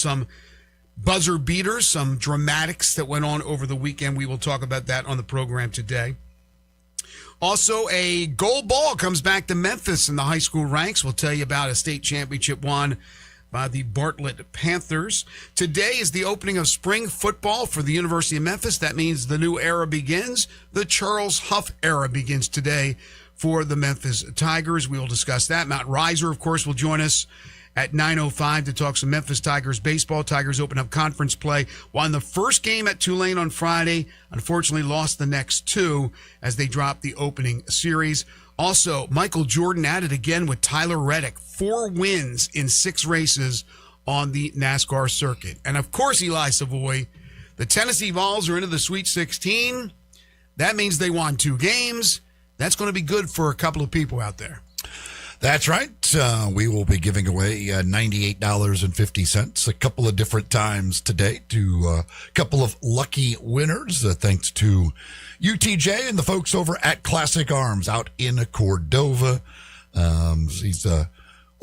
some buzzer beaters, some dramatics that went on over the weekend. We will talk about that on the program today. Also, a gold ball comes back to Memphis in the high school ranks. We'll tell you about a state championship won by the Bartlett Panthers. Today is the opening of spring football for the University of Memphis. That means the new era begins. The Charles Huff era begins today for the Memphis Tigers. We will discuss that. Matt Reiser, of course, will join us at 9:05 to talk some Memphis Tigers baseball. Tigers open up conference play. Won the first game at Tulane on Friday. Unfortunately, lost the next two as they dropped the opening series. Also, Michael Jordan at it again with Tyler Reddick. 4 wins in 6 races on the NASCAR circuit. And of course, Eli Savoy, the Tennessee Vols are into the Sweet 16. That means they won 2 games. That's going to be good for a couple of people out there. That's right. We will be giving away $98.50 a couple of different times today to a couple of lucky winners. Thanks to UTJ and the folks over at Classic Arms out in Cordova. He's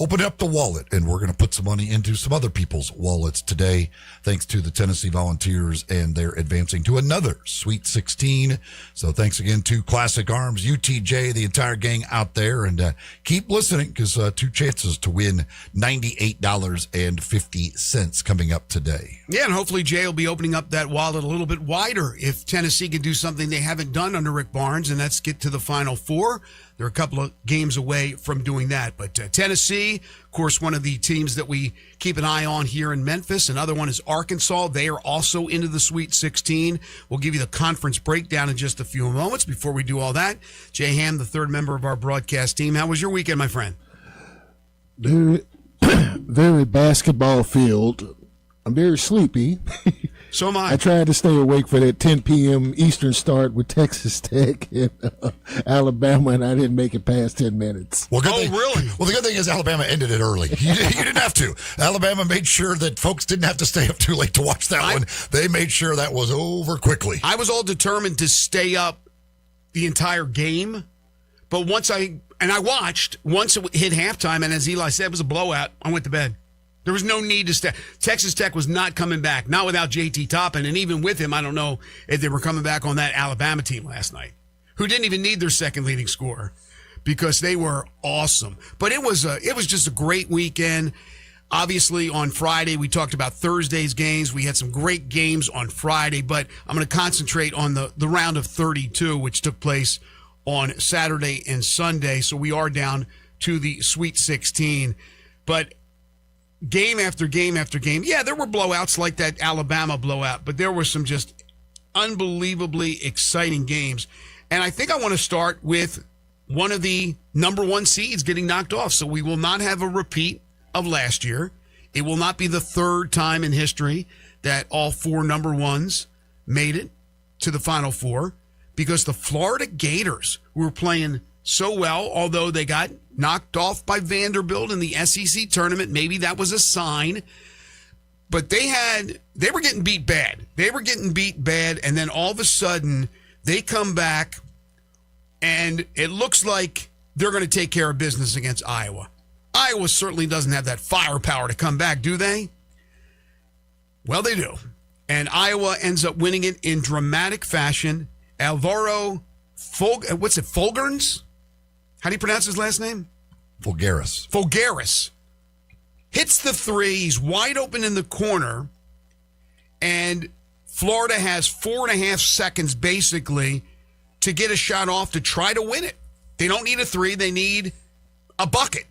opened up the wallet, and we're going to put some money into some other people's wallets today, thanks to the Tennessee Volunteers, and they're advancing to another Sweet 16. So thanks again to Classic Arms, UTJ, the entire gang out there, and keep listening because 2 chances to win $98.50 coming up today. Yeah, and hopefully Jay will be opening up that wallet a little bit wider if Tennessee can do something they haven't done under Rick Barnes, and that's get to the Final Four. They're a couple of games away from doing that. But Tennessee, of course, one of the teams that we keep an eye on here in Memphis. Another one is Arkansas. They are also into the Sweet 16. We'll give you the conference breakdown in just a few moments. Before we do all that, Jay Ham, the third member of our broadcast team. How was your weekend, my friend? Very, very basketball filled. I'm very sleepy. So am I. I tried to stay awake for that 10 p.m. Eastern start with Texas Tech and Alabama, and I didn't make it past 10 minutes. Well, really? Well, the good thing is Alabama ended it early. You didn't have to. Alabama made sure that folks didn't have to stay up too late to watch that one. They made sure that was over quickly. I was all determined to stay up the entire game, but once I watched, once it hit halftime, and as Eli said, it was a blowout, I went to bed. There was no need to stay. Texas Tech was not coming back, not without J.T. Toppin, and even with him, I don't know if they were coming back on that Alabama team last night, who didn't even need their second leading scorer because they were awesome. But it was just a great weekend. Obviously, on Friday, we talked about Thursday's games. We had some great games on Friday, but I'm going to concentrate on the round of 32, which took place on Saturday and Sunday. So we are down to the Sweet 16. But game after game after game. Yeah, there were blowouts like that Alabama blowout, but there were some just unbelievably exciting games. And I think I want to start with one of the number 1 seeds getting knocked off. So we will not have a repeat of last year. It will not be the third time in history that all 4 number 1s made it to the Final Four because the Florida Gators, who were playing so well, although they got knocked off by Vanderbilt in the SEC tournament. Maybe that was a sign. But they were getting beat bad. And then all of a sudden, they come back, and it looks like they're going to take care of business against Iowa. Iowa certainly doesn't have that firepower to come back, do they? Well, they do. And Iowa ends up winning it in dramatic fashion. Alvaro Fulgerns? How do you pronounce his last name? Fulgaris. Hits the 3. He's wide open in the corner. And Florida has 4.5 seconds, basically, to get a shot off to try to win it. They don't need a 3. They need a bucket.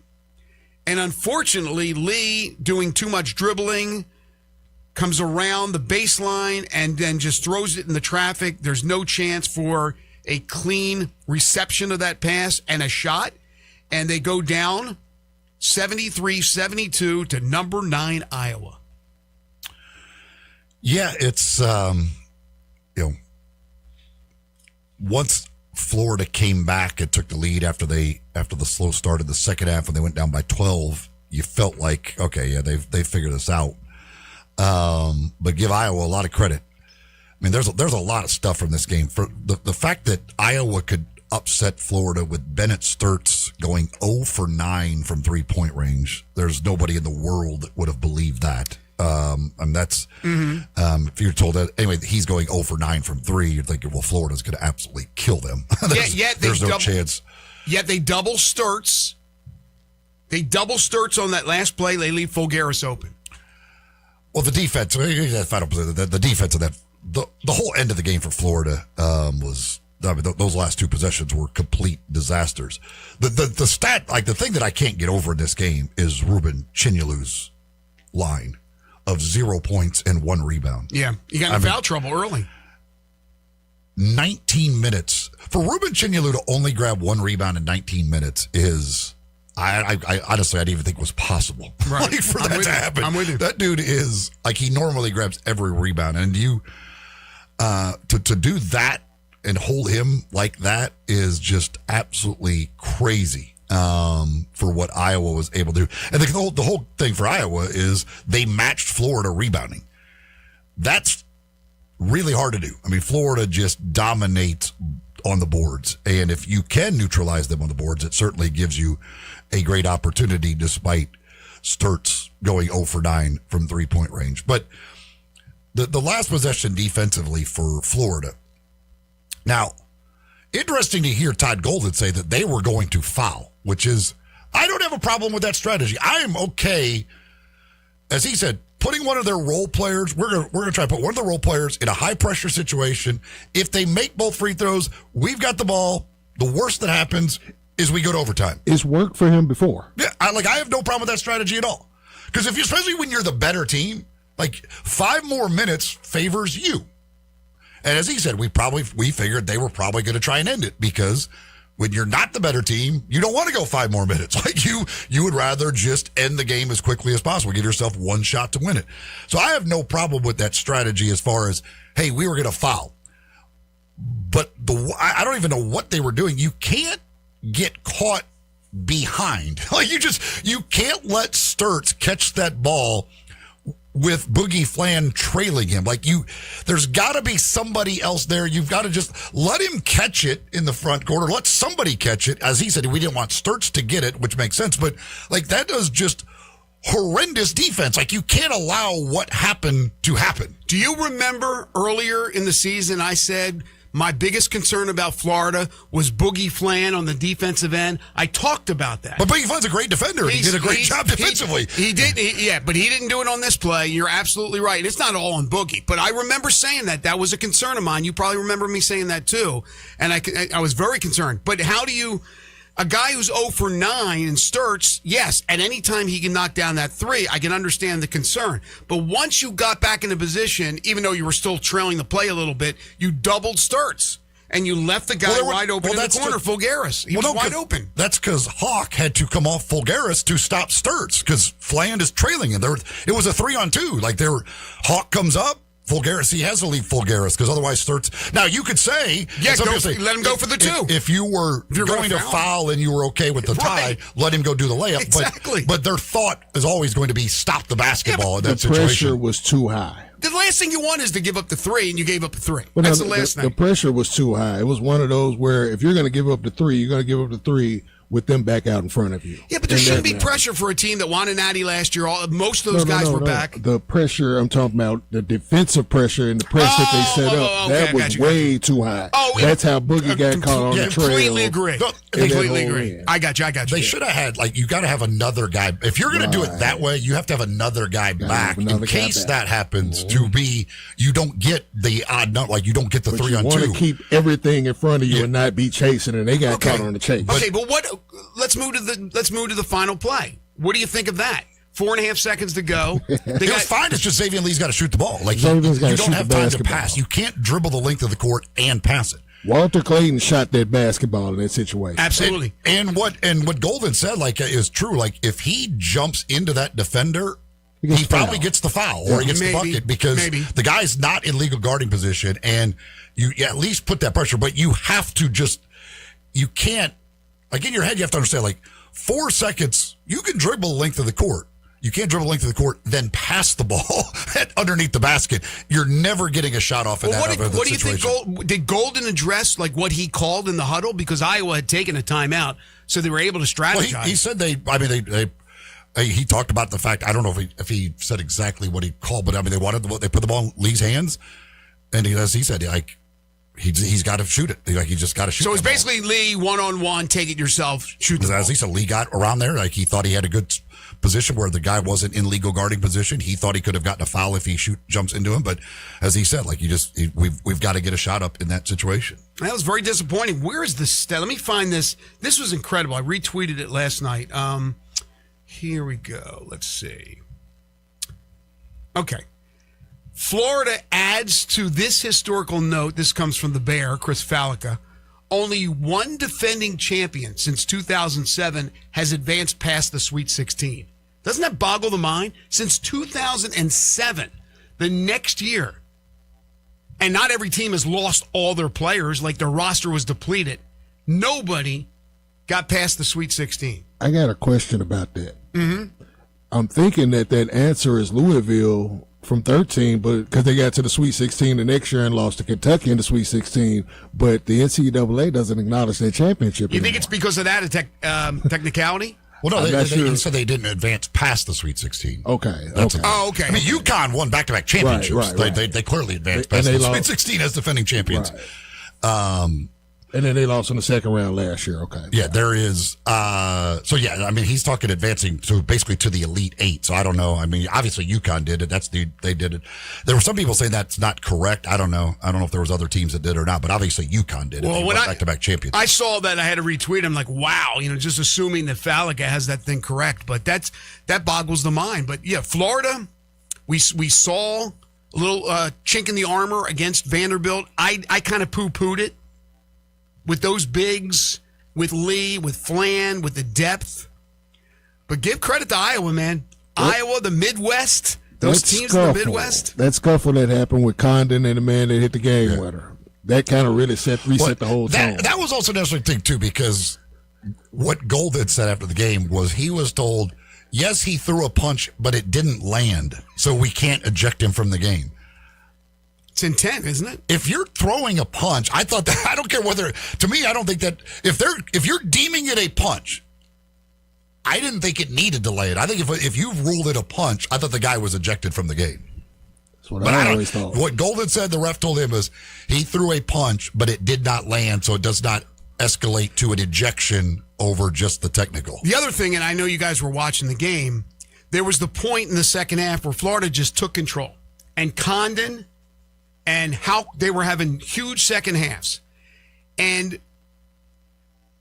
And unfortunately, Lee, doing too much dribbling, comes around the baseline and then just throws it in the traffic. There's no chance for a clean reception of that pass and a shot, and they go down 73-72 to number 9 Iowa. Yeah, it's once Florida came back and took the lead after the slow start of the second half when they went down by 12, you felt like, okay, yeah, they figured this out. But give Iowa a lot of credit. I mean, there's a lot of stuff from this game. For the fact that Iowa could upset Florida with Bennett Sturtz going 0 for 9 from 3-point range, there's nobody in the world that would have believed that. And that's, if you're told that, anyway, he's going 0 for 9 from 3, you're thinking, well, Florida's going to absolutely kill them. There's no chance. Yet they double Sturts. They double Sturts on that last play. They leave Fulgaris open. Well, the defense, that final position, the defense of that, the whole end of the game for Florida was, I mean, those last 2 possessions were complete disasters. The stat, like the thing that I can't get over in this game is Ruben Chinyalu's line of 0 points and 1 rebound. Yeah, you got in foul trouble early. 19 minutes. For Ruben Chinyalu to only grab 1 rebound in 19 minutes is... I honestly, I didn't even think it was possible right. like for that to happen. I'm with you. That dude is like, he normally grabs every rebound, and you to do that and hold him like that is just absolutely crazy for what Iowa was able to do. And the whole thing for Iowa is they matched Florida rebounding. That's really hard to do. I mean, Florida just dominates on the boards, and if you can neutralize them on the boards, it certainly gives you a great opportunity, despite Sturts going 0 for 9 from 3-point range. But the last possession defensively for Florida. Now, interesting to hear Todd Golden say that they were going to foul, which is, I don't have a problem with that strategy. I am okay, as he said, putting one of their role players, we're gonna try to put one of the role players in a high pressure situation. If they make both free throws, we've got the ball. The worst that happens is we go to overtime. It's worked for him before. Yeah, I have no problem with that strategy at all. Because especially when you're the better team, like 5 more minutes favors you. And as he said, we figured they were probably going to try and end it, because when you're not the better team, you don't want to go 5 more minutes. Like you would rather just end the game as quickly as possible. Give yourself 1 shot to win it. So I have no problem with that strategy as far as, hey, we were going to foul. But I don't even know what they were doing. You can't get caught behind. Like you can't let Sturts catch that ball with Boogie Flan trailing him. Like there's got to be somebody else there. You've got to just let him catch it in the front court, or let somebody catch it. As he said, we didn't want Sturts to get it, which makes sense. But like, that does just horrendous defense. Like, you can't allow what happened to happen. Do you remember earlier in the season I said my biggest concern about Florida was Boogie Flan on the defensive end? I talked about that. But Boogie Flan's a great defender. He did a great job defensively. He did, but he didn't do it on this play. You're absolutely right. It's not all on Boogie. But I remember saying that. That was a concern of mine. You probably remember me saying that too. And I was very concerned. But how do you... A guy who's 0 for 9 in Sturts, yes, at any time he can knock down that 3, I can understand the concern. But once you got back in a position, even though you were still trailing the play a little bit, you doubled Sturts. And you left the guy wide open in the corner, Fulgaris. He was wide open. That's because Hawk had to come off Fulgaris to stop Sturts, because Flan is trailing him. It was a 3-on-2. Like, Hawk comes up. Fulgaris, he has to leave Fulgaris, because otherwise Sturts. Now, you could say, let him go for the 2. If you were going to foul and you were okay with the tie, let him go do the layup. Exactly. But their thought is always going to be stop the basketball in that situation. The pressure was too high. The last thing you want is to give up the 3, and you gave up the 3. But that's the last thing. The pressure was too high. It was one of those where if you're going to give up the 3, you're going to give up the 3 with them back out in front of you. Yeah, but there shouldn't be pressure for a team that won a natty last year. Most of those guys were back. The pressure, I'm talking about the defensive pressure and the press that they set up, that was way too high. That's how Boogie got caught on the trail. Completely agree. Completely agree. I got you. They should have had, you got to have another guy. If you're going to do it that way, you have to have another guy back in case that happens you don't get the odd number, you don't get the 3-on-2. You want to keep everything in front of you and not be chasing, and they got caught on the chase. Okay, but let's move to the final play. What do you think of that? 4.5 seconds to go. It was fine. It's just Xavier Lee's got to shoot the ball. You don't have time to pass. You can't dribble the length of the court and pass it. Walter Clayton shot that basketball in that situation. Absolutely. And what Golden said is true. If he jumps into that defender, he probably gets the foul or he gets the bucket, because the guy's not in legal guarding position, and you at least put that pressure. But you have to you can't. In your head, you have to understand, 4 seconds, you can dribble the length of the court. You can't dribble the length of the court, then pass the ball underneath the basket. You're never getting a shot off in that situation. What do you think? Did Golden address what he called in the huddle? Because Iowa had taken a timeout, so they were able to strategize. Well, he said He talked about the fact, I don't know if he said exactly what he called, but I mean, they put the ball in Lee's hands, and as he said, like, he's got to shoot it. Like, he just got to shoot it. So it's basically Lee, one-on-one, take it yourself, shoot the ball. As he said, Lee got around there. Like, he thought he had a good position where the guy wasn't in legal guarding position. He thought he could have gotten a foul if he jumps into him. But as he said, like, we've got to get a shot up in that situation. That was very disappointing. Where is the stat? Let me find this. This was incredible. I retweeted it last night. Here we go. Let's see. Okay. Florida adds to this historical note. This comes from the Bear, Chris Fallica. Only one defending champion since 2007 has advanced past the Sweet 16. Doesn't that boggle the mind? Since 2007, the next year. And not every team has lost all their players, like their roster was depleted. Nobody got past the Sweet 16. I got a question about that. I'm thinking that answer is Louisville from 13, but because they got to the Sweet 16 the next year and lost to Kentucky in the Sweet 16, but the NCAA doesn't acknowledge their championship. You think it's because of that, technicality? Well, no, I'm not sure. they said they didn't advance past the Sweet 16. Okay. Oh, okay. I mean, UConn won back-to-back championships. Right. They clearly advanced past the Sweet 16 as defending champions. Right. And then they lost in the second round last year. Okay. Yeah, there is. So, yeah, I mean, he's talking advancing to basically to the Elite Eight. So I don't know. I mean, obviously UConn did it. They did it. There were some people saying that's not correct. I don't know. I don't know if there was other teams that did it or not, but obviously UConn did it. Well, when back-to-back champions. I saw that, I had to retweet. I'm like, wow, just assuming that Fallica has that thing correct. But that boggles the mind. But, yeah, Florida, we saw a little chink in the armor against Vanderbilt. I kind of poo-pooed it. With those bigs, with Lee, with Flan, with the depth. But give credit to Iowa, man. Iowa, the Midwest, those teams in the Midwest. That scuffle that happened with Condon and the man that hit the game winner. That kind of really reset the whole tone. That was also an interesting thing, too, because what Golden said after the game was he was told, yes, he threw a punch, but it didn't land, so we can't eject him from the game. It's intent, isn't it? If you're throwing a punch, I thought that, I don't care whether, to me, I don't think that, if you're deeming it a punch, I didn't think it needed to lay it. I think if you ruled it a punch, I thought the guy was ejected from the game. That's what I always thought. What Golden said, the ref told him was he threw a punch, but it did not land, so it does not escalate to an ejection over just the technical. The other thing, and I know you guys were watching the game, there was the point in the second half where Florida just took control. And Condon and how they were having huge second halves. And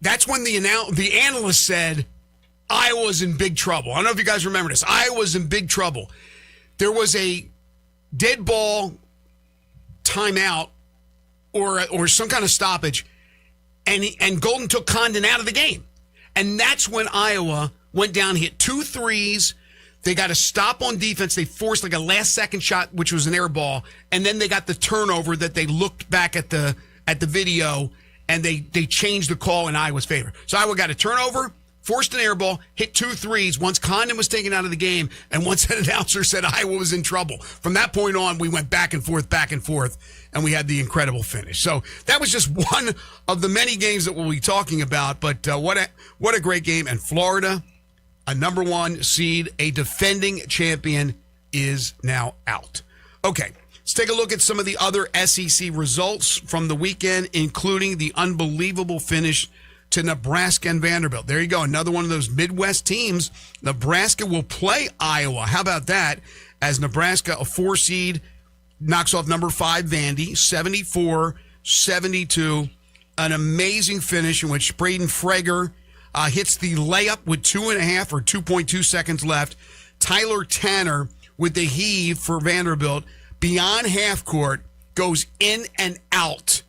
that's when the analyst said, Iowa's in big trouble. I don't know if you guys remember this. Iowa's in big trouble. There was a dead ball timeout or some kind of stoppage, and Golden took Condon out of the game. And that's when Iowa went down, hit 2 threes. They got a stop on defense. They forced like a last-second shot, which was an air ball, and then they got the turnover that they looked back at the video, and they changed the call in Iowa's favor. So Iowa got a turnover, forced an air ball, hit 2 threes once Condon was taken out of the game, and once that announcer said Iowa was in trouble. From that point on, we went back and forth, and we had the incredible finish. So that was just one of the many games that we'll be talking about, but what a great game. And Florida, a number 1 seed, a defending champion, is now out. Okay, let's take a look at some of the other SEC results from the weekend, including the unbelievable finish to Nebraska and Vanderbilt. There you go, another one of those Midwest teams. Nebraska will play Iowa. How about that? As Nebraska, a 4 seed, knocks off number 5 Vandy, 74-72. An amazing finish in which Braden Frager hits the layup with 2.5 or 2.2 seconds left. Tyler Tanner with the heave for Vanderbilt beyond half court, goes in and out,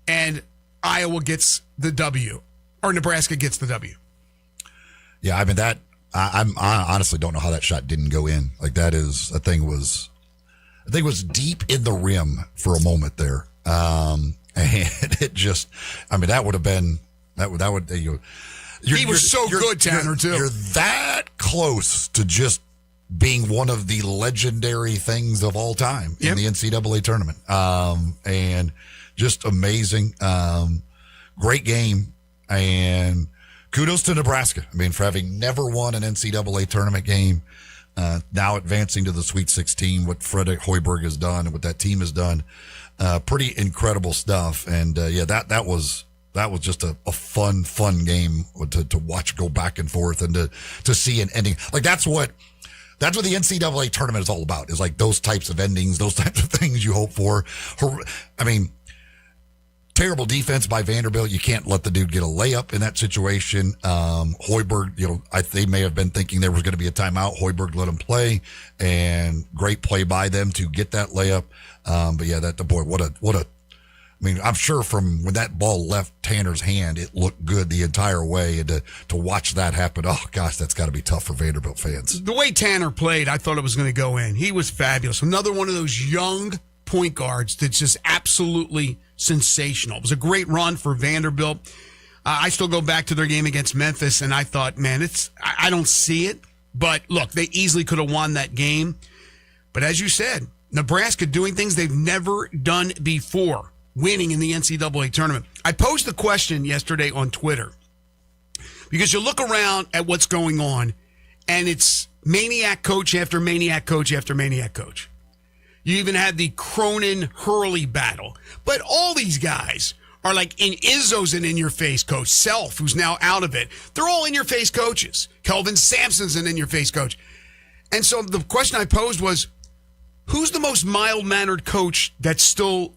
and Iowa gets the W, or Nebraska gets the W. Yeah, I mean, I honestly don't know how that shot didn't go in. Like, that thing was deep in the rim for a moment there. And it just, I mean, that would have been, he was so good, Tanner, too. You're that close to just being one of the legendary things of all time in the NCAA tournament. And just amazing. Great game. And kudos to Nebraska. I mean, for having never won an NCAA tournament game, now advancing to the Sweet 16, what Fred Hoiberg has done and what that team has done, pretty incredible stuff. And that was just a fun game to watch go back and forth and to see an ending. Like that's what the NCAA tournament is all about, is like those types of endings, those types of things you hope for. I mean, terrible defense by Vanderbilt. You can't let the dude get a layup in that situation. Hoiberg, they may have been thinking there was going to be a timeout. Hoiberg let him play, and great play by them to get that layup. I mean, I'm sure from when that ball left Tanner's hand, it looked good the entire way. And to watch that happen, oh, gosh, that's got to be tough for Vanderbilt fans. The way Tanner played, I thought it was going to go in. He was fabulous. Another one of those young point guards that's just absolutely sensational. It was a great run for Vanderbilt. I still go back to their game against Memphis, and I thought, man, I don't see it. But, look, they easily could have won that game. But as you said, Nebraska doing things they've never done before. Winning in the NCAA tournament. I posed the question yesterday on Twitter because you look around at what's going on and it's maniac coach after maniac coach after maniac coach. You even had the Cronin-Hurley battle. But all these guys are like in Izzo's an in-your-face coach. Self, who's now out of it. They're all in-your-face coaches. Kelvin Sampson's an in-your-face coach. And so the question I posed was, who's the most mild-mannered coach that's still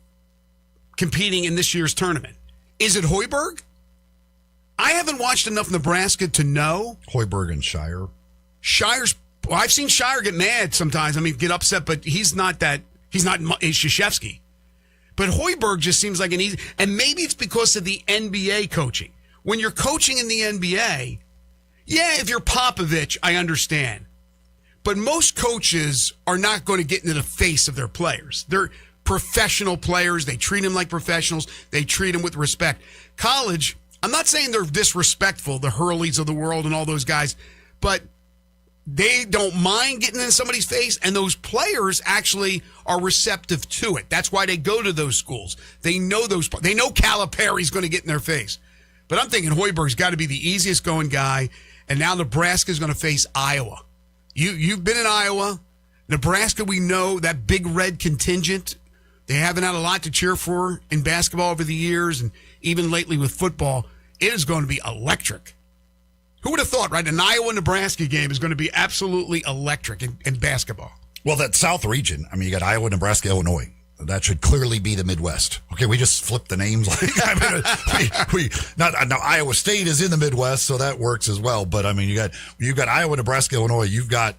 competing in this year's tournament? Is it Hoiberg? I haven't watched enough Nebraska to know. Hoiberg and Shire. I've seen Shire get mad sometimes. I mean, get upset, but he's not Krzyzewski. But Hoiberg just seems like an easy, and maybe it's because of the NBA coaching. When you're coaching in the NBA, if you're Popovich, I understand. But most coaches are not going to get into the face of their players. They're professional players. They treat them like professionals. They treat them with respect. College, I'm not saying they're disrespectful, the Hurleys of the world and all those guys, but they don't mind getting in somebody's face, and those players actually are receptive to it. That's why they go to those schools. They know Calipari's going to get in their face. But I'm thinking Hoiberg's got to be the easiest going guy, and now Nebraska's going to face Iowa. You've been in Iowa. Nebraska, we know that big red contingent. They haven't had a lot to cheer for in basketball over the years, and even lately with football. It is going to be electric. Who would have thought, right? An Iowa-Nebraska game is going to be absolutely electric in basketball. Well, that South region, I mean, you got Iowa, Nebraska, Illinois. That should clearly be the Midwest. Okay, we just flipped the names. Now Iowa State is in the Midwest, so that works as well. But I mean, you got Iowa, Nebraska, Illinois. You've got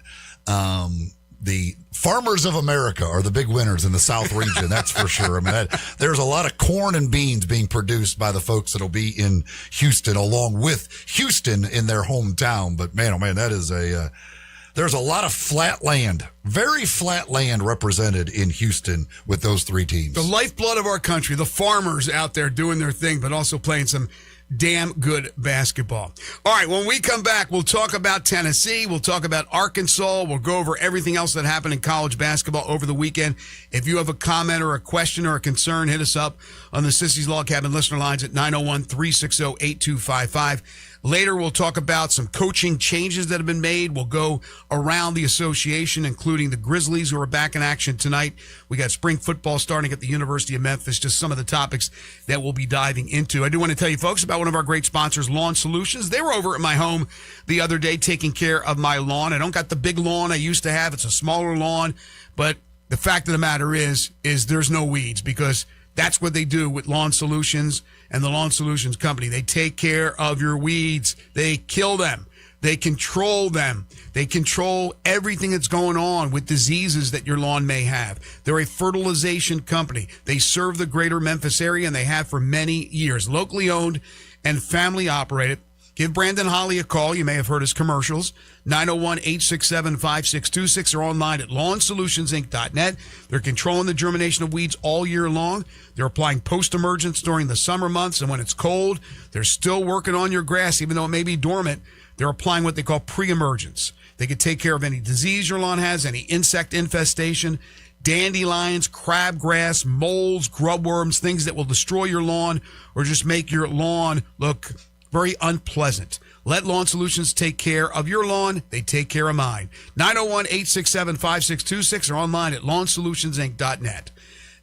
the farmers of America are the big winners in the South region. That's for sure. I mean, there's a lot of corn and beans being produced by the folks that'll be in Houston, along with Houston in their hometown. But man, oh man, that is there's a lot of flat land, very flat land represented in Houston with those three teams. The lifeblood of our country, the farmers out there doing their thing, but also playing some damn good basketball. All right, when we come back, we'll talk about Tennessee. We'll talk about Arkansas. We'll go over everything else that happened in college basketball over the weekend. If you have a comment or a question or a concern, hit us up on the Sissy's Log Cabin listener lines at 901-360-8255. Later, we'll talk about some coaching changes that have been made. We'll go around the association, including the Grizzlies, who are back in action tonight. We got spring football starting at the University of Memphis, just some of the topics that we'll be diving into. I do want to tell you folks about one of our great sponsors, Lawn Solutions. They were over at my home the other day taking care of my lawn. I don't got the big lawn I used to have. It's a smaller lawn, but the fact of the matter is there's no weeds, because that's what they do with Lawn Solutions and the Lawn Solutions Company. They take care of your weeds. They kill them. They control them. They control everything that's going on with diseases that your lawn may have. They're a fertilization company. They serve the greater Memphis area, and they have for many years. Locally owned and family operated. Give Brandon Holly a call. You may have heard his commercials. 901-867-5626 or online at lawnsolutionsinc.net. They're controlling the germination of weeds all year long. They're applying post-emergence during the summer months, and when it's cold, they're still working on your grass, even though it may be dormant. They're applying what they call pre-emergence. They can take care of any disease your lawn has, any insect infestation, dandelions, crabgrass, molds, grubworms, things that will destroy your lawn or just make your lawn look very unpleasant. Let Lawn Solutions take care of your lawn. They take care of mine. 901-867-5626 or online at lawnsolutionsinc.net.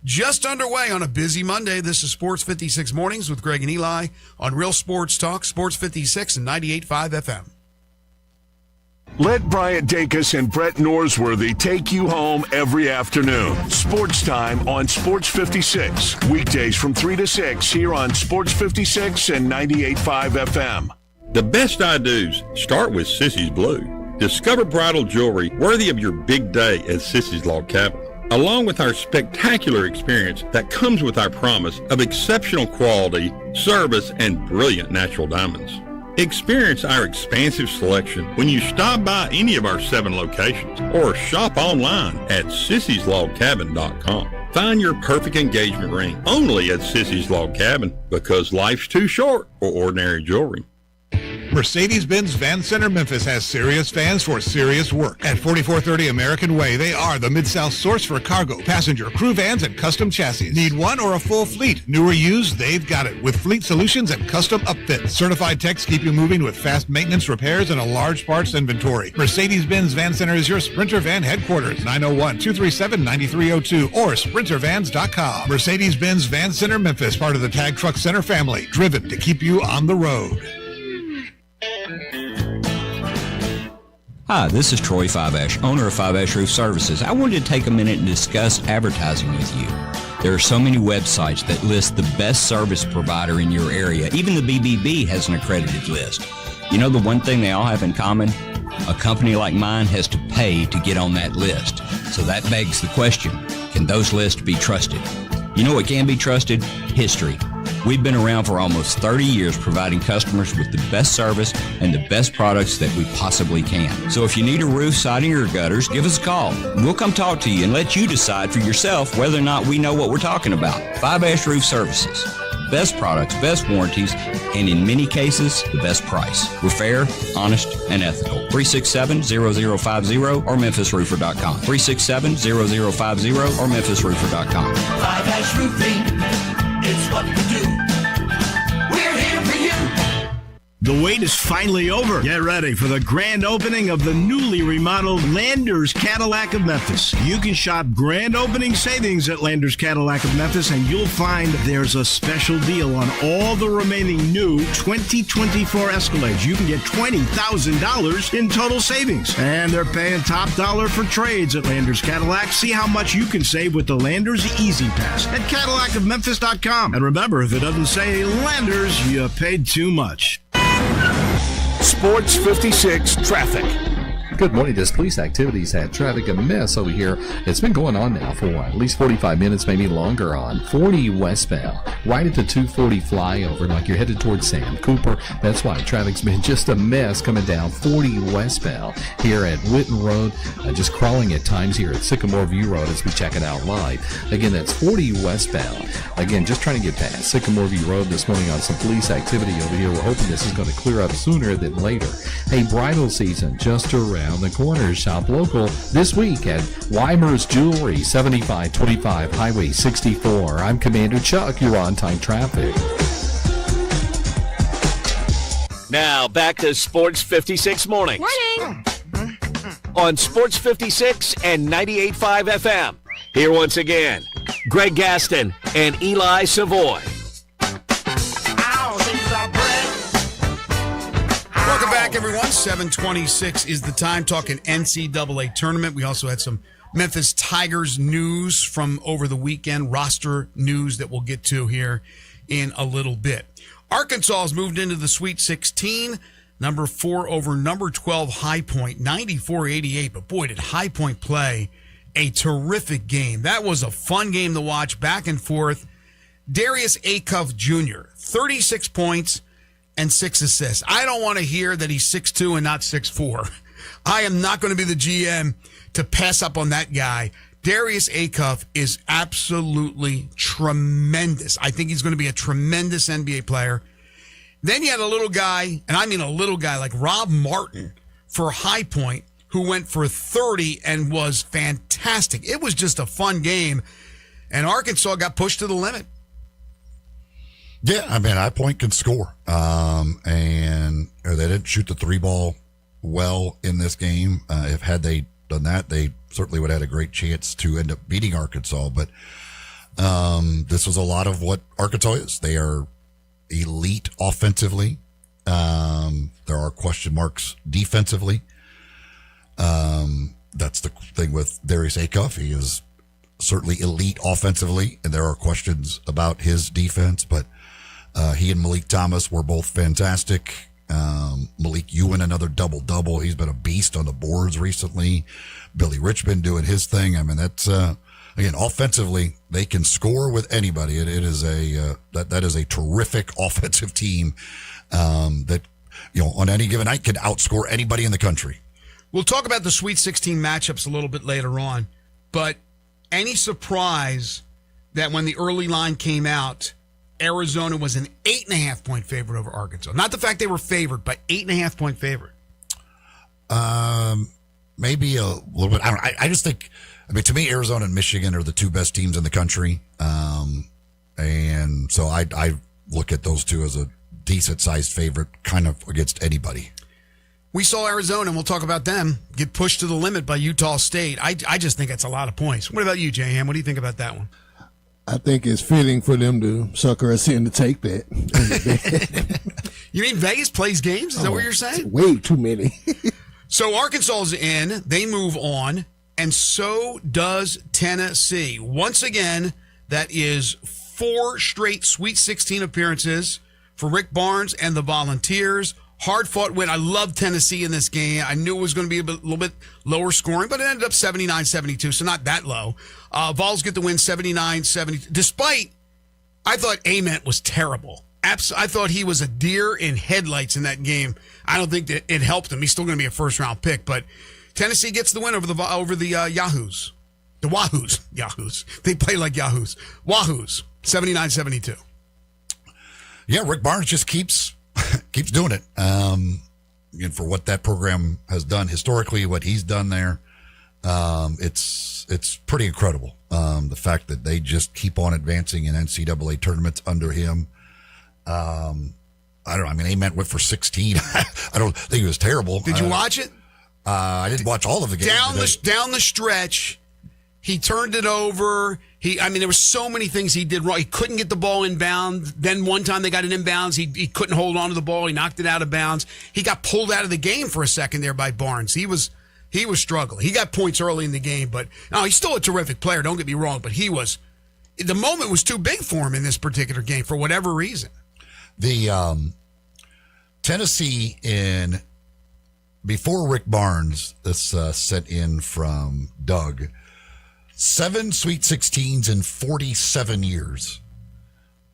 Just underway on a busy Monday. This is Sports 56 Mornings with Greg and Eli on Real Sports Talk, Sports 56 and 98.5 FM. Let Bryant Dacus and Brett Norsworthy take you home every afternoon. Sports Time on Sports 56. Weekdays from 3 to 6 here on Sports 56 and 98.5 FM. The best I-dos start with Sissy's Blue. Discover bridal jewelry worthy of your big day at Sissy's Log Cabin, along with our spectacular experience that comes with our promise of exceptional quality, service, and brilliant natural diamonds. Experience our expansive selection when you stop by any of our 7 locations or shop online at sissyslogcabin.com. Find your perfect engagement ring only at Sissy's Log Cabin, because life's too short for ordinary jewelry. Mercedes-Benz Van Center Memphis has serious vans for serious work. At 4430 American Way, they are the Mid-South source for cargo, passenger, crew vans, and custom chassis. Need one or a full fleet? New or used, they've got it. With fleet solutions and custom upfits. Certified techs keep you moving with fast maintenance, repairs, and a large parts inventory. Mercedes-Benz Van Center is your Sprinter Van headquarters. 901-237-9302 or sprintervans.com. Mercedes-Benz Van Center Memphis, part of the Tag Truck Center family. Driven to keep you on the road. Hi, this is Troy Five-Ash, owner of Five-Ash Roof Services. I wanted to take a minute and discuss advertising with you. There are so many websites that list the best service provider in your area. Even the BBB has an accredited list. You know the one thing they all have in common? A company like mine has to pay to get on that list. So that begs the question, can those lists be trusted? You know what can be trusted? History. We've been around for almost 30 years providing customers with the best service and the best products that we possibly can. So if you need a roof, siding, or gutters, give us a call. We'll come talk to you and let you decide for yourself whether or not we know what we're talking about. Five-Ash Roof Services. Best products, best warranties, and in many cases, the best price. We're fair, honest, and ethical. 367-0050 or memphisroofer.com. 367-0050 or memphisroofer.com. Five-Ash Roofing, it's what we do. We're here for you. The wait is finally over. Get ready for the grand opening of the newly remodeled Landers Cadillac of Memphis. You can shop grand opening savings at Landers Cadillac of Memphis, and you'll find there's a special deal on all the remaining new 2024 Escalades. You can get $20,000 in total savings. And they're paying top dollar for trades at Landers Cadillac. See how much you can save with the Landers Easy Pass at CadillacofMemphis.com. And remember, if it doesn't say Landers, you paid too much. Sports 56 Traffic. Good morning. This police activities had traffic a mess over here. It's been going on now for at least 45 minutes, maybe longer, on 40 westbound, right at the 240 flyover, like you're headed towards Sam Cooper. That's why traffic's been just a mess coming down 40 westbound here at Witten Road, just crawling at times here at Sycamore View Road as we check it out live. Again, that's 40 westbound. Again, just trying to get past Sycamore View Road this morning on some police activity over here. We're hoping this is going to clear up sooner than later. Hey, bridal season just around the corner. Shop local this week at Weimer's Jewelry, 7525 Highway 64. I'm Commander Chuck. You're on time traffic. Now back to Sports 56 Mornings. Morning. On Sports 56 and 98.5 FM. Here once again, Greg Gaston and Eli Savoy. Welcome back, everyone. 7:26 is the time. Talking NCAA tournament. We also had some Memphis Tigers news from over the weekend, roster news that we'll get to here in a little bit. Arkansas has moved into the Sweet 16, number 4 over number 12 High Point, 94-88. But boy, did High Point play a terrific game. That was a fun game to watch, back and forth. Darius Acuff Jr., 36 points and 6 assists. I don't want to hear that he's 6'2" and not 6'4". I am not going to be the GM to pass up on that guy. Darius Acuff is absolutely tremendous. I think he's going to be a tremendous NBA player. Then you had a little guy, and I mean a little guy like Rob Martin for High Point, who went for 30 and was fantastic. It was just a fun game, and Arkansas got pushed to the limit. Yeah, I mean, High Point can score. And they didn't shoot the 3-ball well in this game. Had they done that, they certainly would have had a great chance to end up beating Arkansas. But this was a lot of what Arkansas is. They are elite offensively. There are question marks defensively. That's the thing with Darius Acuff. He is certainly elite offensively, and there are questions about his defense, but he and Malik Thomas were both fantastic. Malik Ewan, another double-double. He's been a beast on the boards recently. Billy Richmond doing his thing. I mean, that's, again, offensively, they can score with anybody. It is that is a terrific offensive team that, on any given night can outscore anybody in the country. We'll talk about the Sweet 16 matchups a little bit later on, but any surprise that when the early line came out, Arizona was an 8.5-point favorite over Arkansas? Not the fact they were favored, but 8.5-point favorite. Maybe a little bit. I just think, to me, Arizona and Michigan are the two best teams in the country. And so I look at those two as a decent-sized favorite kind of against anybody. We saw Arizona, and we'll talk about them, get pushed to the limit by Utah State. I just think it's a lot of points. What about you, J-Ham? What do you think about that one? I think it's fitting for them to sucker us in to take that. You mean Vegas plays games? Is that what you're saying? Way too many. So Arkansas's in. They move on, and so does Tennessee. Once again, that is 4 straight Sweet 16 appearances for Rick Barnes and the Volunteers. Hard-fought win. I love Tennessee in this game. I knew it was going to be a little bit lower scoring, but it ended up 79-72, so not that low. Vols get the win 79-70. Despite, I thought Ament was terrible. I thought he was a deer in headlights in that game. I don't think that it helped him. He's still going to be a first-round pick, but Tennessee gets the win over the Yahoos. The Wahoos. Yahoos. They play like Yahoos. Wahoos. 79-72. Yeah, Rick Barnes just keeps doing it. And for what that program has done historically, what he's done there, it's pretty incredible. The fact that they just keep on advancing in NCAA tournaments under him. I don't know. Ament went for 16. I don't think he was terrible. Did you watch it? I didn't watch all of the game. Down the stretch, he turned it over. There were so many things he did wrong. He couldn't get the ball inbound. Then one time they got it inbounds. He couldn't hold on to the ball. He knocked it out of bounds. He got pulled out of the game for a second there by Barnes. He was struggling. He got points early in the game, but no, he's still a terrific player. Don't get me wrong, but the moment was too big for him in this particular game for whatever reason. The Tennessee before Rick Barnes, this sent in from Doug. 7 Sweet 16s in 47 years.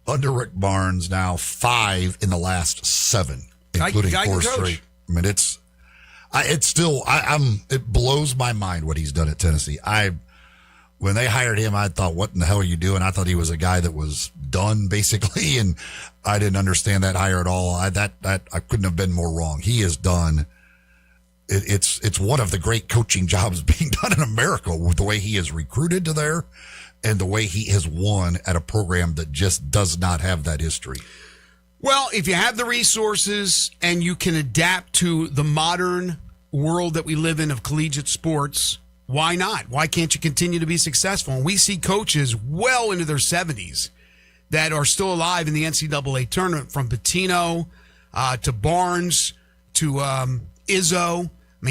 Under Rick Barnes now 5 in the last 7, including 4 straight. It blows my mind what he's done at Tennessee. When they hired him, I thought, what in the hell are you doing? I thought he was a guy that was done basically, and I didn't understand that hire at all. I couldn't have been more wrong. He is done. It's one of the great coaching jobs being done in America with the way he is recruited to there and the way he has won at a program that just does not have that history. Well, if you have the resources and you can adapt to the modern world that we live in of collegiate sports, why not? Why can't you continue to be successful? And we see coaches well into their 70s that are still alive in the NCAA tournament, from Pitino to Barnes to Izzo.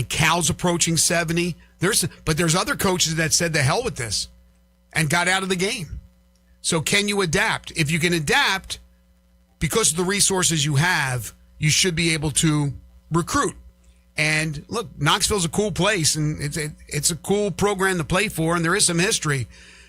Cal's approaching 70. There's other coaches that said the hell with this and got out of the game. So can you adapt? If you can adapt, because of the resources you have, you should be able to recruit. And look, Knoxville's a cool place, and it's a cool program to play for, and there is some history.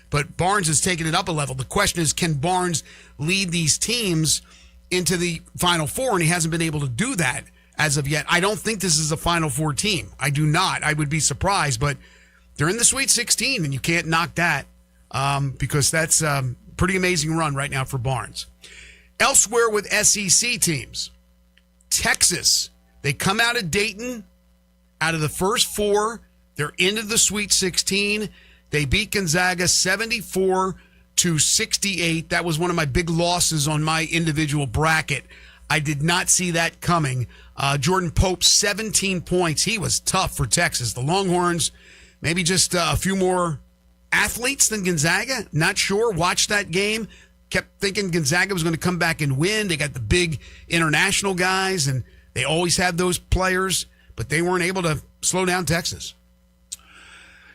But Barnes has taken it up a level. The question is, can Barnes lead these teams into the Final Four? And he hasn't been able to do that as of yet. I don't think this is a Final Four team. I do not. I would be surprised, but they're in the Sweet 16, and you can't knock that because that's a pretty amazing run right now for Barnes. Elsewhere with SEC teams, Texas, they come out of Dayton, out of the first 4, they're into the Sweet 16. They beat Gonzaga 74-69. to 68. That was one of my big losses on my individual bracket. I did not see that coming. Jordan Pope, 17 points. He was tough for Texas. The Longhorns, maybe just a few more athletes than Gonzaga. Not sure. Watched that game. Kept thinking Gonzaga was going to come back and win. They got the big international guys, and they always have those players, but they weren't able to slow down Texas.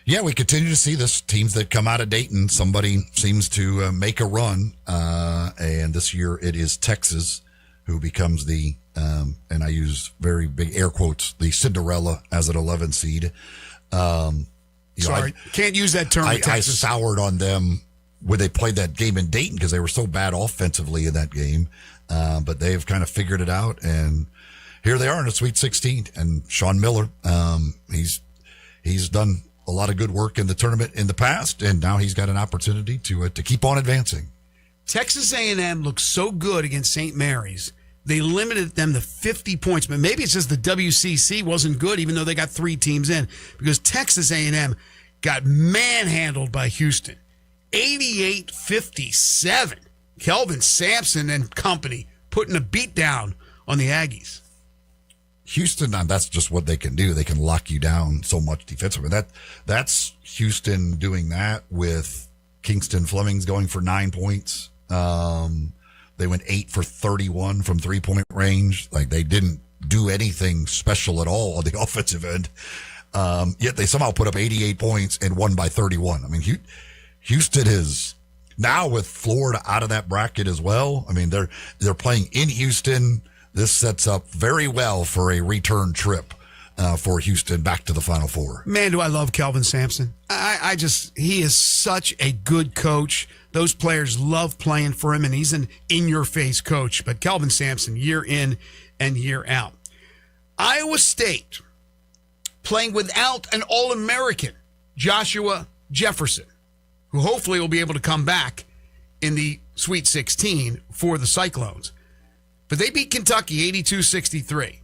Yeah, we continue to see this. Teams that come out of Dayton, somebody seems to make a run. And this year it is Texas who becomes the, and I use very big air quotes, the Cinderella as an 11 seed. Sorry, can't use that term. I soured on them when they played that game in Dayton because they were so bad offensively in that game. But they've kind of figured it out, and here they are in the Sweet 16. And Sean Miller, he's done a lot of good work in the tournament in the past, and now he's got an opportunity to keep on advancing. Texas A&M looked so good against St. Mary's. They limited them to 50 points, but maybe it's just the WCC wasn't good, even though they got 3 teams in, because Texas A&M got manhandled by Houston, 88-57. Kelvin Sampson and company putting a beat down on the Aggies. Houston, that's just what they can do. They can lock you down so much defensively. That's Houston doing that with Kingston Fleming's going for 9 points. They went 8 for 31 from 3-point range. Like, they didn't do anything special at all on the offensive end. Yet they somehow put up 88 points and won by 31. I mean, Houston is now with Florida out of that bracket as well. I mean, they're playing in Houston. This sets up very well for a return trip for Houston back to the Final Four. Man, do I love Kelvin Sampson. He is such a good coach. Those players love playing for him, and he's an in-your-face coach. But Kelvin Sampson, year in and year out. Iowa State playing without an All-American, Joshua Jefferson, who hopefully will be able to come back in the Sweet 16 for the Cyclones. But they beat Kentucky 82-63.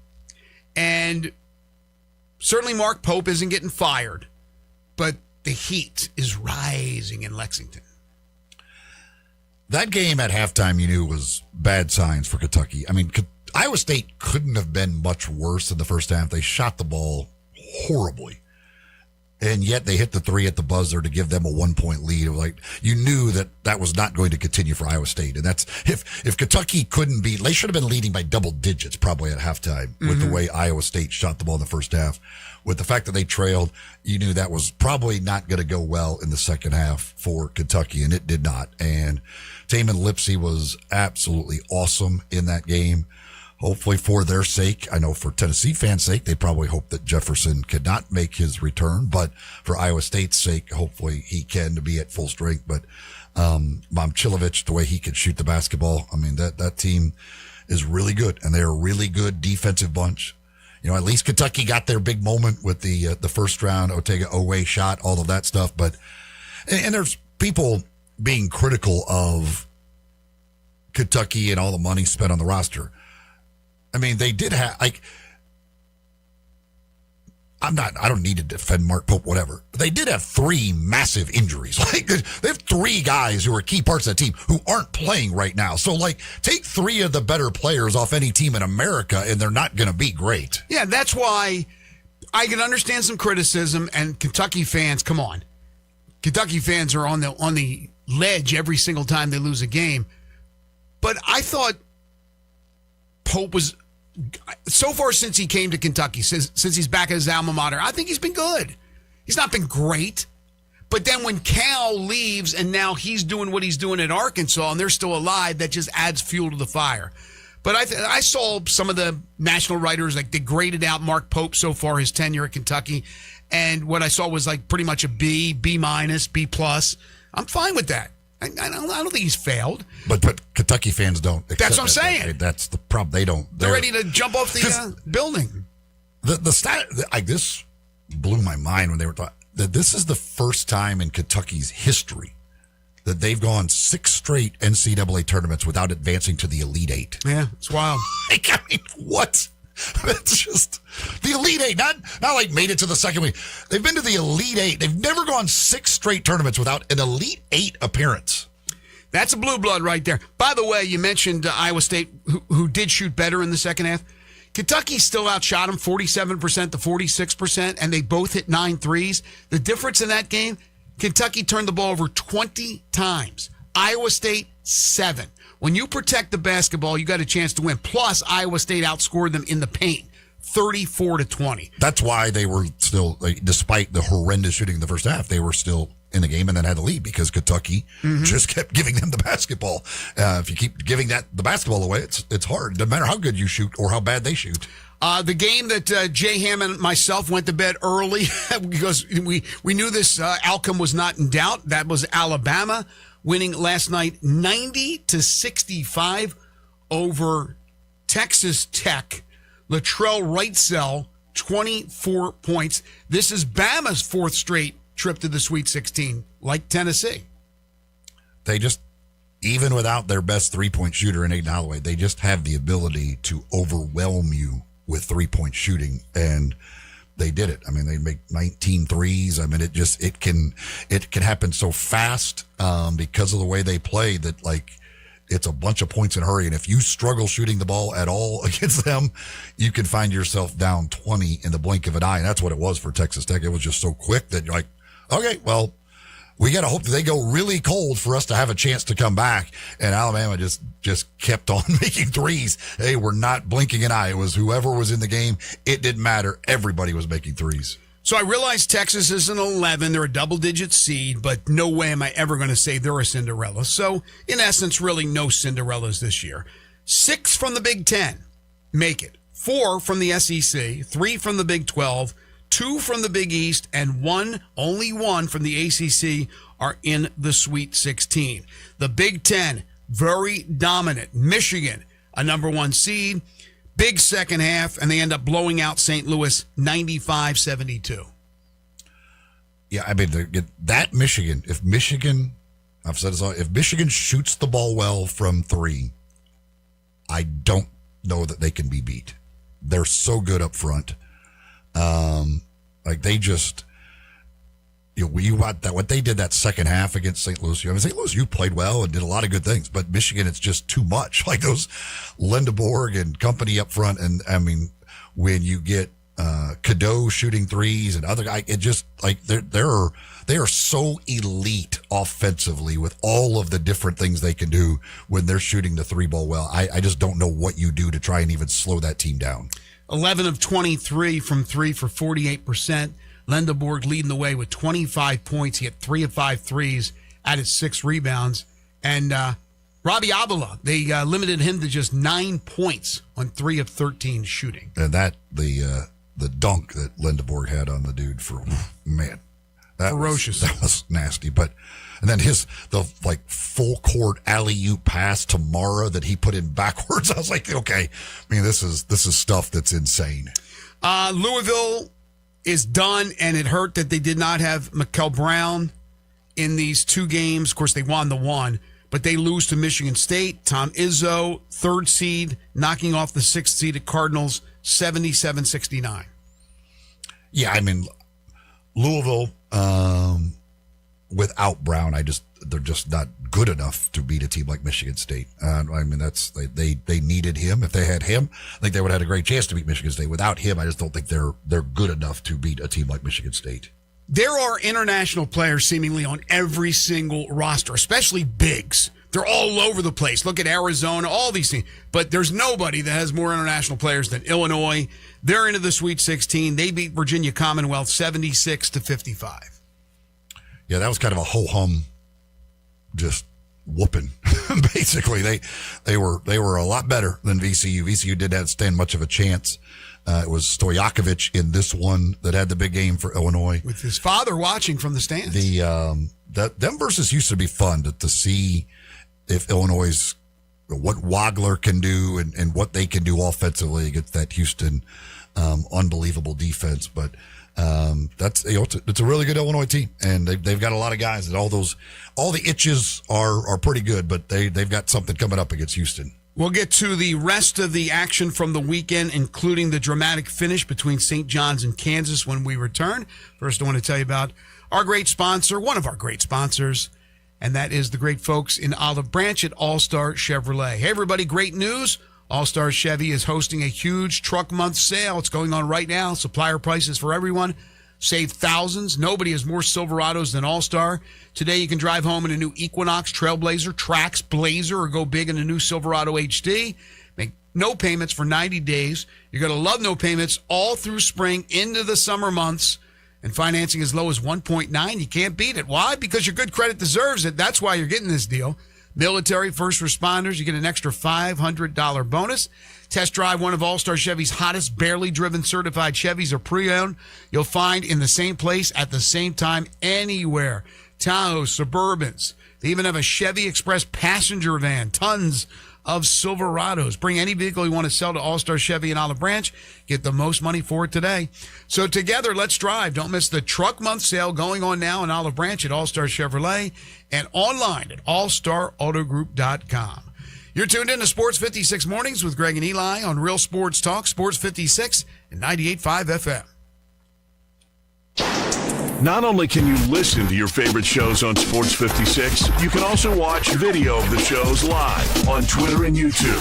And certainly Mark Pope isn't getting fired, but the heat is rising in Lexington. That game at halftime, you knew, was bad signs for Kentucky. I mean, Iowa State couldn't have been much worse in the first half. They shot the ball horribly. And yet they hit the 3 at the buzzer to give them a 1-point lead. It was like, you knew that was not going to continue for Iowa State. And that's, if Kentucky couldn't beat, they should have been leading by double digits probably at halftime with the way Iowa State shot the ball in the first half. With the fact that they trailed, you knew that was probably not going to go well in the second half for Kentucky, and it did not. And Tamin Lipsey was absolutely awesome in that game. Hopefully for their sake, I know for Tennessee fans' sake, they probably hope that Jefferson could not make his return, but for Iowa State's sake, hopefully he can be at full strength. But Momcilovic, the way he could shoot the basketball, I mean, that team is really good, and they're a really good defensive bunch. You know, at least Kentucky got their big moment with the first round Otega-Oweh shot, all of that stuff. But and there's people being critical of Kentucky and all the money spent on the roster. I mean, they did have, like, I don't need to defend Mark Pope, whatever. But they did have 3 massive injuries. Like, they have 3 guys who are key parts of that team who aren't playing right now. So, like, take 3 of the better players off any team in America, and they're not going to be great. Yeah, that's why I can understand some criticism, and Kentucky fans, come on. Kentucky fans are on the ledge every single time they lose a game. But I thought Pope was, so far since he came to Kentucky, since he's back at his alma mater, I think he's been good. He's not been great. But then when Cal leaves and now he's doing what he's doing at Arkansas and they're still alive, that just adds fuel to the fire. But I saw some of the national writers, like, they graded out Mark Pope so far, his tenure at Kentucky. And what I saw was like pretty much a B, B-, B+. I'm fine with that. I don't think he's failed. But Kentucky fans don't accept That's what I'm saying. That's the problem. They don't. They're ready to jump off the building. The stat, this blew my mind when they were talking, that this is the first time in Kentucky's history that they've gone 6 straight NCAA tournaments without advancing to the Elite 8. Yeah, it's wild. Like, I mean, what? It's just the Elite 8, not like made it to the second week. They've been to the Elite 8. They've never gone 6 straight tournaments without an Elite 8 appearance. That's a blue blood right there. By the way, you mentioned Iowa State, who did shoot better in the second half. Kentucky still outshot them 47% to 46%, and they both hit 9 threes. The difference in that game, Kentucky turned the ball over 20 times. Iowa State, 7. When you protect the basketball, you got a chance to win. Plus, Iowa State outscored them in the paint, 34-20. That's why they were still, despite the horrendous shooting in the first half, they were still in the game and then had the lead because Kentucky just kept giving them the basketball. If you keep giving the basketball away, it's hard. No matter how good you shoot or how bad they shoot. The game that Jay Ham and myself went to bed early because we knew this outcome was not in doubt. That was Alabama winning last night 90-65 over Texas Tech. Latrell Wrightsell, 24 points. This is Bama's 4th straight trip to the Sweet 16, like Tennessee. They just, even without their best three-point shooter in Aiden Holloway, they just have the ability to overwhelm you with three-point shooting, and they did it. I mean, they make 19 threes. I mean, it can happen so fast because of the way they play that, it's a bunch of points in a hurry. And if you struggle shooting the ball at all against them, you can find yourself down 20 in the blink of an eye. And that's what it was for Texas Tech. It was just so quick that you're like, okay, well, we got to hope that they go really cold for us to have a chance to come back. And Alabama just kept on making threes. They were not blinking an eye. It was whoever was in the game. It didn't matter. Everybody was making threes. So I realize Texas is an 11. They're a double-digit seed, but no way am I ever going to say they're a Cinderella. So, in essence, really no Cinderellas this year. 6 from the Big Ten make it. 4 from the SEC, 3 from the Big 12, 2 from the Big East, and only one from the ACC are in the Sweet 16. The Big Ten, very dominant. Michigan, a number 1 seed. Big second half, and they end up blowing out St. Louis 95-72. Yeah, I mean, that Michigan, if Michigan shoots the ball well from 3, I don't know that they can be beat. They're so good up front. They just, what they did that second half against St. Louis. St. Louis, you played well and did a lot of good things, but Michigan, it's just too much. Like those Lindeborg and company up front, and I mean, when you get Cadeau shooting threes and other guys, it just they are so elite offensively with all of the different things they can do when they're shooting the 3-ball well. I just don't know what you do to try and even slow that team down. 11 of 23 from 3 for 48%. Lindeborg leading the way with 25 points. He had 3 of 5 threes, added 6 rebounds. And Robbie Avila, they limited him to just 9 points on 3 of 13 shooting. And the dunk that Lindeborg had on the dude that ferocious. That was nasty. And then the full court alley-oop pass to Mara that he put in backwards. I was like, okay, I mean, this is stuff that's insane. Louisville is done, and it hurt that they did not have Mikel Brown in these 2 games. Of course, they won the one, but they lose to Michigan State. Tom Izzo, 3rd seed, knocking off the 6th seed at Cardinals, 77-69. Yeah, I mean, Louisville, without Brown, they're just not good enough to beat a team like Michigan State. I mean, they needed him. If they had him, I think they would have had a great chance to beat Michigan State. Without him, I just don't think they're good enough to beat a team like Michigan State. There are international players seemingly on every single roster, especially bigs. They're all over the place. Look at Arizona, all these things. But there's nobody that has more international players than Illinois. They're into the Sweet 16. They beat Virginia Commonwealth 76-55. Yeah, that was kind of a ho-hum, just whooping. Basically, they were a lot better than VCU. VCU didn't stand much of a chance. It was Stojakovic in this one that had the big game for Illinois, with his father watching from the stands. Them versus Houston would be fun to see if Illinois, what Wagler can do and what they can do offensively against that Houston unbelievable defense. But it's a really good Illinois team, and they've got a lot of guys, and all the itches are pretty good, but they've got something coming up against Houston. We'll get to the rest of the action from the weekend, including the dramatic finish between St. John's and Kansas when we return. First, I want to tell you about our great sponsor, one of our great sponsors, and that is the great folks in Olive Branch at All-Star Chevrolet. Hey, everybody, great news. All-Star Chevy is hosting a huge truck month sale. It's going on right now. Supplier prices for everyone. Save thousands. Nobody has more Silverados than All-Star. Today, you can drive home in a new Equinox, Trailblazer, Trax, Blazer, or go big in a new Silverado HD. Make no payments for 90 days. You're going to love no payments all through spring into the summer months. And financing as low as 1.9. You can't beat it. Why? Because your good credit deserves it. That's why you're getting this deal. Military, first responders, you get an extra $500 bonus. Test drive one of All-Star Chevy's hottest, barely driven certified Chevys or pre-owned. You'll find in the same place at the same time anywhere. Tahoe, Suburbans. They even have a Chevy Express passenger van. Tons of Silverados. Bring any vehicle you want to sell to All-Star Chevy in Olive Branch. Get the most money for it today. So together, let's drive. Don't miss the truck month sale going on now in Olive Branch at All-Star Chevrolet and online at allstarautogroup.com. You're tuned in to Sports 56 Mornings with Greg and Eli on Real Sports Talk, Sports 56 and 98.5 FM. Not only can you listen to your favorite shows on Sports 56, you can also watch video of the shows live on Twitter and YouTube.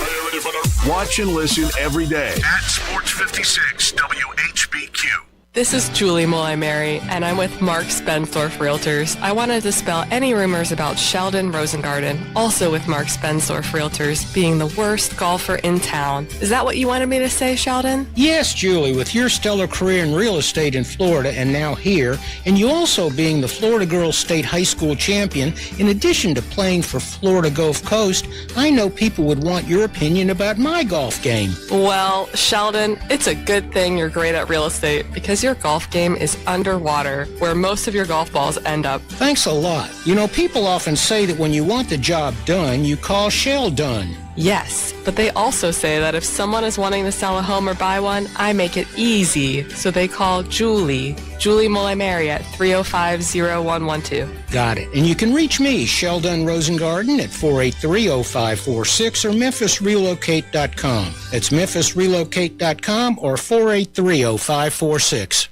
Watch and listen every day at Sports 56 WHBQ. This is Julie Molay-Mary, and I'm with Mark Spensdorf Realtors. I want to dispel any rumors about Sheldon Rosengarten, also with Mark Spensdorf Realtors, being the worst golfer in town. Is that what you wanted me to say, Sheldon? Yes, Julie, with your stellar career in real estate in Florida and now here, and you also being the Florida Girls State High School champion, in addition to playing for Florida Gulf Coast, I know people would want your opinion about my golf game. Well, Sheldon, it's a good thing you're great at real estate, because your golf game is underwater, where most of your golf balls end up. Thanks a lot. You know, people often say that when you want the job done, you call Sheldon. Yes, but they also say that if someone is wanting to sell a home or buy one, I make it easy, so they call Julie Molay-Mary at 305-0112. Got it. And you can reach me, Sheldon Rosengarten, at 483-0546 or MemphisRelocate.com. That's MemphisRelocate.com or 483-0546.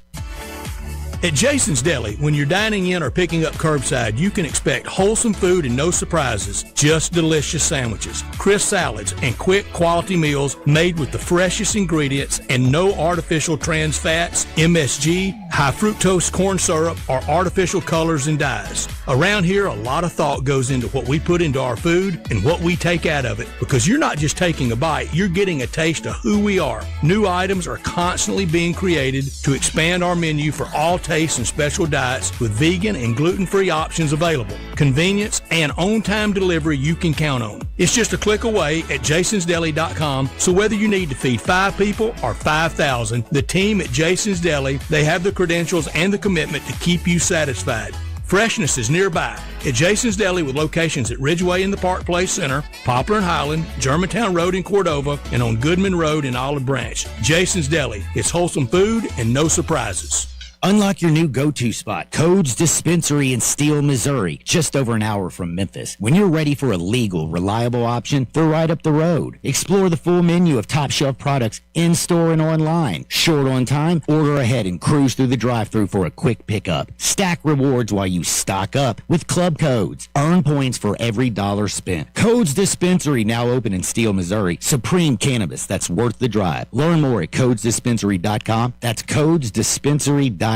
At Jason's Deli, when you're dining in or picking up curbside, you can expect wholesome food and no surprises, just delicious sandwiches, crisp salads, and quick quality meals made with the freshest ingredients and no artificial trans fats, MSG, high fructose corn syrup, or artificial colors and dyes. Around here, a lot of thought goes into what we put into our food and what we take out of it, because you're not just taking a bite, you're getting a taste of who we are. New items are constantly being created to expand our menu for all tastes and special diets with vegan and gluten-free options available. Convenience and on-time delivery you can count on. It's just a click away at jasonsdeli.com, so whether you need to feed 5 people or 5,000, the team at Jason's Deli, they have the credentials and the commitment to keep you satisfied. Freshness is nearby at Jason's Deli with locations at Ridgeway in the Park Place Center, Poplar and Highland, Germantown Road in Cordova, and on Goodman Road in Olive Branch. Jason's Deli. It's wholesome food and no surprises. Unlock your new go-to spot, Codes Dispensary in Steele, Missouri, just over an hour from Memphis. When you're ready for a legal, reliable option, they're right up the road. Explore the full menu of top-shelf products in-store and online. Short on time? Order ahead and cruise through the drive-thru for a quick pickup. Stack rewards while you stock up with Club Codes. Earn points for every dollar spent. Codes Dispensary, now open in Steele, Missouri. Supreme Cannabis, that's worth the drive. Learn more at CodesDispensary.com. That's CodesDispensary.com.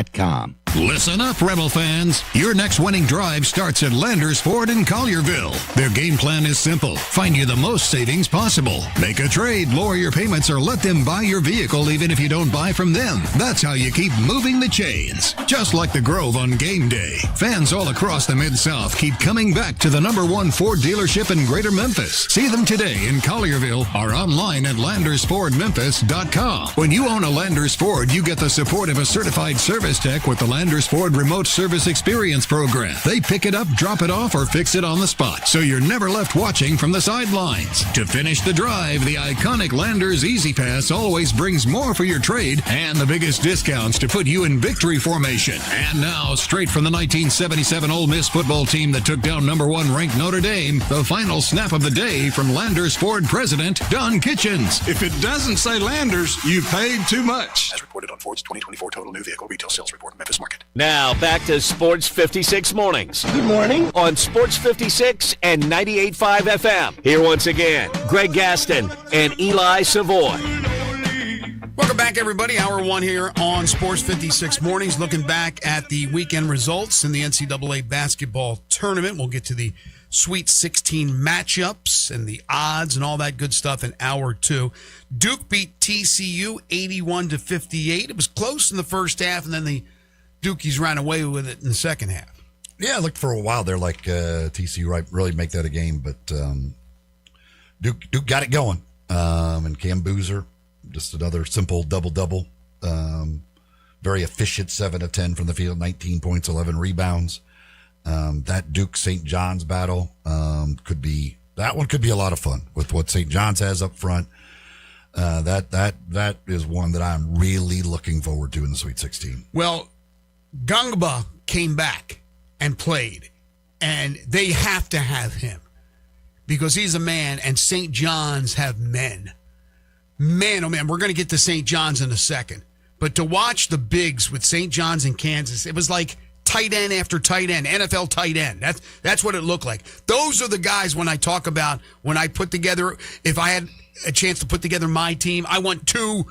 Listen up, Rebel fans. Your next winning drive starts at Landers Ford in Collierville. Their game plan is simple. Find you the most savings possible. Make a trade, lower your payments, or let them buy your vehicle even if you don't buy from them. That's how you keep moving the chains. Just like the Grove on game day. Fans all across the Mid-South keep coming back to the #1 Ford dealership in Greater Memphis. See them today in Collierville or online at LandersFordMemphis.com. When you own a Landers Ford, you get the support of a certified service tech with the Landers Ford Remote Service Experience Program. They pick it up, drop it off, or fix it on the spot, so you're never left watching from the sidelines. To finish the drive, the iconic Landers Easy Pass always brings more for your trade and the biggest discounts to put you in victory formation. And now, straight from the 1977 Ole Miss football team that took down #1 ranked Notre Dame, the final snap of the day from Landers Ford President Don Kitchens. If it doesn't say Landers, you paid too much. As reported on Ford's 2024 total new vehicle retail sales report, Memphis market Now back to Sports 56 Mornings. Good morning. On Sports 56 and 98.5 FM. Here once again, Greg Gaston and Eli Savoy. Welcome back, everybody. Hour one here on Sports 56 Mornings, looking back at the weekend results in the NCAA basketball tournament. We'll get to the Sweet 16 matchups and the odds and all that good stuff in hour two. Duke beat TCU 81-58. It was close in the first half, and then the Dukies ran away with it in the second half. Yeah, I looked for a while there like TCU really make that a game, but Duke got it going. And Cam Boozer, just another simple double-double. Very efficient, 7 of 10 from the field, 19 points, 11 rebounds. That Duke St. John's battle could be a lot of fun with what St. John's has up front. That is one that I'm really looking forward to in the Sweet 16. Well, Gungba came back and played, and they have to have him because he's a man, and St. John's have men. Man, oh man, we're going to get to St. John's in a second. But to watch the bigs with St. John's and Kansas, it was like tight end after tight end, NFL tight end. That's what it looked like. Those are the guys when I talk about when I put together, if I had a chance to put together my team, I want 2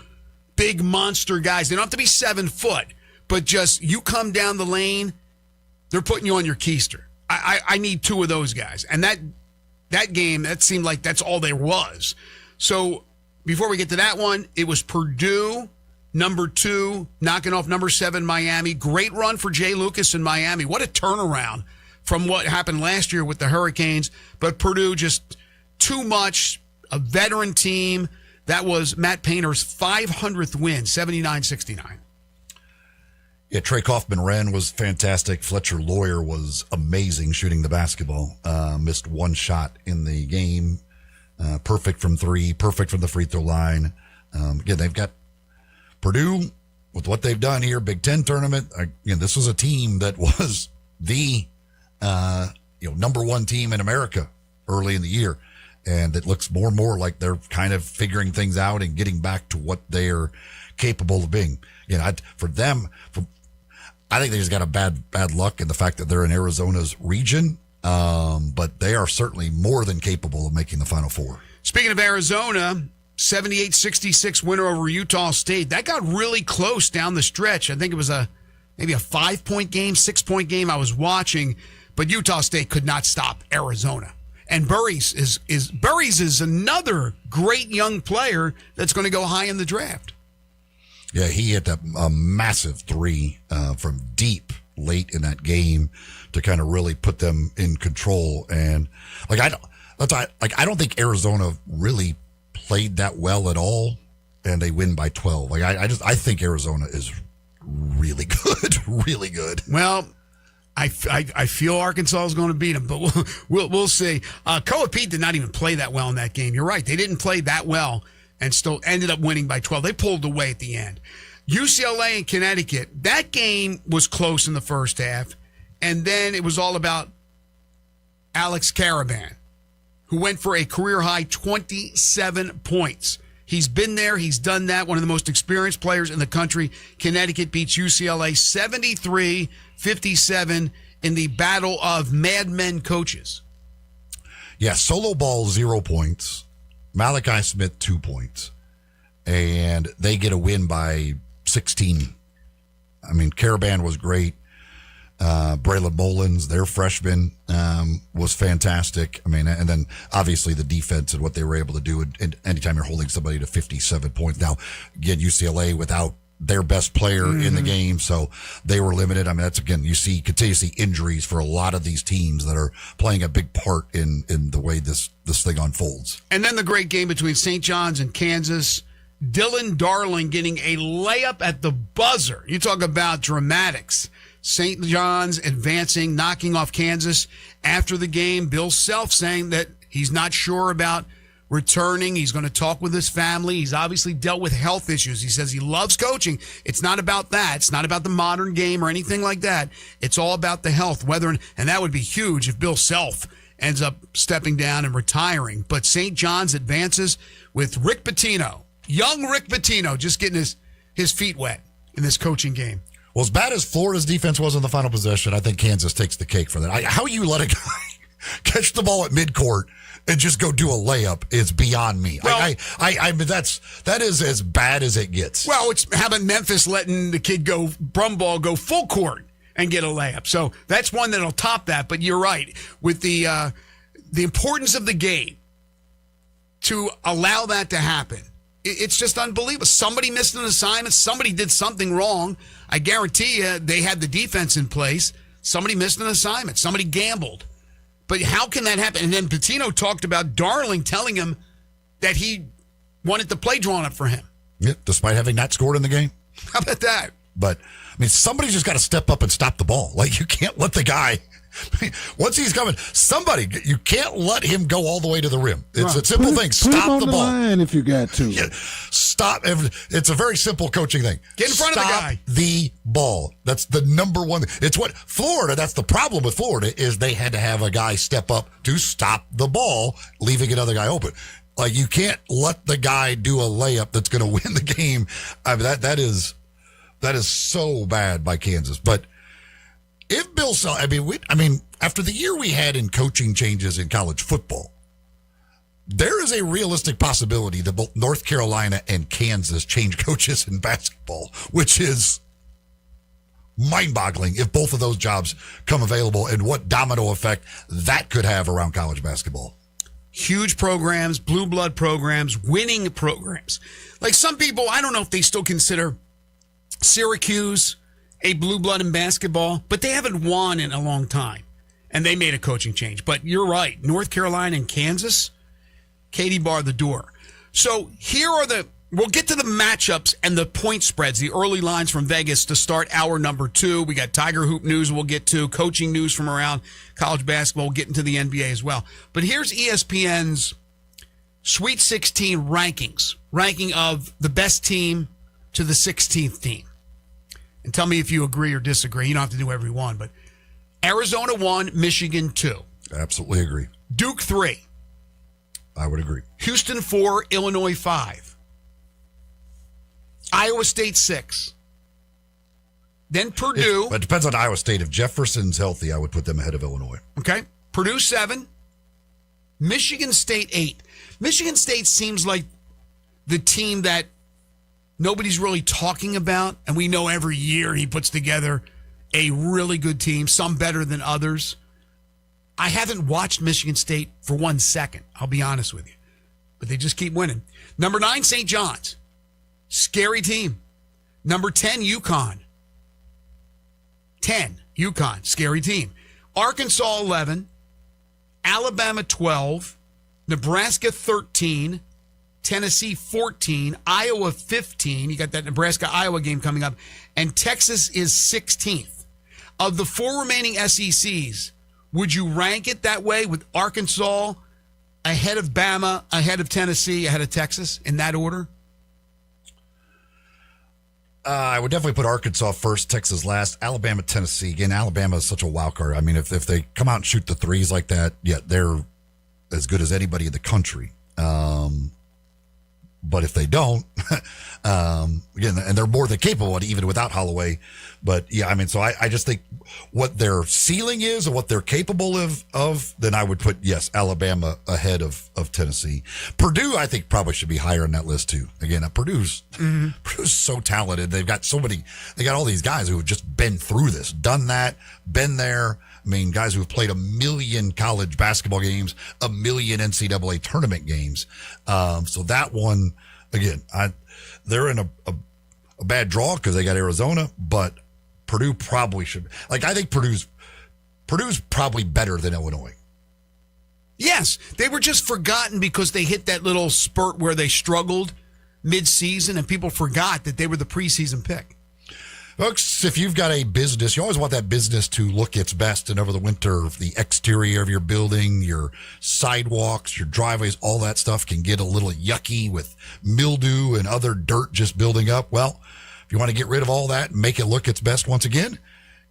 big monster guys. They don't have to be 7 foot, but just you come down the lane, they're putting you on your keister. I need 2 of those guys. And that game, that seemed like that's all there was. So before we get to that one, it was Purdue, number 2, knocking off number 7, Miami. Great run for Jay Lucas in Miami. What a turnaround from what happened last year with the Hurricanes. But Purdue just too much, a veteran team. That was Matt Painter's 500th win, 79-69. Yeah, Trey Kaufman-Wren was fantastic. Fletcher Lawyer was amazing shooting the basketball. Missed 1 shot in the game. Perfect from 3, perfect from the free throw line. Again, they've got Purdue with what they've done here, Big Ten tournament. Again, this was a team that was the number 1 team in America early in the year, and it looks more and more like they're kind of figuring things out and getting back to what they're capable of being. I think they just got a bad luck in the fact that they're in Arizona's region, but they are certainly more than capable of making the Final Four. Speaking of Arizona, 78-66 winner over Utah State. That got really close down the stretch. I think it was maybe a 5-point game, 6-point game I was watching, but Utah State could not stop Arizona. And Burries is another great young player that's going to go high in the draft. Yeah, he hit a massive 3 from deep late in that game to kind of really put them in control. And I don't think Arizona really played that well at all, and they win by 12. I think Arizona is really good, really good. Well, I feel Arkansas is going to beat them, but we'll see. Koa Pete did not even play that well in that game. You're right; they didn't play that well, and still ended up winning by 12. They pulled away at the end. UCLA and Connecticut. That game was close in the first half, and then it was all about Alex Caravan, who went for a career-high 27 points. He's been there. He's done that. One of the most experienced players in the country. Connecticut beats UCLA 73-57 in the battle of madmen coaches. Yeah, solo ball, 0 points. Malachi Smith, 2 points. And they get a win by 16. I mean, Caravan was great. Braylon Mullins, their freshman, was fantastic. I mean, and then obviously the defense and what they were able to do. And anytime you're holding somebody to 57 points. Now, again, UCLA without their best player in the game, so they were limited. I mean, that's, again, continue to see injuries for a lot of these teams that are playing a big part in the way this thing unfolds. And then the great game between St. John's and Kansas. Dylan Darling getting a layup at the buzzer. You talk about dramatics. St. John's advancing, knocking off Kansas. After the game, Bill Self saying that he's not sure about returning. He's going to talk with his family. He's obviously dealt with health issues. He says he loves coaching. It's not about that. It's not about the modern game or anything like that. It's all about the health. And that would be huge if Bill Self ends up stepping down and retiring. But St. John's advances with Rick Pitino. Young Rick Pitino just getting his feet wet in this coaching game. Well, as bad as Florida's defense was in the final possession, I think Kansas takes the cake for that. How you let a guy catch the ball at midcourt and just go do a layup is beyond me. Well, I mean, that is as bad as it gets. Well, it's how about Memphis letting the kid Brumball go full court and get a layup. So that's one that'll top that. But you're right. With the importance of the game, to allow that to happen, it's just unbelievable. Somebody missed an assignment. Somebody did something wrong. I guarantee you they had the defense in place. Somebody missed an assignment. Somebody gambled. But how can that happen? And then Pitino talked about Darling telling him that he wanted the play drawn up for him. Yeah, despite having not scored in the game. How about that? But, I mean, somebody's just got to step up and stop the ball. Like, you can't let the guy, once he's coming, you can't let him go all the way to the rim. It's a simple thing. Stop the ball. Line if you got to. Yeah, stop. It's a very simple coaching thing. Get in front of the guy. The ball. That's the number one. It's what Florida, that's the problem with Florida, is they had to have a guy step up to stop the ball, leaving another guy open. Like, you can't let the guy do a layup that's going to win the game. I mean, that is so bad by Kansas. But if Bill Self, I mean, after the year we had in coaching changes in college football, there is a realistic possibility that both North Carolina and Kansas change coaches in basketball, which is mind-boggling if both of those jobs come available and what domino effect that could have around college basketball. Huge programs, blue blood programs, winning programs. Like some people, I don't know if they still consider Syracuse a blue blood in basketball, but they haven't won in a long time, and they made a coaching change. But you're right, North Carolina and Kansas, Katie bar the door. So here are we'll get to the matchups and the point spreads, the early lines from Vegas to start hour number 2. We got Tiger Hoop news we'll get to, coaching news from around college basketball. We'll get into the NBA as well. But here's ESPN's Sweet 16 ranking of the best team to the 16th team. And tell me if you agree or disagree. You don't have to do every one, but Arizona 1, Michigan 2. Absolutely agree. Duke 3. I would agree. Houston 4, Illinois 5. Iowa State 6. Then Purdue. But it depends on Iowa State. If Jefferson's healthy, I would put them ahead of Illinois. Okay. Purdue 7. Michigan State 8. Michigan State seems like the team that nobody's really talking about, and we know every year he puts together a really good team, some better than others. I haven't watched Michigan State for 1 second, I'll be honest with you, but they just keep winning. Number 9, St. John's. Scary team. Number 10, UConn. 10, UConn. Scary team. Arkansas 11. Alabama 12. Nebraska 13. Tennessee 14, Iowa 15. You got that Nebraska-Iowa game coming up. And Texas is 16th. Of the 4 remaining SECs, would you rank it that way with Arkansas ahead of Bama, ahead of Tennessee, ahead of Texas, in that order? I would definitely put Arkansas first, Texas last, Alabama, Tennessee. Again, Alabama is such a wild card. I mean, if they come out and shoot the threes like that, yeah, they're as good as anybody in the country. But if they don't, again, and they're more than capable of it, even without Holloway. But yeah, I mean, so I just think what their ceiling is and what they're capable of, then I would put, yes, Alabama ahead of Tennessee. Purdue, I think, probably should be higher on that list too. Again, Purdue's so talented. They've got they got all these guys who have just been through this, done that, been there. I mean, guys who have played 1 million college basketball games, 1 million NCAA tournament games. So that one, again, they're in a bad draw because they got Arizona, but Purdue probably should. Like, I think Purdue's probably better than Illinois. Yes, they were just forgotten because they hit that little spurt where they struggled mid-season, and people forgot that they were the preseason pick. Folks, if you've got a business, you always want that business to look its best. And over the winter, the exterior of your building, your sidewalks, your driveways, all that stuff can get a little yucky with mildew and other dirt just building up. Well, if you want to get rid of all that and make it look its best once again,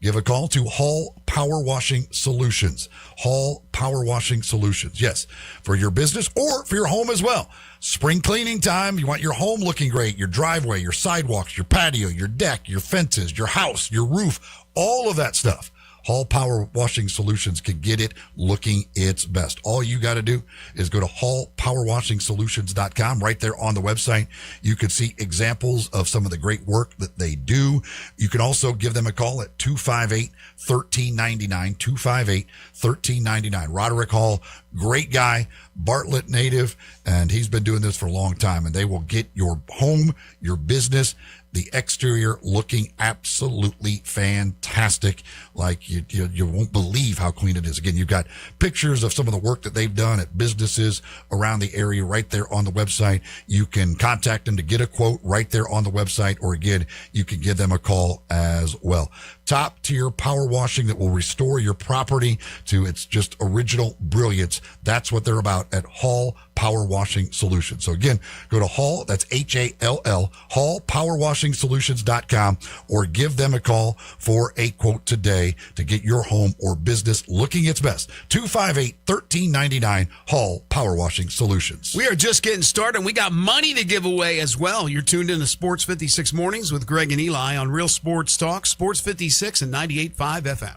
give a call to Hall Power Washing Solutions. Hall Power Washing Solutions. Yes, for your business or for your home as well. Spring cleaning time. You want your home looking great, your driveway, your sidewalks, your patio, your deck, your fences, your house, your roof, all of that stuff. Hall Power Washing Solutions can get it looking its best. All you got to do is go to hallpowerwashingsolutions.com. Right there on the website, you can see examples of some of the great work that they do. You can also give them a call at 258-1399, 258-1399. Roderick Hall, great guy, Bartlett native, and he's been doing this for a long time, and they will get your home, your business, the exterior looking absolutely fantastic. Like you won't believe how clean it is. Again, you've got pictures of some of the work that they've done at businesses around the area right there on the website. You can contact them to get a quote right there on the website, or again, you can give them a call as well. Top tier power washing that will restore your property to its just original brilliance. That's what they're about at Hall Power Washing Solutions. So again, go to Hall, that's Hall, hallpowerwashingsolutions.com, or give them a call for a quote today to get your home or business looking its best. 258-1399, Hall Power Washing Solutions. We are just getting started, and we got money to give away as well. You're tuned in to Sports 56 Mornings with Greg and Eli on Real Sports Talk, Sports 56 and 98.5 FM.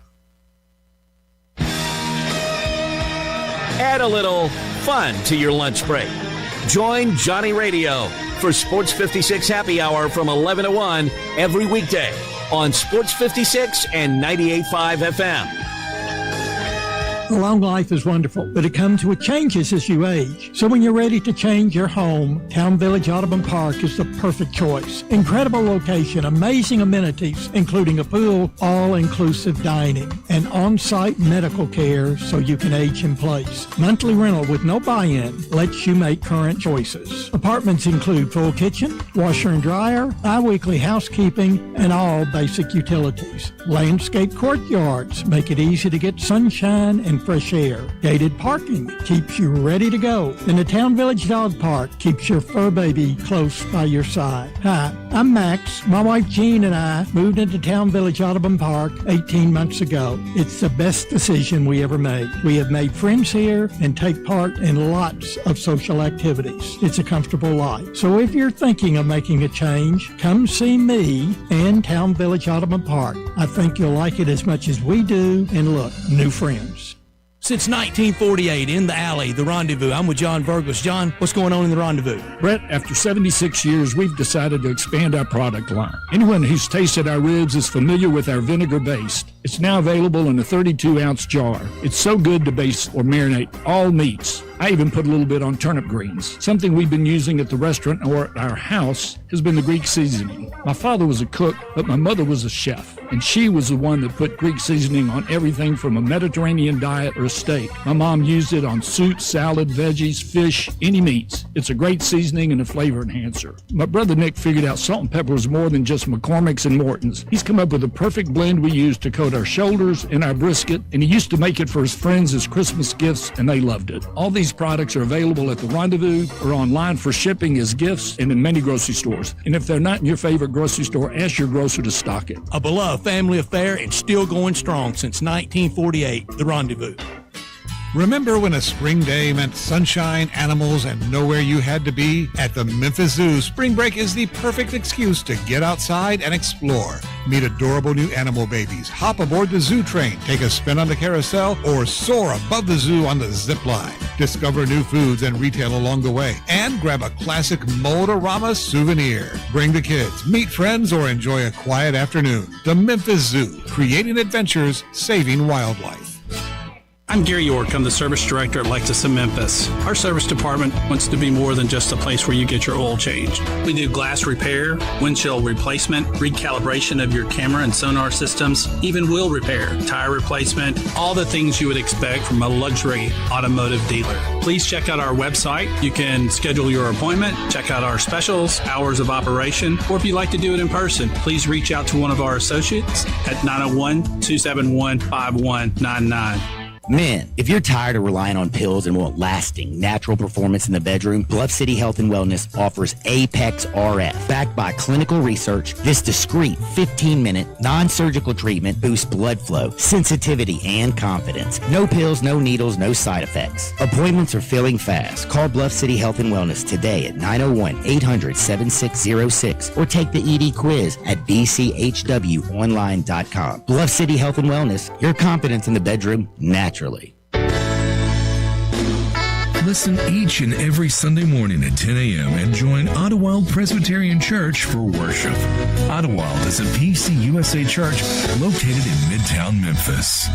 Add a little fun to your lunch break. Join Johnny Radio for Sports 56 Happy Hour from 11 to 1 every weekday on Sports 56 and 98.5 FM. Long life is wonderful, but it comes with changes as you age. So when you're ready to change your home, Town Village Audubon Park is the perfect choice. Incredible location, amazing amenities, including a pool, all-inclusive dining, and on-site medical care so you can age in place. Monthly rental with no buy-in lets you make current choices. Apartments include full kitchen, washer and dryer, bi-weekly housekeeping, and all basic utilities. Landscape courtyards make it easy to get sunshine and fresh air. Gated parking keeps you ready to go. And the Town Village Dog Park keeps your fur baby close by your side. Hi, I'm Max. My wife Jean and I moved into Town Village Audubon Park 18 months ago. It's the best decision we ever made. We have made friends here and take part in lots of social activities. It's a comfortable life. So if you're thinking of making a change, come see me and Town Village Audubon Park. I think you'll like it as much as we do. And look, new friends. Since 1948, in the alley, the Rendezvous. I'm with John Vergles. John, what's going on in the Rendezvous? Brett, after 76 years, we've decided to expand our product line. Anyone who's tasted our ribs is familiar with our vinegar base. It's now available in a 32-ounce jar. It's so good to base or marinate all meats. I even put a little bit on turnip greens. Something we've been using at the restaurant or at our house has been the Greek seasoning. My father was a cook, but my mother was a chef, and she was the one that put Greek seasoning on everything from a Mediterranean diet or a steak. My mom used it on soup, salad, veggies, fish, any meats. It's a great seasoning and a flavor enhancer. My brother Nick figured out salt and pepper was more than just McCormick's and Morton's. He's come up with a perfect blend we use to coat our shoulders and our brisket, and he used to make it for his friends as Christmas gifts, and they loved it. All these products are available at the Rendezvous or online for shipping as gifts and in many grocery stores. And if they're not in your favorite grocery store, ask your grocer to stock it. A beloved family affair and still going strong since 1948, the Rendezvous. Remember when a spring day meant sunshine, animals, and nowhere you had to be? At the Memphis Zoo, spring break is the perfect excuse to get outside and explore. Meet adorable new animal babies, hop aboard the zoo train, take a spin on the carousel, or soar above the zoo on the zip line. Discover new foods and retail along the way, and grab a classic Motorama souvenir. Bring the kids, meet friends, or enjoy a quiet afternoon. The Memphis Zoo, creating adventures, saving wildlife. I'm Gary York. I'm the service director at Lexus of Memphis. Our service department wants to be more than just a place where you get your oil changed. We do glass repair, windshield replacement, recalibration of your camera and sonar systems, even wheel repair, tire replacement, all the things you would expect from a luxury automotive dealer. Please check out our website. You can schedule your appointment, check out our specials, hours of operation, or if you'd like to do it in person, please reach out to one of our associates at 901-271-5199. Men, if you're tired of relying on pills and want lasting, natural performance in the bedroom, Bluff City Health and Wellness offers Apex RF. Backed by clinical research, this discreet 15-minute, non-surgical treatment boosts blood flow, sensitivity, and confidence. No pills, no needles, no side effects. Appointments are filling fast. Call Bluff City Health and Wellness today at 901-800-7606 or take the ED quiz at bchwonline.com. Bluff City Health and Wellness, your confidence in the bedroom naturally. Listen each and every Sunday morning at 10 a.m. and join Ottawild Presbyterian Church for worship. Ottawild is a PCUSA church located in Midtown Memphis.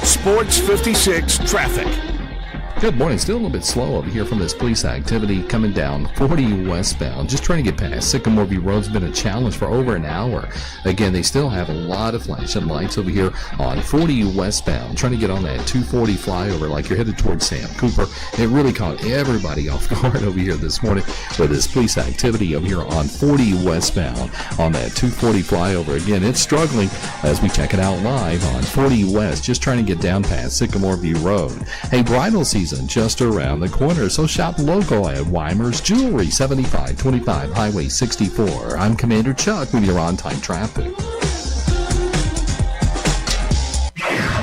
Sports 56 traffic. Good morning. Still a little bit slow over here from this police activity coming down 40 westbound. Just trying to get past Sycamore View Road's been a challenge for over an hour. Again, they still have a lot of flashing lights over here on 40 westbound. Trying to get on that 240 flyover like you're headed towards Sam Cooper. It really caught everybody off guard over here this morning with this police activity over here on 40 westbound on that 240 flyover. Again, it's struggling as we check it out live on 40 west. Just trying to get down past Sycamore View Road. Hey, bridal season just around the corner, so shop local at Weimer's Jewelry, 7525 Highway 64. I'm Commander Chuck with your on-time traffic.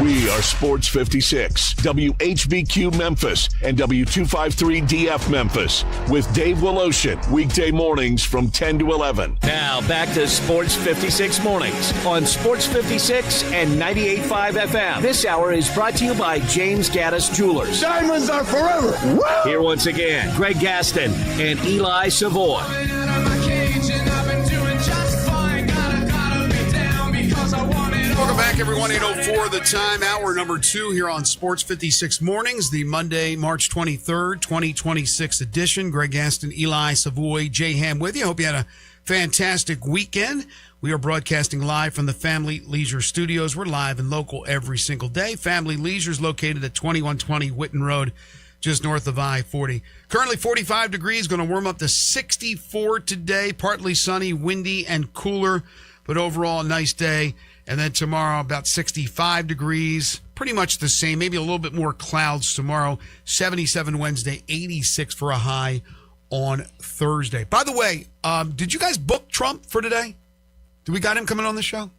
We are Sports 56, WHBQ Memphis, and W253DF Memphis, with Dave Woloshin, weekday mornings from 10 to 11. Now back to Sports 56 mornings on Sports 56 and 98.5 FM. This hour is brought to you by James Gaddis Jewelers. Diamonds are forever. Woo! Here once again, Greg Gaston and Eli Savoy. Welcome back, everyone. 8:04 the time, hour number 2 here on Sports 56 Mornings, the Monday, March 23rd, 2026 edition. Greg Gaston, Eli Savoy, Jay Ham with you. Hope you had a fantastic weekend. We are broadcasting live from the Family Leisure Studios. We're live and local every single day. Family Leisure is located at 2120 Whitten Road, just north of I-40. Currently 45 degrees, going to warm up to 64 today. Partly sunny, windy, and cooler, but overall a nice day. And then tomorrow, about 65 degrees, pretty much the same, maybe a little bit more clouds tomorrow. 77 Wednesday, 86 for a high on Thursday. By the way, did you guys book Trump for today? Did we got him coming on the show?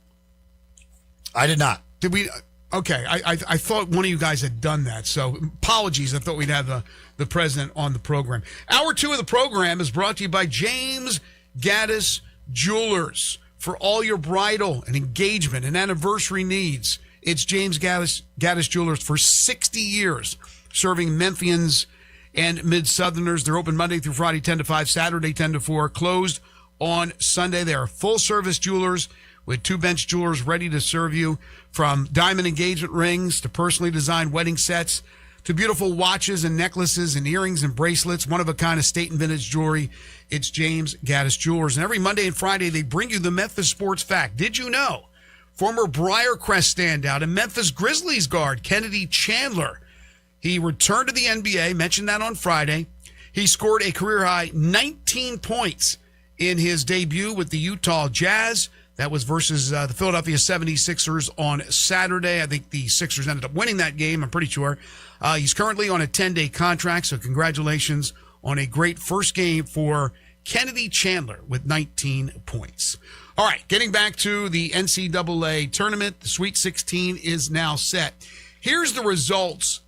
I did not. Did we? Okay, I thought one of you guys had done that, so apologies. I thought we'd have the president on the program. Hour 2 of the program is brought to you by James Gaddis Jewelers. For all your bridal and engagement and anniversary needs, it's James Gaddis Jewelers for 60 years, serving Memphians and Mid-Southerners. They're open Monday through Friday, 10 to 5, Saturday, 10 to 4, closed on Sunday. They are full-service jewelers with 2 bench jewelers ready to serve you, from diamond engagement rings to personally designed wedding sets to beautiful watches and necklaces and earrings and bracelets, one-of-a-kind estate and vintage jewelry. It's James Gaddis Jewelers. And every Monday and Friday, they bring you the Memphis Sports Fact. Did you know former Briarcrest standout and Memphis Grizzlies guard Kennedy Chandler, he returned to the NBA, mentioned that on Friday. He scored a career-high 19 points in his debut with the Utah Jazz. That was versus the Philadelphia 76ers on Saturday. I think the Sixers ended up winning that game, I'm pretty sure. He's currently on a 10-day contract, so congratulations on a great first game for Kennedy Chandler with 19 points. All right, getting back to the NCAA tournament, the Sweet 16 is now set. Here's the results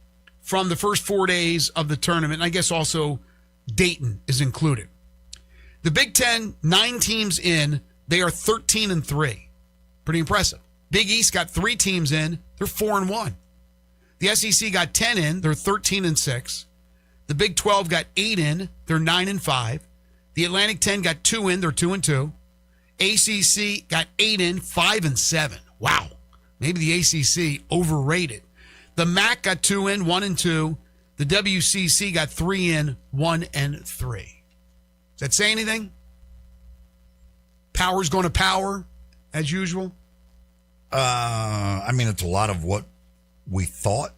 from the first 4 days of the tournament, and I guess also Dayton is included. The Big Ten, 9 teams in, they are 13-3. Pretty impressive. Big East got 3 teams in, they're 4-1. The SEC got 10 in, they're 13-6. The Big 12 got 8 in, they're 9-5. The Atlantic 10 got 2 in, they're 2-2. ACC got 8 in, 5-7. Wow. Maybe the ACC overrated. The MAC got 2 in, 1-2. The WCC got 3 in, 1-3. Does that say anything? Power's going to power, as usual? I mean, it's a lot of what we thought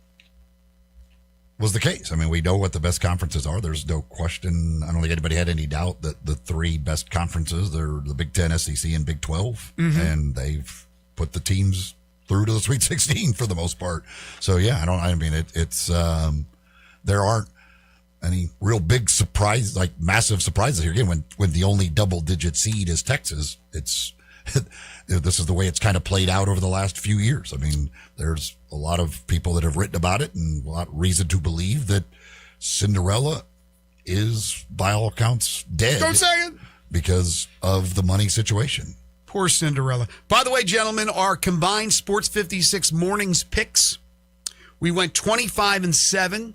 was the case. I mean, we know what the best conferences are. There's no question. I don't think anybody had any doubt that the 3 best conferences, they're the Big Ten, SEC, and Big 12. Mm-hmm. And they've put the teams through to the Sweet 16 for the most part. So yeah, it's there aren't any real big surprise, like massive surprises here. Again, when the only double-digit seed is Texas, this is the way it's kind of played out over the last few years. I mean, there's a lot of people that have written about it and a lot of reason to believe that Cinderella is, by all accounts, dead. Don't say it. Because of the money situation. Poor Cinderella. By the way, gentlemen, our combined Sports 56 mornings picks, we went 25-7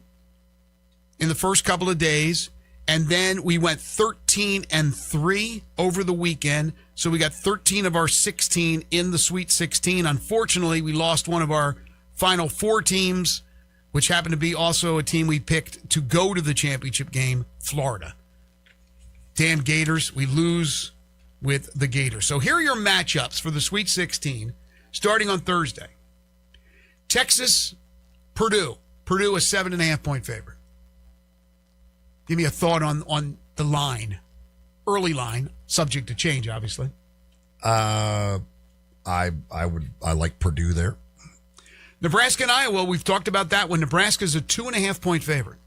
in the first couple of days, and then we went 13-3 over the weekend. So we got 13 of our 16 in the Sweet 16. Unfortunately, we lost one of our final 4 teams, which happened to be also a team we picked to go to the championship game, Florida. Damn Gators, we lose with the Gators. So here are your matchups for the Sweet 16, starting on Thursday. Texas, Purdue. Purdue, a 7.5-point favorite. Give me a thought on the line. Early line, subject to change, obviously. I like Purdue there. Nebraska and Iowa, we've talked about that one. Nebraska's a 2.5-point favorite.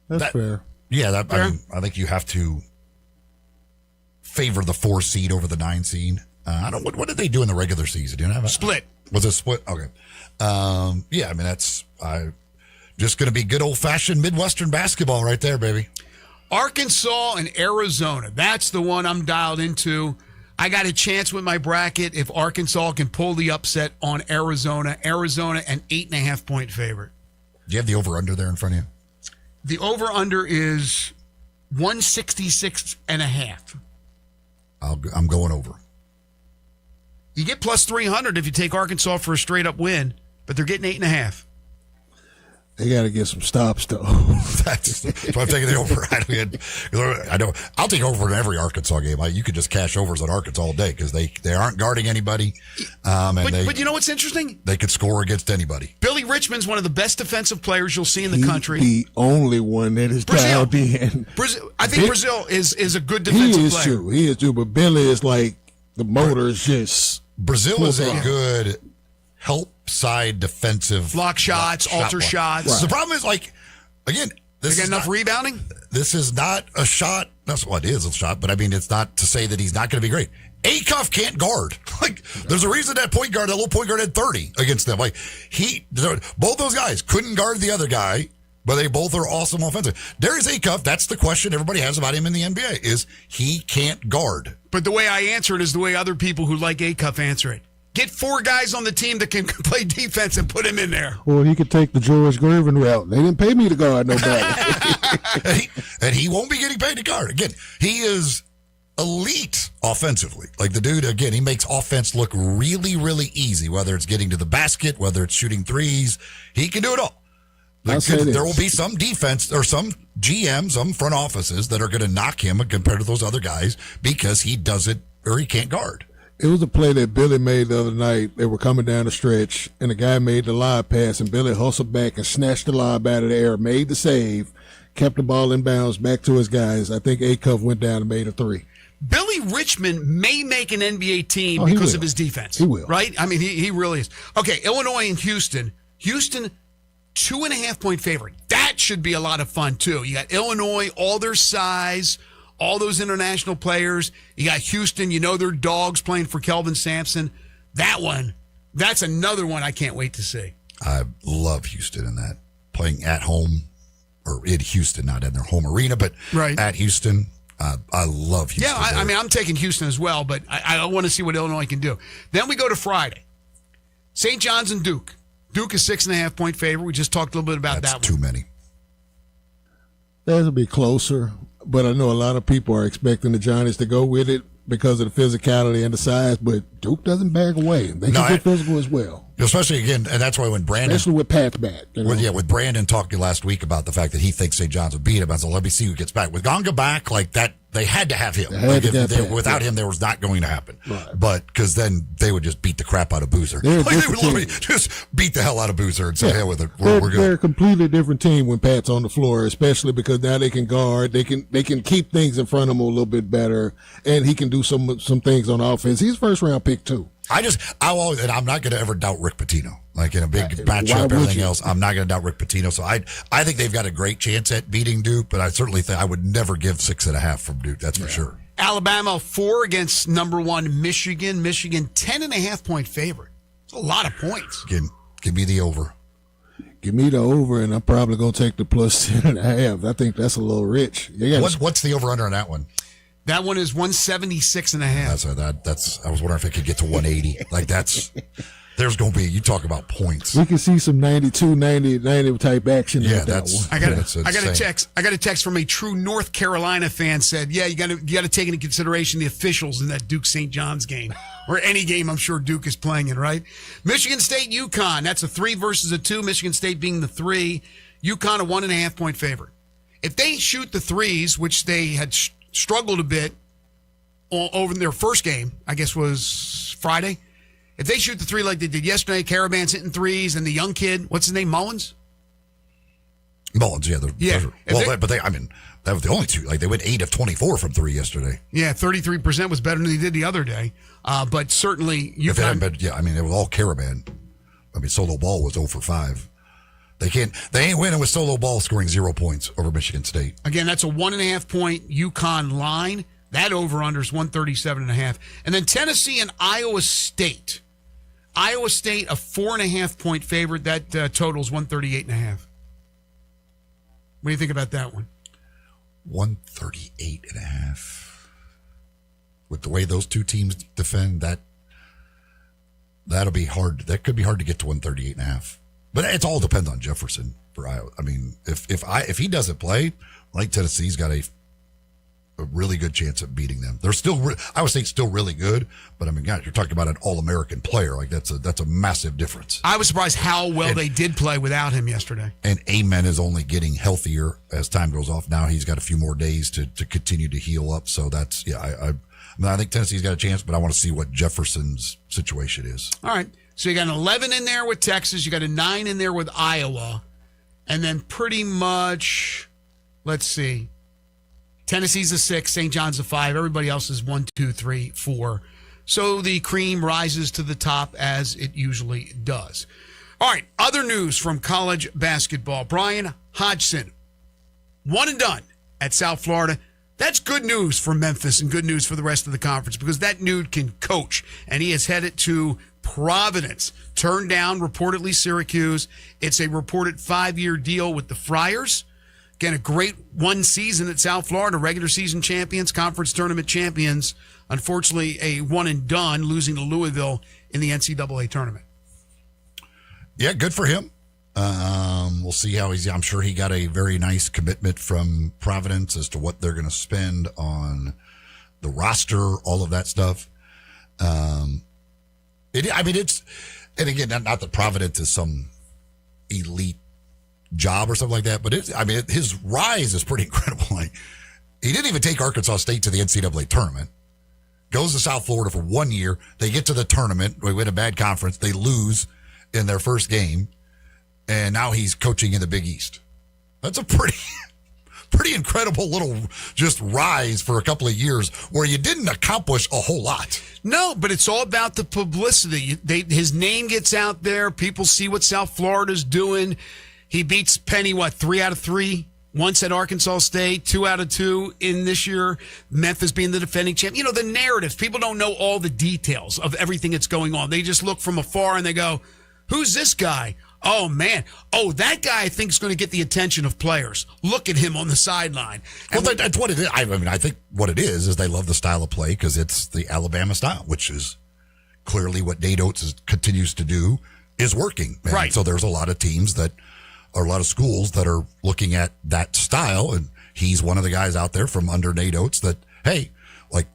That's fair. Yeah, I think you have to favor the 4 seed over the 9 seed. What did they do in the regular season? Do you have a split? Was it split? Okay. Yeah, I mean that's just going to be good old fashioned Midwestern basketball right there, baby. Arkansas and Arizona. That's the one I'm dialed into. I got a chance with my bracket if Arkansas can pull the upset on Arizona. Arizona, an 8.5-point favorite. Do you have the over-under there in front of you? The over-under is 166.5. I'm going over. You get plus 300 if you take Arkansas for a straight-up win, but they're getting 8.5. They got to get some stops, though. That's why I'm taking the over. I'll take over in every Arkansas game. You could just cash overs on Arkansas all day because they aren't guarding anybody. But you know what's interesting? They could score against anybody. Billy Richmond's one of the best defensive players you'll see in the country. The only one that is dialed in. I think Brazil is a good defensive player. He is true, but Billy is like the motor is just. Brazil is a good help side defensive block shots, alter shots. Right. The problem is, again, they got enough rebounding. This is not a shot. That's what it is, a shot. But I mean, it's not to say that he's not going to be great. Acuff can't guard. There's a reason that little point guard had 30 against them. Both those guys couldn't guard the other guy, but they both are awesome offensive. Darius Acuff, that's the question everybody has about him in the NBA, is he can't guard. But the way I answer it is the way other people who like Acuff answer it. Get 4 guys on the team that can play defense and put him in there. Or he could take the George Gervin route. They didn't pay me to guard nobody. and he won't be getting paid to guard. Again, he is elite offensively. Like the dude, again, he makes offense look really, really easy, whether it's getting to the basket, whether it's shooting threes. He can do it all. There will be some defense or some GM, some front offices that are going to knock him compared to those other guys because he doesn't or he can't guard. It was a play that Billy made the other night. They were coming down the stretch, and the guy made the lob pass, and Billy hustled back and snatched the lob out of the air, made the save, kept the ball in bounds back to his guys. I think Acuff went down and made a 3. Billy Richmond may make an NBA team because of his defense. He will. Right? I mean, he really is. Okay, Illinois and Houston. Houston, 2.5-point favorite. That should be a lot of fun, too. You got Illinois, all their size, all those international players. You got Houston, their dogs playing for Kelvin Sampson. That's another one I can't wait to see. I love Houston in that. Playing at home, or in Houston, not in their home arena, but at Houston. I love Houston. Yeah, I mean, I'm taking Houston as well, but I want to see what Illinois can do. Then we go to Friday. St. John's and Duke. Duke is 6.5-point favorite. We just talked a little bit about that one. Too many. That'll be closer. But I know a lot of people are expecting the Johnnies to go with it because of the physicality and the size, but Duke doesn't back away. They can get physical as well. Especially, again, and that's why when Brandon... Especially with Pat back. With Brandon talking last week about the fact that he thinks St. John's will beat him, I said, let me see who gets back. With Gonga back, that, they had to have him. Without him, there was not going to happen. Right. But, because then they would just beat the crap out of Boozer. They would literally just beat the hell out of Boozer and say, hell with it, we're good. They're a completely different team when Pat's on the floor, especially because now they can guard. They can keep things in front of him a little bit better, and he can do some things on offense. He's first-round pick, too. And I'm not going to ever doubt Rick Pitino. Like in a big matchup, everything else, I'm not going to doubt Rick Pitino. So I think they've got a great chance at beating Duke, but I certainly think I would never give 6.5 from Duke. That's for sure. Alabama 4 against number 1 Michigan. Michigan 10.5-point favorite. It's a lot of points. Give me the over. Give me the over, and I'm probably going to take the plus 10.5. I think that's a little rich. What's the over-under on that one? That one is 176.5. That's. I was wondering if it could get to 180. Like there's going to be. You talk about points. We can see some 92, 90 type action. Yeah, that one. I got a text from a true North Carolina fan. Said, yeah, you got to take into consideration the officials in that Duke St. John's game, or any game I'm sure Duke is playing in. Right? Michigan State, UConn. That's a 3 versus a 2. Michigan State being the 3. UConn a 1.5-point favorite. If they shoot the threes, which they had struggled a bit over in their first game, I guess was Friday. If they shoot the 3 like they did yesterday, Caravan's hitting threes, and the young kid, what's his name, Mullins? Mullins, yeah. But that was the only 2. Like they went 8 of 24 from 3 yesterday. Yeah, 33% was better than they did the other day. But certainly, it was all Caravan. Solo Ball was 0 for 5. They ain't winning with Solo Ball scoring 0 points over Michigan State. Again, that's a 1.5-point UConn line. That over-under is 137.5. And then Tennessee and Iowa State. Iowa State, a 4.5-point favorite. That totals 138.5. What do you think about that one? 138.5. With the way those two teams defend, that'll be hard. That could be hard to get to 138.5. But it all depends on Jefferson for Iowa. If he doesn't play, I think Tennessee's got a really good chance of beating them. They're still Iowa State's still really good, but God, you're talking about an All-American player. Like that's a massive difference. I was surprised how well they did play without him yesterday. And Amen is only getting healthier as time goes off. Now he's got a few more days to continue to heal up. So that's I think Tennessee's got a chance, but I want to see what Jefferson's situation is. All right. So you got an 11 in there with Texas. You got a 9 in there with Iowa. And then pretty much, let's see, Tennessee's a 6, St. John's a 5. Everybody else is 1, 2, 3, 4. So the cream rises to the top as it usually does. All right, other news from college basketball. Brian Hodgson, 1 and done at South Florida. That's good news for Memphis and good news for the rest of the conference because that dude can coach, and he is headed to Providence. Turned down, reportedly, Syracuse. It's a reported 5-year deal with the Friars. Again, a great one season at South Florida, regular season champions, conference tournament champions. Unfortunately, a one and done, losing to Louisville in the NCAA tournament. Yeah, good for him. We'll see how I'm sure he got a very nice commitment from Providence as to what they're going to spend on the roster, all of that stuff. And again, not that Providence is some elite job or something like that, but his rise is pretty incredible. Like, he didn't even take Arkansas State to the NCAA tournament. Goes to South Florida for 1 year. They get to the tournament. They win a bad conference. They lose in their first game. And now he's coaching in the Big East. That's a pretty incredible little just rise for a couple of years where you didn't accomplish a whole lot. No, but it's all about the publicity. His name gets out there. People see what South Florida's doing. He beats Penny, 3 out of 3? Once at Arkansas State, 2 out of 2 in this year. Memphis being the defending champ. The narratives. People don't know all the details of everything that's going on. They just look from afar and they go, who's this guy? Oh, man. Oh, that guy I think is going to get the attention of players. Look at him on the sideline. Well, that's what it is. I think what it is they love the style of play because it's the Alabama style, which is clearly what Nate Oates continues to do is working. And right. So there's a lot of teams a lot of schools that are looking at that style, and he's one of the guys out there from under Nate Oates that, hey,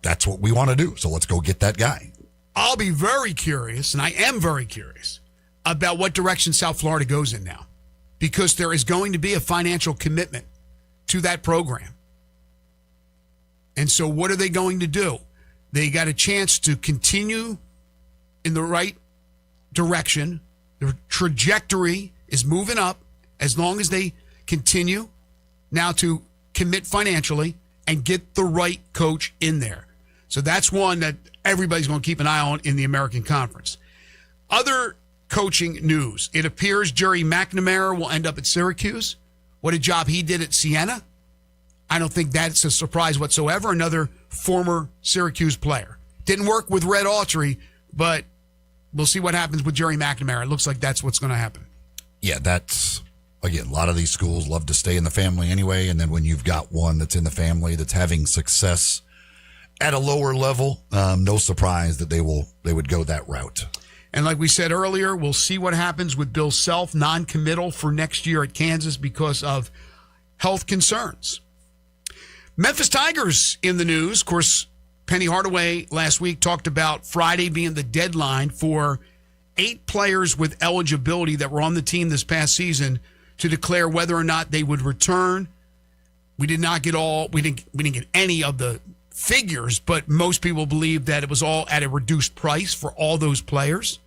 that's what we want to do. So let's go get that guy. I'll be very curious, and I am very curious, about what direction South Florida goes in now, because there is going to be a financial commitment to that program. And so what are they going to do? They got a chance to continue in the right direction. The trajectory is moving up as long as they continue now to commit financially and get the right coach in there. So that's one that everybody's going to keep an eye on in the American Conference. Other coaching news. It appears Jerry McNamara will end up at Syracuse. What a job he did at Siena. I don't think that's a surprise whatsoever. Another former Syracuse player. Didn't work with Red Autry, but we'll see what happens with Jerry McNamara. It looks like that's what's going to happen. Yeah, that's, again, a lot of these schools love to stay in the family anyway, and then when you've got one that's in the family that's having success at a lower level, no surprise that they would go that route. And like we said earlier, we'll see what happens with Bill Self, non-committal for next year at Kansas because of health concerns. Memphis Tigers in the news. Of course, Penny Hardaway last week talked about Friday being the deadline for 8 players with eligibility that were on the team this past season to declare whether or not they would return. We didn't get any of the figures, but most people believe that it was all at a reduced price for all those players.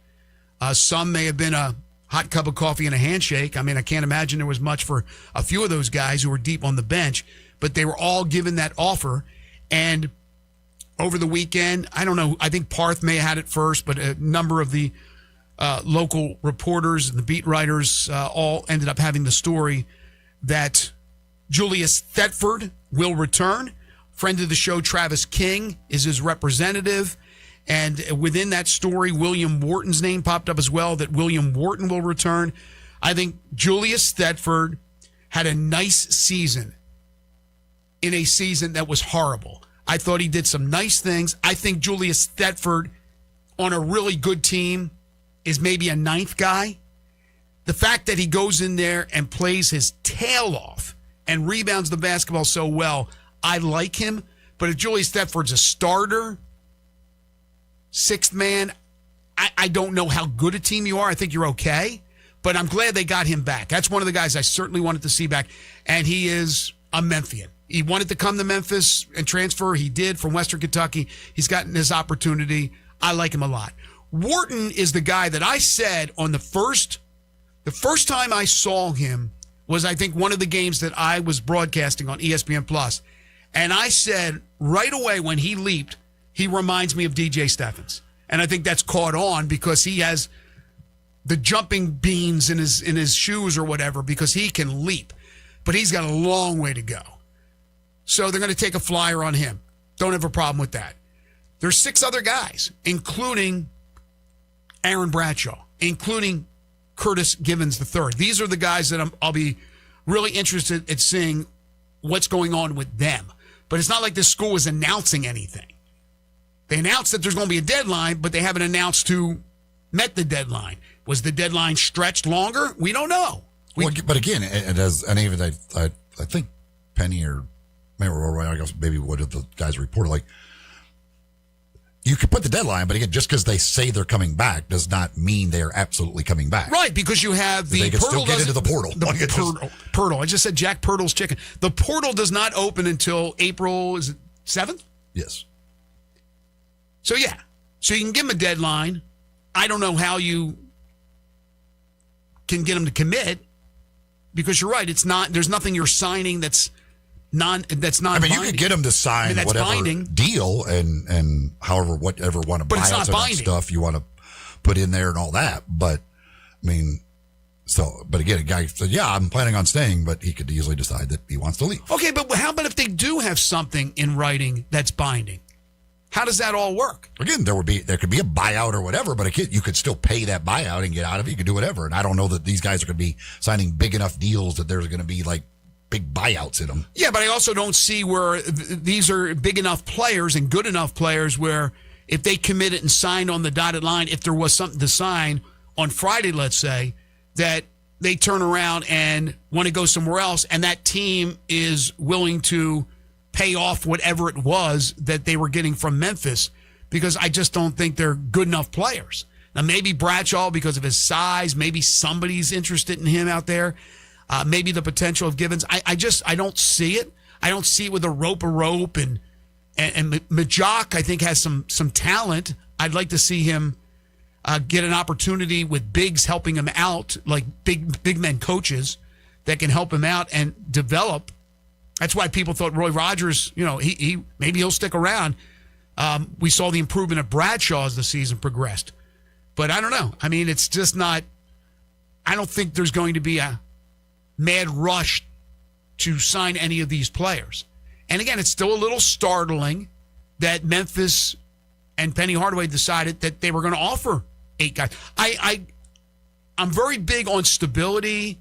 Some may have been a hot cup of coffee and a handshake. I mean, I can't imagine there was much for a few of those guys who were deep on the bench, but they were all given that offer. And over the weekend, I don't know, I think Parth may have had it first, but a number of the local reporters and the beat writers all ended up having the story that Julius Thetford will return. Friend of the show, Travis King, is his representative. And within that story, William Wharton's name popped up as well, that William Wharton will return. I think Julius Thetford had a nice season in a season that was horrible. I thought he did some nice things. I think Julius Thetford on a really good team is maybe a 9th guy. The fact that he goes in there and plays his tail off and rebounds the basketball so well, I like him. But if Julius Thetford's a starter, 6th man, I don't know how good a team you are. I think you're okay. But I'm glad they got him back. That's one of the guys I certainly wanted to see back. And he is a Memphian. He wanted to come to Memphis and transfer. He did from Western Kentucky. He's gotten his opportunity. I like him a lot. Wharton is the guy that I said on the first time I saw him was, I think, one of the games that I was broadcasting on ESPN Plus. And I said right away when he leaped, he reminds me of DJ Steffens. And I think that's caught on because he has the jumping beans in his shoes or whatever because he can leap. But he's got a long way to go. So they're going to take a flyer on him. Don't have a problem with that. There's 6 other guys, including Aaron Bradshaw, including Curtis Givens III. These are the guys that I'll be really interested in seeing what's going on with them. But it's not like this school is announcing anything. They announced that there's going to be a deadline, but they haven't announced who met the deadline. Was the deadline stretched longer? We don't know. But again, it has, and even I think Penny or I guess maybe what did the guys reported, like, you could put the deadline, but again, just because they say they're coming back does not mean they're absolutely coming back. Right, because you have the they can still get into the portal. Portal. I just said Jack Pirtle's chicken. The portal does not open until April, is it 7th? Yes. So, yeah. So you can give them a deadline. I don't know how you can get them to commit because you're right. It's not, there's nothing you're signing that's not. I mean, you could get them to sign whatever binding. Deal and however, whatever want to buy out and stuff you want to put in there and all that. But I mean, but again, a guy said, yeah, I'm planning on staying, but he could easily decide that he wants to leave. Okay, but how about if they do have something in writing that's binding? How does that all work? Again, there could be a buyout or whatever, but you could still pay that buyout and get out of it. You could do whatever. And I don't know that these guys are going to be signing big enough deals that there's going to be like big buyouts in them. Yeah, but I also don't see where these are big enough players and good enough players where if they committed and signed on the dotted line, if there was something to sign on Friday, let's say, that they turn around and want to go somewhere else and that team is willing to pay off whatever it was that they were getting from Memphis, because I just don't think they're good enough players. Now, maybe Bradshaw, because of his size, maybe somebody's interested in him out there. Maybe the potential of Givens. I don't see it. I don't see it with a rope and Majok, I think, has some talent. I'd like to see him get an opportunity with bigs helping him out, like big men coaches that can help him out and develop. That's why people thought Roy Rogers, he maybe he'll stick around. We saw the improvement of Bradshaw as the season progressed. But I don't know. I mean, it's just not – I don't think there's going to be a mad rush to sign any of these players. And again, it's still a little startling that Memphis and Penny Hardaway decided that they were going to offer 8 guys. I'm very big on stability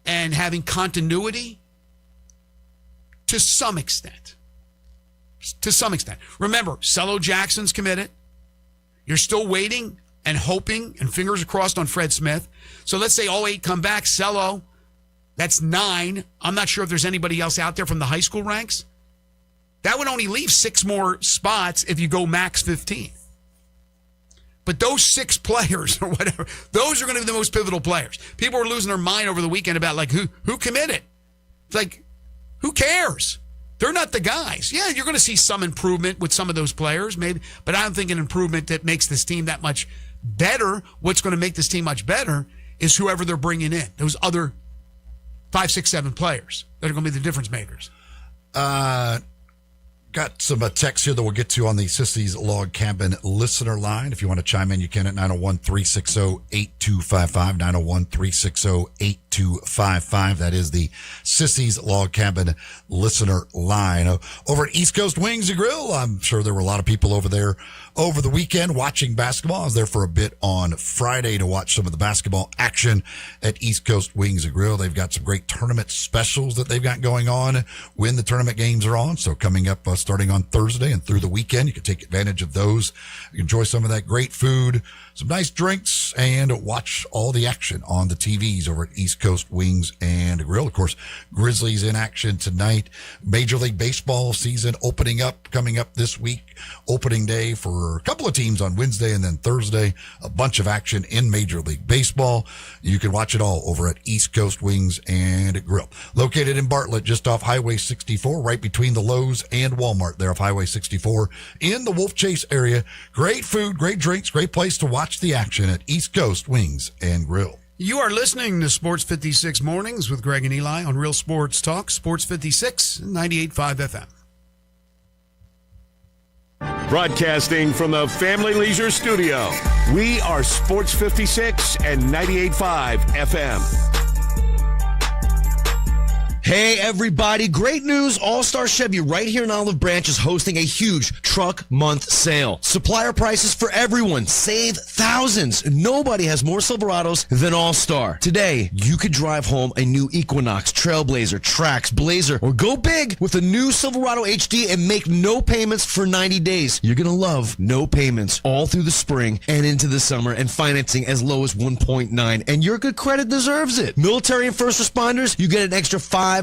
and having continuity to some extent. To some extent. Remember, Cello Jackson's committed. You're still waiting and hoping and fingers crossed on Fred Smith. So let's say all 8 come back. Cello, that's 9. I'm not sure if there's anybody else out there from the high school ranks. That would only leave 6 more spots if you go max 15. But those 6 players or whatever, those are going to be the most pivotal players. People were losing their mind over the weekend about like who committed. It's like, who cares? They're not the guys. Yeah, you're going to see some improvement with some of those players, maybe, but I don't think an improvement that makes this team that much better. What's going to make this team much better is whoever they're bringing in. Those other 5, 6, 7 players that are going to be the difference makers. Got some texts here that we'll get to on the Sissy's Log Cabin listener line. If you want to chime in, you can at 901-360-8255, 901-360-8255. That is the Sissy's Log Cabin listener line. Over at East Coast Wings and Grill, I'm sure there were a lot of people over there over the weekend watching basketball. I was there for a bit on Friday to watch some of the basketball action at East Coast Wings and Grill. They've got some great tournament specials that they've got going on when the tournament games are on. So coming up starting on Thursday and through the weekend, you can take advantage of those. You can enjoy some of that great food, some nice drinks, and watch all the action on the TVs over at East Coast Wings and Grill. Of course, Grizzlies in action tonight. Major League Baseball season coming up this week. Opening day for a couple of teams on Wednesday, and then Thursday, a bunch of action in Major League Baseball. You can watch it all over at East Coast Wings and Grill. Located in Bartlett, just off Highway 64, right between the Lowe's and Walmart there off Highway 64 in the Wolf Chase area. Great food, great drinks, great place to watch the action at East Coast Wings and Grill. You are listening to Sports 56 Mornings with Greg and Eli on Real Sports Talk, Sports 56, 98.5 FM. Broadcasting from the Family Leisure Studio, we are Sports 56 and 98.5 FM. Hey everybody, great news. All-Star Chevy right here in Olive Branch is hosting a huge truck month sale. Supplier prices for everyone. Save thousands. Nobody has more Silverados than All-Star. Today, you could drive home a new Equinox, Trailblazer, Trax, Blazer, or go big with a new Silverado HD and make no payments for 90 days. You're going to love no payments all through the spring and into the summer, and financing as low as 1.9. And your good credit deserves it. Military and first responders, you get an extra $500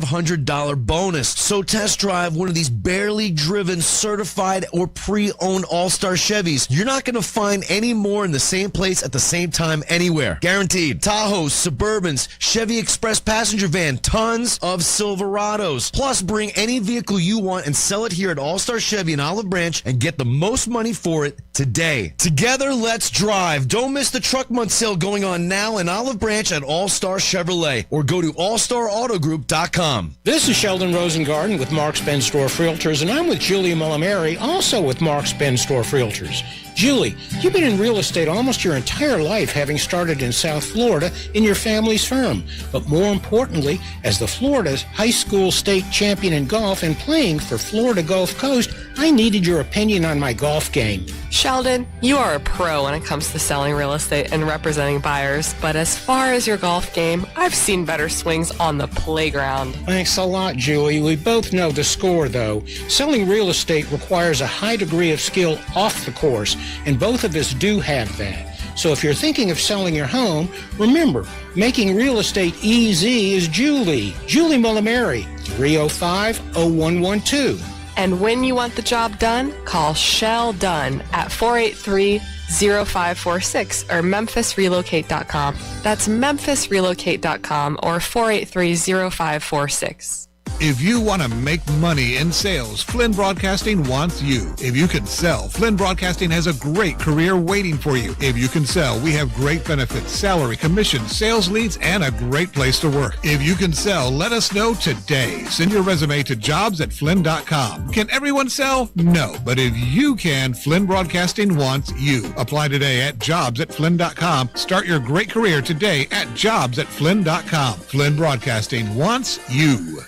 bonus. So test drive one of these barely driven, certified, or pre-owned All-Star Chevys. You're not going to find any more in the same place at the same time anywhere. Guaranteed. Tahoes, Suburbans, Chevy Express passenger van, tons of Silverados. Plus, bring any vehicle you want and sell it here at All-Star Chevy in Olive Branch and get the most money for it today. Together, let's drive. Don't miss the truck month sale going on now in Olive Branch at All-Star Chevrolet, or go to allstarautogroup.com. This is Sheldon Rosengarten with Mark's Ben Storff Realtors, and I'm with Julie Molinari, also with Mark's Ben Storff Realtors. Julie, you've been in real estate almost your entire life, having started in South Florida in your family's firm. But more importantly, as the Florida's high school state champion in golf and playing for Florida Gulf Coast, I needed your opinion on my golf game. Sheldon, you are a pro when it comes to selling real estate and representing buyers, but as far as your golf game, I've seen better swings on the playground. Thanks a lot, Julie. We both know the score, though. Selling real estate requires a high degree of skill off the course, and both of us do have that. So if you're thinking of selling your home, remember, making real estate easy is Julie Molinari, 305-0112. And when you want the job done, call Shell Dunn at 483-0546 or memphisrelocate.com. That's memphisrelocate.com or 483-0546. If you want to make money in sales, Flynn Broadcasting wants you. If you can sell, Flynn Broadcasting has a great career waiting for you. If you can sell, we have great benefits, salary, commission, sales leads, and a great place to work. If you can sell, let us know today. Send your resume to jobs@flynn.com. Can everyone sell? No. But if you can, Flynn Broadcasting wants you. Apply today at jobs@flynn.com. Start your great career today at jobs@flynn.com. Flynn Broadcasting wants you.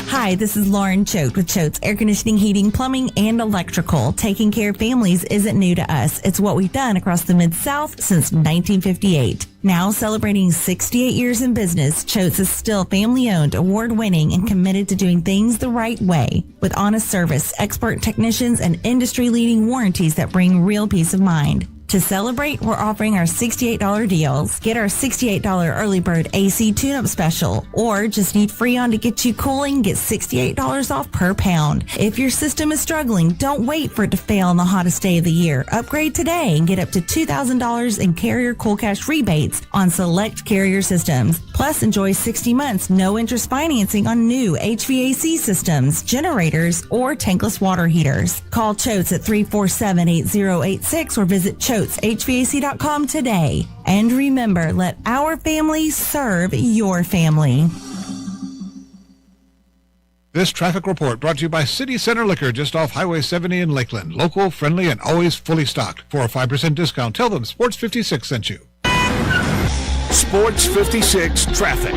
Hi, this is Lauren Choate with Choate's Air Conditioning, Heating, Plumbing, and Electrical. Taking care of families isn't new to us. It's what we've done across the Mid-South since 1958. Now celebrating 68 years in business, Choate's is still family-owned, award-winning, and committed to doing things the right way. With honest service, expert technicians, and industry-leading warranties that bring real peace of mind. To celebrate, we're offering our $68 deals. Get our $68 early bird AC tune-up special, or just need Freon to get you cooling, get $68 off per pound. If your system is struggling, don't wait for it to fail on the hottest day of the year. Upgrade today and get up to $2,000 in Carrier Cool Cash rebates on select Carrier systems. Plus, enjoy 60 months no interest financing on new HVAC systems, generators, or tankless water heaters. Call Choates at 347-8086 or visit HVAC.com today. And remember, let our family serve your family. This traffic report brought to you by City Center Liquor, just off Highway 70 in Lakeland. Local, friendly, and always fully stocked. For a 5% discount, tell them Sports 56 sent you. Sports 56 traffic.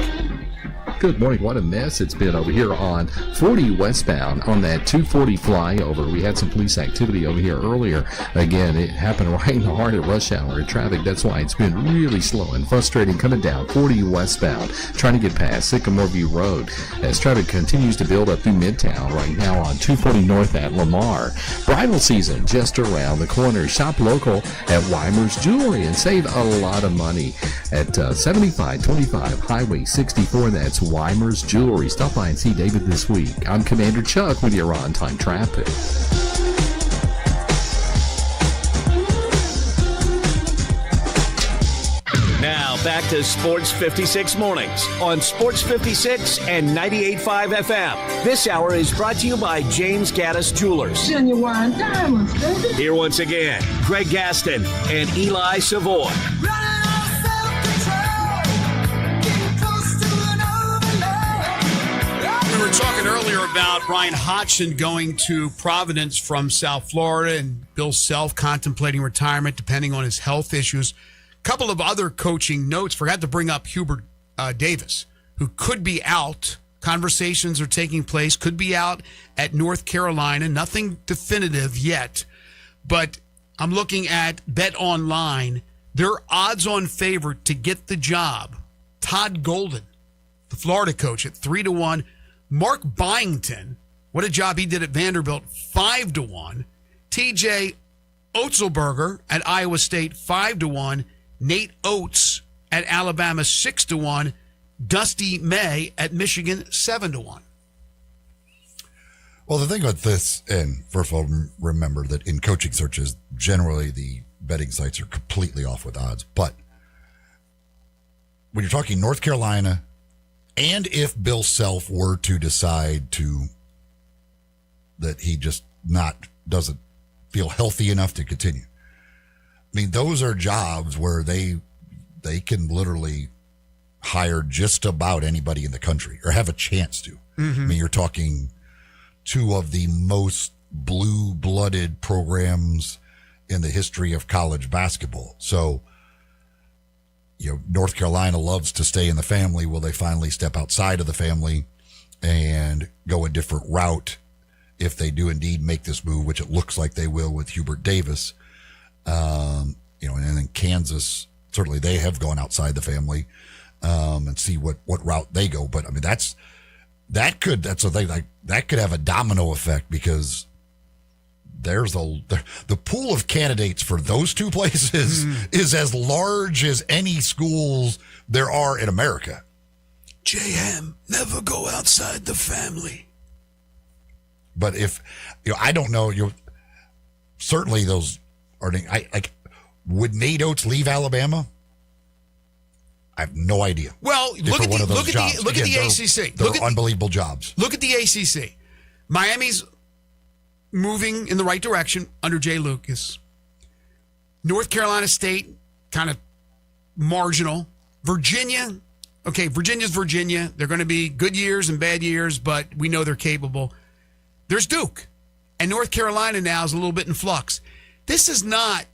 Good morning. What a mess it's been over here on 40 westbound on that 240 flyover. We had some police activity over here earlier. Again, it happened right in the heart of rush hour traffic. That's why it's been really slow and frustrating coming down 40 westbound, trying to get past Sycamore View Road as traffic continues to build up through Midtown right now on 240 north at Lamar. Bridal season just around the corner. Shop local at Weimer's Jewelry and save a lot of money at 7525 Highway 64. That's Weimer's Jewelry. Stop by and see David this week. I'm Commander Chuck with your on-time traffic. Now back to Sports 56 Mornings on Sports 56 and 98.5 FM. This hour is brought to you by James Gaddis Jewelers. Genuine diamonds, baby. Here once again, Greg Gaston and Eli Savoy. We were talking earlier about Brian Hodgson going to Providence from South Florida and Bill Self contemplating retirement depending on his health issues. A couple of other coaching notes. Forgot to bring up Hubert Davis, who could be out. Conversations are taking place. Could be out at North Carolina. Nothing definitive yet. But I'm looking at Bet Online. They're odds-on favorite to get the job. Todd Golden, the Florida coach, at 3-1. Mark Byington, what a job he did at Vanderbilt, 5-1. TJ Otzelberger at Iowa State, 5-1. Nate Oates at Alabama, 6-1. Dusty May at Michigan, 7-1. Well, the thing with this, and first of all, remember that in coaching searches, generally the betting sites are completely off with odds. But when you're talking North Carolina, and if Bill Self were to decide that he just doesn't feel healthy enough to continue, I mean, those are jobs where they can literally hire just about anybody in the country or have a chance to. Mm-hmm. I mean, you're talking two of the most blue-blooded programs in the history of college basketball. So, North Carolina loves to stay in the family. Will they finally step outside of the family and go a different route if they do indeed make this move, which it looks like they will with Hubert Davis? And then Kansas, certainly they have gone outside the family and see what route they go. But I mean, that could have a domino effect because the pool of candidates for those two places is as large as any schools there are in America. JM, never go outside the family. But if, I don't know, certainly those are, would Nate Oates leave Alabama? I have no idea. Well, look at the ACC. They're unbelievable jobs. Look at the ACC. Miami's moving in the right direction under Jay Lucas. North Carolina State, kind of marginal. Virginia's Virginia. They're going to be good years and bad years, but we know they're capable. There's Duke. And North Carolina now is a little bit in flux. This is not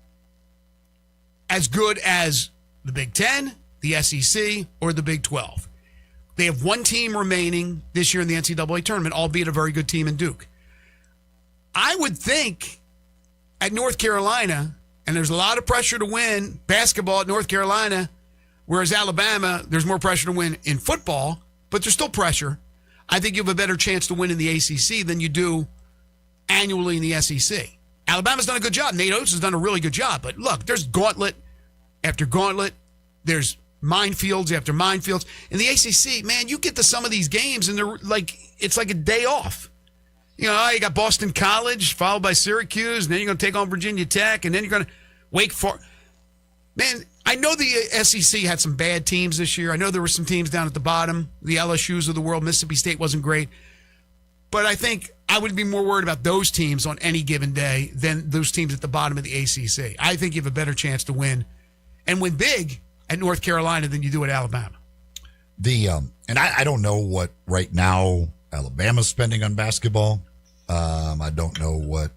as good as the Big Ten, the SEC, or the Big 12. They have one team remaining this year in the NCAA tournament, albeit a very good team in Duke. I would think at North Carolina, and there's a lot of pressure to win basketball at North Carolina, whereas Alabama, there's more pressure to win in football, but there's still pressure. I think you have a better chance to win in the ACC than you do annually in the SEC. Alabama's done a good job. Nate Oates has done a really good job. But look, there's gauntlet after gauntlet. There's minefields after minefields. In the ACC, man, you get to some of these games and they're like, it's like a day off. You know, you got Boston College followed by Syracuse, and then you're going to take on Virginia Tech, and then you're going to Wake Forest. Man, I know the SEC had some bad teams this year. I know there were some teams down at the bottom, the LSUs of the world. Mississippi State wasn't great. But I think I would be more worried about those teams on any given day than those teams at the bottom of the ACC. I think you have a better chance to win and win big at North Carolina than you do at Alabama. And I don't know what right now Alabama's spending on basketball. I don't know what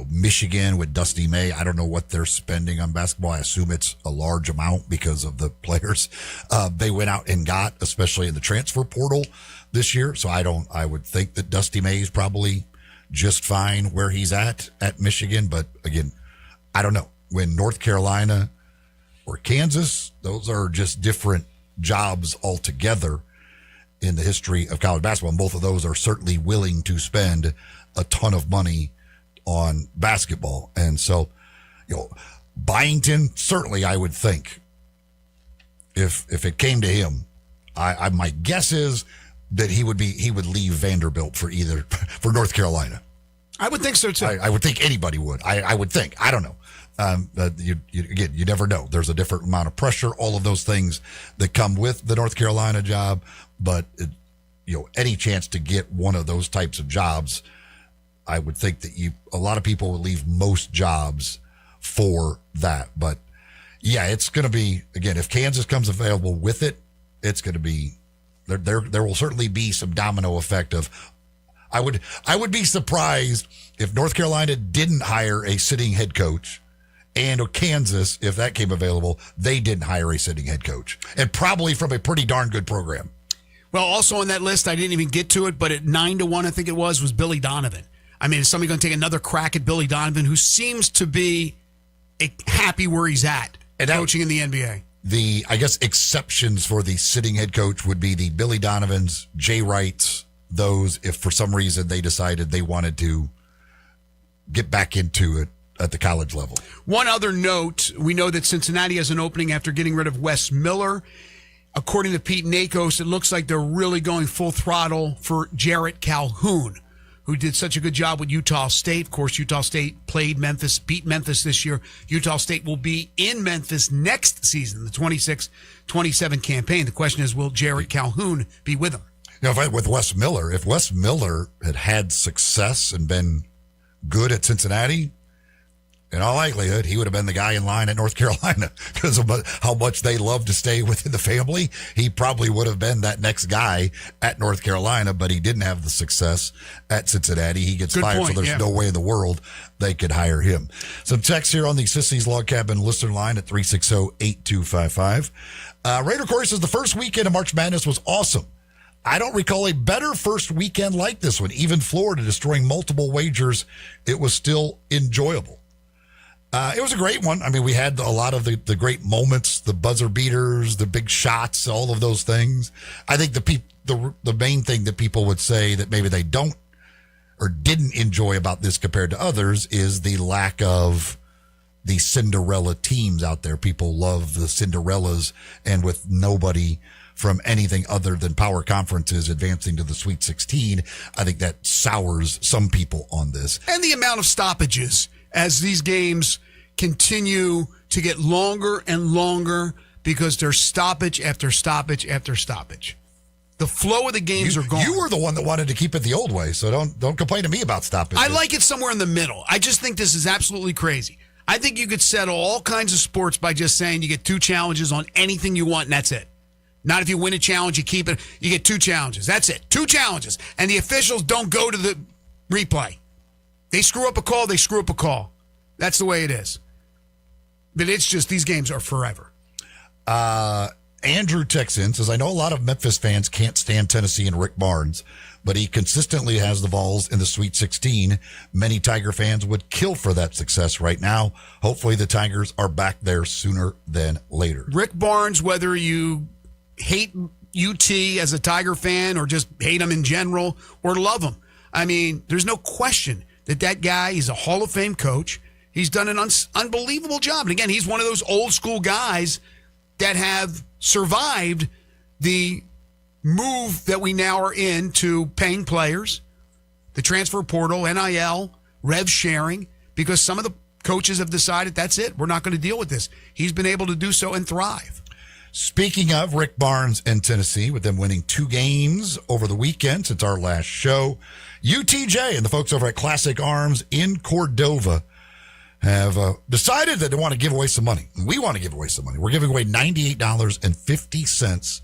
Michigan with Dusty May. I don't know what they're spending on basketball. I assume it's a large amount because of the players they went out and got, especially in the transfer portal this year. So I would think that Dusty May is probably just fine where he's at Michigan. But again, I don't know. When North Carolina or Kansas, those are just different jobs altogether in the history of college basketball. And both of those are certainly willing to spend a ton of money on basketball. And so, Byington, certainly I would think if it came to him, my guess is that he would leave Vanderbilt for North Carolina. I would think so too. I would think anybody would. I would think. I don't know. You never know. There's a different amount of pressure, all of those things that come with the North Carolina job. But any chance to get one of those types of jobs, I would think that a lot of people would leave most jobs for that. But yeah, it's going to be, again, if Kansas comes available with it, it's going to be, there will certainly be some domino effect of, I would be surprised if North Carolina didn't hire a sitting head coach, and Kansas, if that came available, they didn't hire a sitting head coach, and probably from a pretty darn good program. Well, also on that list, I didn't even get to it, but at 9-1, I think it was Billy Donovan. I mean, is somebody going to take another crack at Billy Donovan, who seems to be happy where he's at, coaching in the NBA? I guess, exceptions for the sitting head coach would be the Billy Donovans, Jay Wrights, those, if for some reason they decided they wanted to get back into it at the college level. One other note, we know that Cincinnati has an opening after getting rid of Wes Miller. According to Pete Nakos, it looks like they're really going full throttle for Jarrett Calhoun, who did such a good job with Utah State. Of course, Utah State beat Memphis this year. Utah State will be in Memphis next season, the 26-27 campaign. The question is, will Jarrett Calhoun be with them? With Wes Miller, if Wes Miller had success and been good at Cincinnati, in all likelihood, he would have been the guy in line at North Carolina because of how much they love to stay within the family. He probably would have been that next guy at North Carolina, but he didn't have the success at Cincinnati. He gets fired, so there's no way in the world they could hire him. Some text here on the Sissy's Log Cabin listener line at 360-8255. Raider Corey says the first weekend of March Madness was awesome. I don't recall a better first weekend like this one. Even Florida destroying multiple wagers, it was still enjoyable. It was a great one. I mean, we had a lot of the great moments, the buzzer beaters, the big shots, all of those things. I think the main thing that people would say that maybe they don't or didn't enjoy about this compared to others is the lack of the Cinderella teams out there. People love the Cinderellas, and with nobody from anything other than power conferences advancing to the Sweet 16, I think that sours some people on this. And the amount of stoppages as these games continue to get longer and longer. because there's stoppage after stoppage after stoppage. The flow of the games are gone. You were the one that wanted to keep it the old way, so don't complain to me about stoppage. I like it somewhere in the middle. I just think this is absolutely crazy. I think you could settle all kinds of sports by just saying you get 2 challenges on anything you want, and that's it. Not if you win a challenge, you keep it. You get 2 challenges. That's it. 2 challenges. And the officials don't go to the replay. They screw up a call, they screw up a call. That's the way it is. But it's just, these games are forever. Andrew texts in, says, I know a lot of Memphis fans can't stand Tennessee and Rick Barnes, but he consistently has the Vols in the Sweet 16. Many Tiger fans would kill for that success right now. Hopefully the Tigers are back there sooner than later. Rick Barnes, whether you hate UT as a Tiger fan or just hate him in general or love him, I mean, there's no question that guy is a Hall of Fame coach. He's done an unbelievable job. And again, he's one of those old school guys that have survived the move that we now are in to paying players, the transfer portal, NIL, rev sharing, because some of the coaches have decided that's it. We're not going to deal with this. He's been able to do so and thrive. Speaking of Rick Barnes and Tennessee, with them winning 2 games over the weekend since our last show, UTJ and the folks over at Classic Arms in Cordova have decided that they want to give away some money. We want to give away some money. We're giving away $98.50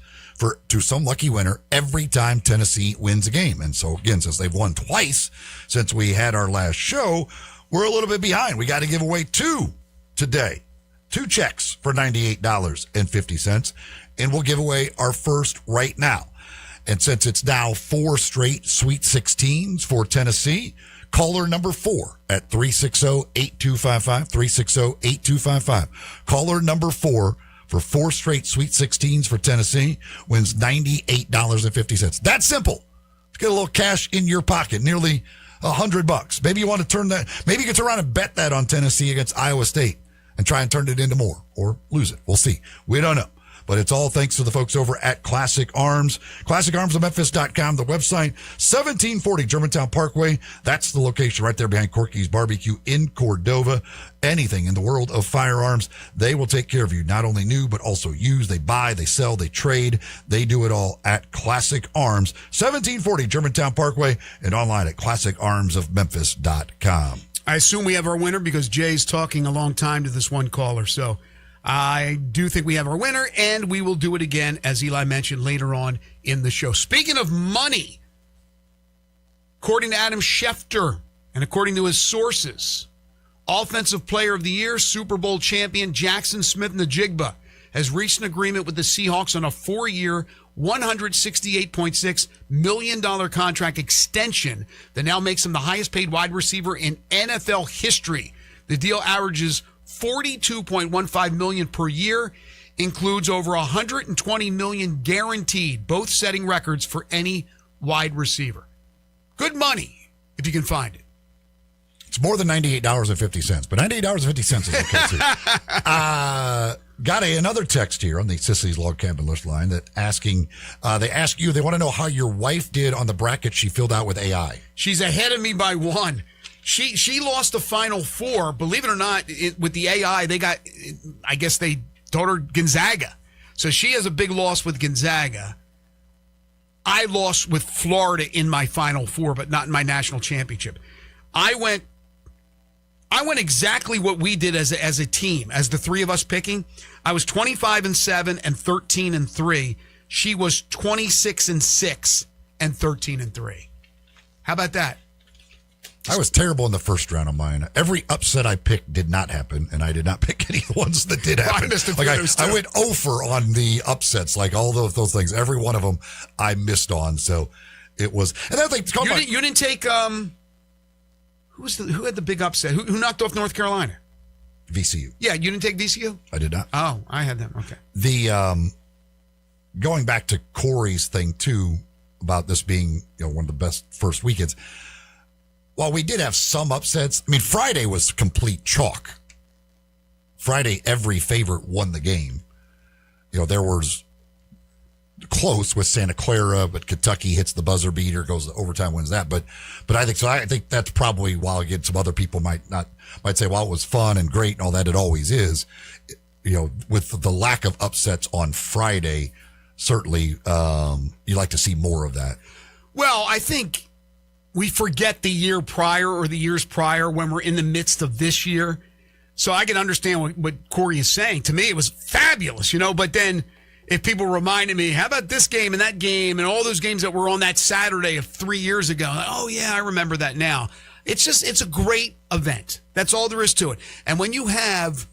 to some lucky winner every time Tennessee wins a game. And so, again, since they've won twice since we had our last show, we're a little bit behind. We got to give away 2 today. 2 checks for $98.50. And we'll give away our first right now. And since it's now 4 straight Sweet 16s for Tennessee, caller number 4 at 360-8255, 360-8255. Caller number 4 for 4 straight Sweet 16s for Tennessee wins $98.50. That's simple. Get a little cash in your pocket, nearly $100. Maybe you want to turn that, maybe you can turn around and bet that on Tennessee against Iowa State and try and turn it into more or lose it. We'll see. We don't know. But it's all thanks to the folks over at Classic Arms. ClassicArmsOfMemphis.com, the website, 1740 Germantown Parkway. That's the location right there behind Corky's Barbecue in Cordova. Anything in the world of firearms, they will take care of you. Not only new, but also used. They buy, they sell, they trade. They do it all at Classic Arms, 1740 Germantown Parkway, and online at ClassicArmsOfMemphis.com. I assume we have our winner because Jay's talking a long time to this one caller. So I do think we have our winner, and we will do it again, as Eli mentioned, later on in the show. Speaking of money, according to Adam Schefter and according to his sources, Offensive Player of the Year, Super Bowl champion Jackson Smith-Njigba has reached an agreement with the Seahawks on a 4-year, $168.6 million contract extension that now makes him the highest paid wide receiver in NFL history. The deal averages $42.15 million per year, includes over $120 million guaranteed, both setting records for any wide receiver. Good money if you can find it. It's more than $98.50, but $98.50 is okay too. Got another text here on the Sicily's Log Cabin List line that asking, they want to know how your wife did on the bracket she filled out with AI. She's ahead of me by 1. She lost the Final Four. Believe it or not, with the AI, they told her Gonzaga. So she has a big loss with Gonzaga. I lost with Florida in my Final Four, but not in my national championship. I went exactly what we did as a team, as the 3 of us picking. I was 25-7 and 13-3. She was 26-6 and 13-3. How about that? I was terrible in the first round of mine. Every upset I picked did not happen, and I did not pick any of the ones that did happen. I went over on the upsets, like all those things. Every one of them I missed on. So it was. And then you didn't take who had the big upset? Who knocked off North Carolina? VCU. Yeah, you didn't take VCU? I did not. Oh, I had them. Okay. The going back to Corey's thing too about this being one of the best first weekends. While we did have some upsets, I mean, Friday was complete chalk. Friday, every favorite won the game. There was close with Santa Clara, but Kentucky hits the buzzer beater, goes to overtime, wins that. But I think so. I think that's probably, while again some other people might say, well, it was fun and great and all that. It always is. with the lack of upsets on Friday, certainly you like to see more of that. Well, I think we forget the year prior or the years prior when we're in the midst of this year. So I can understand what Corey is saying. To me, it was fabulous, but then if people reminded me, how about this game and that game and all those games that were on that Saturday of 3 years ago? Oh, yeah, I remember that now. It's a great event. That's all there is to it. And when you have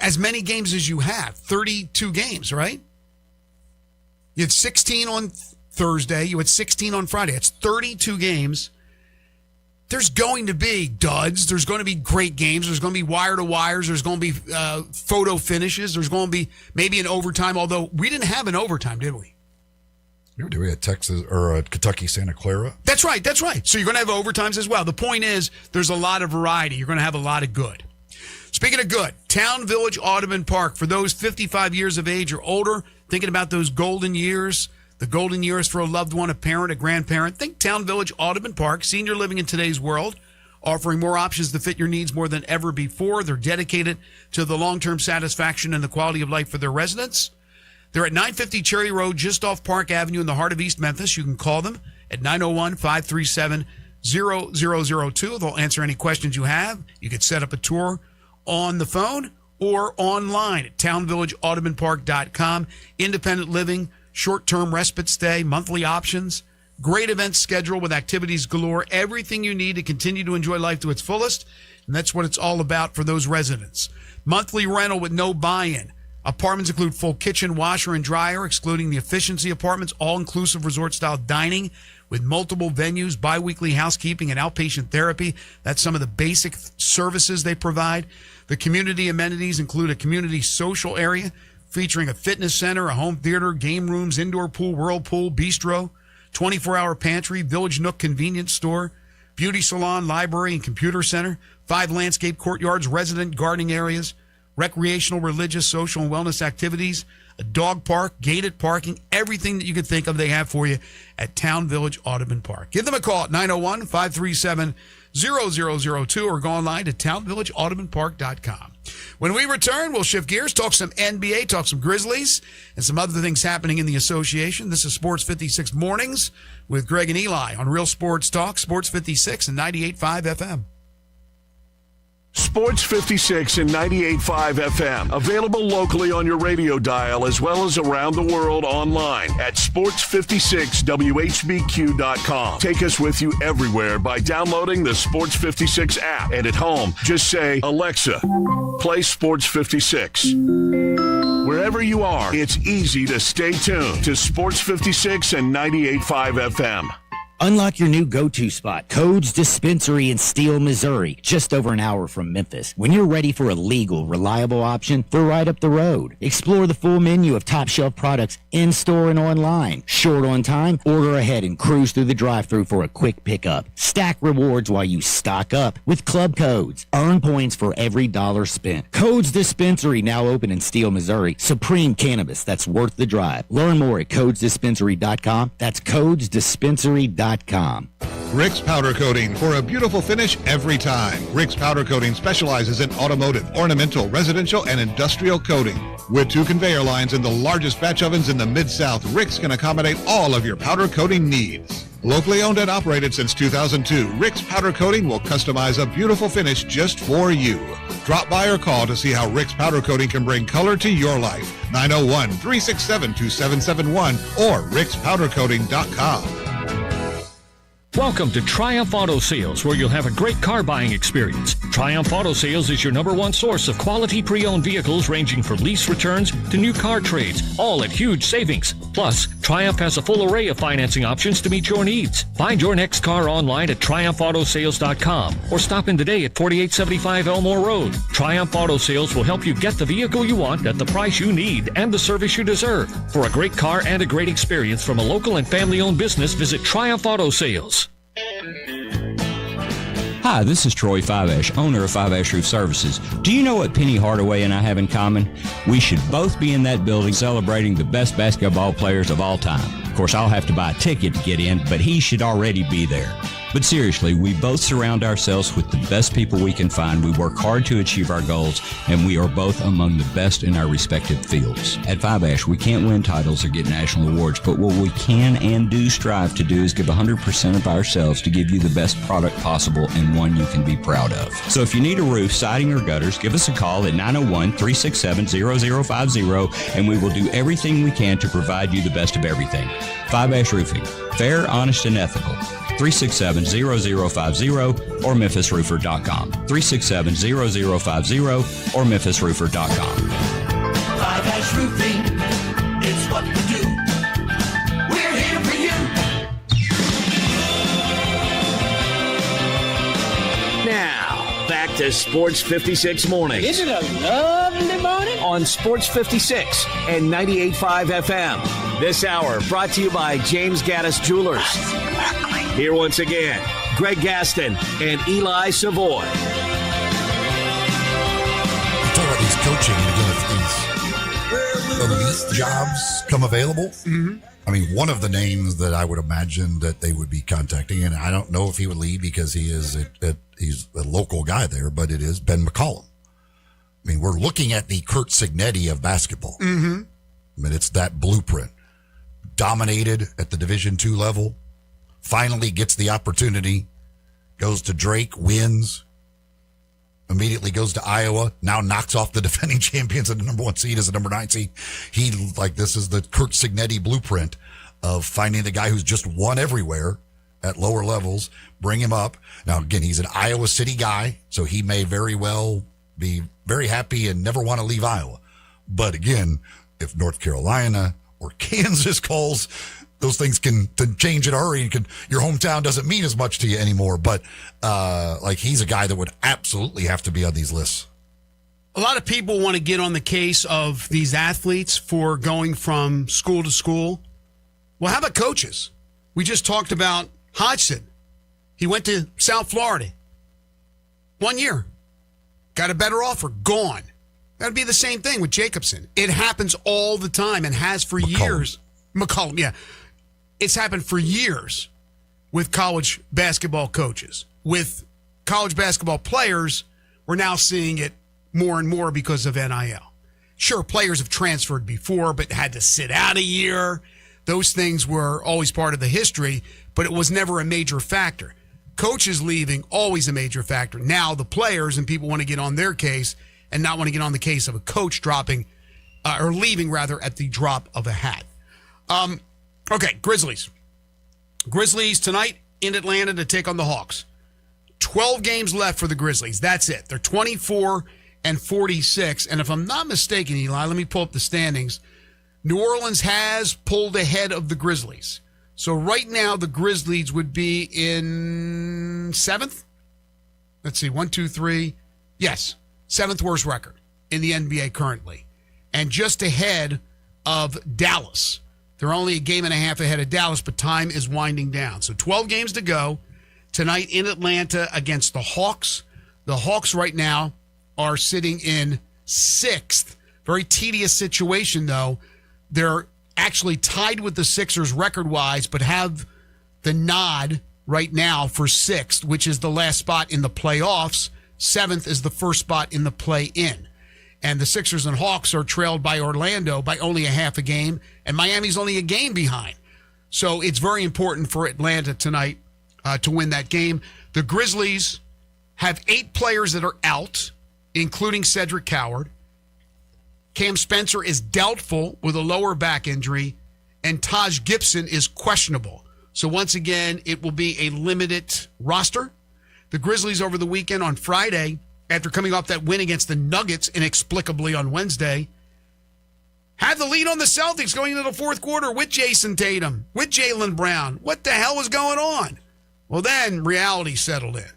as many games as you have, 32 games, right? You had 16 on Thursday. You had 16 on Friday. It's 32 games. There's going to be duds. There's going to be great games. There's going to be wire to wires. There's going to be photo finishes. There's going to be maybe an overtime, although we didn't have an overtime, did we? Do we have Texas or Kentucky, Santa Clara? That's right. So you're going to have overtimes as well. The point is there's a lot of variety. You're going to have a lot of good. Speaking of good, Town Village Audubon Park. For those 55 years of age or older, thinking about those golden years, the golden years for a loved one, a parent, a grandparent, think Town Village Audubon Park. Senior living in today's world, offering more options to fit your needs more than ever before. They're dedicated to the long-term satisfaction and the quality of life for their residents. They're at 950 Cherry Road, just off Park Avenue in the heart of East Memphis. You can call them at 901-537-0002. They'll answer any questions you have. You could set up a tour on the phone or online at townvillageaudubonpark.com. Independent living, short-term respite stay, monthly options, great event schedule with activities galore, everything you need to continue to enjoy life to its fullest. And that's what it's all about for those residents. Monthly rental with no buy-in. Apartments include full kitchen, washer, and dryer, excluding the efficiency apartments, all-inclusive resort-style dining with multiple venues, bi-weekly housekeeping, and outpatient therapy. That's some of the basic services they provide. The community amenities include a community social area featuring a fitness center, a home theater, game rooms, indoor pool, whirlpool, bistro, 24-hour pantry, Village Nook convenience store, beauty salon, library, and computer center, 5 landscape courtyards, resident gardening areas, recreational, religious, social, and wellness activities, a dog park, gated parking, everything that you could think of they have for you at Town Village Audubon Park. Give them a call at 901-537-0002 or go online to townvillageaudubonpark.com. When we return, we'll shift gears, talk some NBA, talk some Grizzlies, and some other things happening in the association. This is Sports 56 Mornings with Greg and Eli on Real Sports Talk, Sports 56 and 98.5 FM. Sports 56 and 98.5 FM. Available locally on your radio dial as well as around the world online at sports56whbq.com. Take us with you everywhere by downloading the Sports 56 app. And at home, just say, Alexa, play Sports 56. Wherever you are, it's easy to stay tuned to Sports 56 and 98.5 FM. Unlock your new go-to spot, Codes Dispensary in Steele, Missouri, just over an hour from Memphis. When you're ready for a legal, reliable option, they're right up the road. Explore the full menu of top-shelf products in-store and online. Short on time? Order ahead and cruise through the drive-thru for a quick pickup. Stack rewards while you stock up with Club Codes. Earn points for every dollar spent. Codes Dispensary, now open in Steele, Missouri. Supreme Cannabis, that's worth the drive. Learn more at CodesDispensary.com. That's CodesDispensary.com. Rick's Powder Coating for a beautiful finish every time. Rick's Powder Coating specializes in automotive, ornamental, residential, and industrial coating. With 2 conveyor lines and the largest batch ovens in the Mid-South, Rick's can accommodate all of your powder coating needs. Locally owned and operated since 2002, Rick's Powder Coating will customize a beautiful finish just for you. Drop by or call to see how Rick's Powder Coating can bring color to your life. 901-367-2771 or rickspowdercoating.com. Welcome to Triumph Auto Sales, where you'll have a great car buying experience. Triumph Auto Sales is your #1 source of quality pre-owned vehicles ranging from lease returns to new car trades, all at huge savings. Plus, Triumph has a full array of financing options to meet your needs. Find your next car online at triumphautosales.com or stop in today at 4875 Elmore Road. Triumph Auto Sales will help you get the vehicle you want at the price you need and the service you deserve. For a great car and a great experience from a local and family-owned business, visit Triumph Auto Sales. Hi, this is Troy Fiveash, owner of Fiveash Roof Services. Do you know what Penny Hardaway and I have in common? We should both be in that building celebrating the best basketball players of all time. Of course, I'll have to buy a ticket to get in, but he should already be there. But seriously, we both surround ourselves with the best people we can find. We work hard to achieve our goals, and we are both among the best in our respective fields. At Five Ash, we can't win titles or get national awards, but what we can and do strive to do is give 100% of ourselves to give you the best product possible and one you can be proud of. So if you need a roof, siding, or gutters, give us a call at 901-367-0050, and we will do everything we can to provide you the best of everything. Five Ash Roofing. Fair, honest, and ethical. 367-0050 or memphisroofer.com. 367-0050 or memphisroofer.com. Five Ash Roofing, it's what we do. We're here for you. Now, back to Sports 56 Mornings. Isn't it a lovely morning? On Sports 56 and 98.5 FM. This hour brought to you by James Gaddis Jewelers. Here once again, Greg Gaston and Eli Savoy. Talk about these coaching, and again, if these elite jobs come available. I mean, one of the names that I would imagine that they would be contacting, and I don't know if he would leave because he's a local guy there, but it is Ben McCollum. I mean, we're looking at the Curt Cignetti of basketball. I mean, it's that blueprint. Dominated at the Division II level, finally gets the opportunity, goes to Drake, wins, immediately goes to Iowa, now knocks off the defending champions at the number 1 seed as a number 9 seed. This is the Curt Cignetti blueprint of finding the guy who's just won everywhere at lower levels, bring him up. Now, again, he's an Iowa City guy, so he may very well be very happy and never want to leave Iowa. But again, if North Carolina or Kansas calls, those things can change in a hurry. Your hometown doesn't mean as much to you anymore. But he's a guy that would absolutely have to be on these lists. A lot of people want to get on the case of these athletes for going from school to school. Well, how about coaches? We just talked about Hodgson. He went to South Florida. 1 year. Got a better offer. Gone. That'd be the same thing with Jacobson. It happens all the time and has for years. McCollum, yeah. It's happened for years with college basketball coaches. With college basketball players, we're now seeing it more and more because of NIL. Sure, players have transferred before, but had to sit out a year. Those things were always part of the history, but it was never a major factor. Coaches leaving, always a major factor. Now the players and people want to get on their case and not want to get on the case of a coach dropping or leaving rather at the drop of a hat. Okay, Grizzlies. Grizzlies tonight in Atlanta to take on the Hawks. 12 games left for the Grizzlies. That's it. They're 24-46. And if I'm not mistaken, Eli, let me pull up the standings. New Orleans has pulled ahead of the Grizzlies. So right now the Grizzlies would be in 7th. Let's see, 1, 2, 3. Yes, 7th worst record in the NBA currently. And just ahead of Dallas. They're only a game and a half ahead of Dallas, but time is winding down. So 12 games to go tonight in Atlanta against the Hawks. The Hawks right now are sitting in 6th. Very tedious situation, though. They're actually tied with the Sixers record-wise, but have the nod right now for 6th, which is the last spot in the playoffs. 7th is the first spot in the play-in. And the Sixers and Hawks are trailed by Orlando by only a half a game, and Miami's only a game behind. So it's very important for Atlanta tonight to win that game. The Grizzlies have 8 players that are out, including Cedric Coward. Cam Spencer is doubtful with a lower back injury, and Taj Gibson is questionable. So once again, it will be a limited roster. The Grizzlies over the weekend on Friday, after coming off that win against the Nuggets inexplicably on Wednesday, had the lead on the Celtics going into the fourth quarter with Jason Tatum, with Jaylen Brown. What the hell was going on? Well, then reality settled in.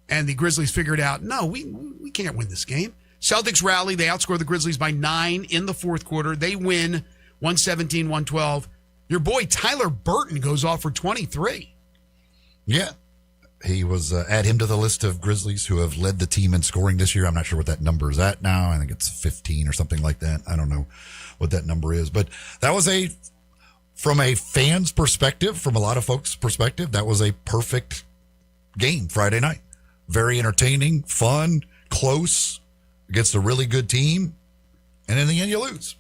And the Grizzlies figured out, no, we can't win this game. Celtics rally. They outscore the Grizzlies by 9 in the fourth quarter. They win 117-112. Your boy Tyler Burton goes off for 23. Yeah. He was, add him to the list of Grizzlies who have led the team in scoring this year. I'm not sure what that number is at now. I think it's 15 or something like that. I don't know what that number is. But that was a from a fan's perspective, from a lot of folks' perspective, that was a perfect game Friday night. Very entertaining, fun, close, against a really good team. And in the end, you lose.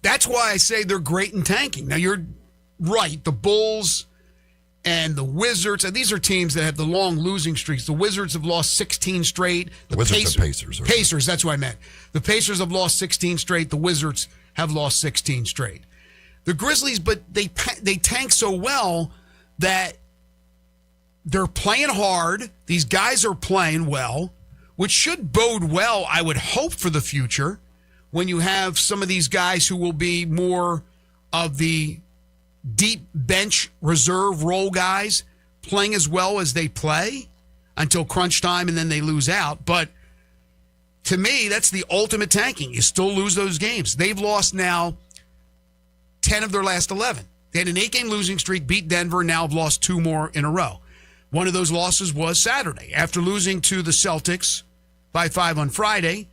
That's why I say they're great in tanking. Now, you're right. The Bulls and the Wizards, and these are teams that have the long losing streaks. The Wizards have lost 16 straight. The Wizards and Pacers. Pacers, that's what I meant. The Pacers have lost 16 straight. The Wizards have lost 16 straight. The Grizzlies, but they tank so well that they're playing hard. These guys are playing well, which should bode well, I would hope, for the future when you have some of these guys who will be more of the deep bench reserve role guys playing as well as they play until crunch time and then they lose out. But to me, that's the ultimate tanking. You still lose those games. They've lost now 10 of their last 11. They had an 8-game losing streak, beat Denver, now have lost 2 more in a row. One of those losses was Saturday. After losing to the Celtics by 5 on Friday,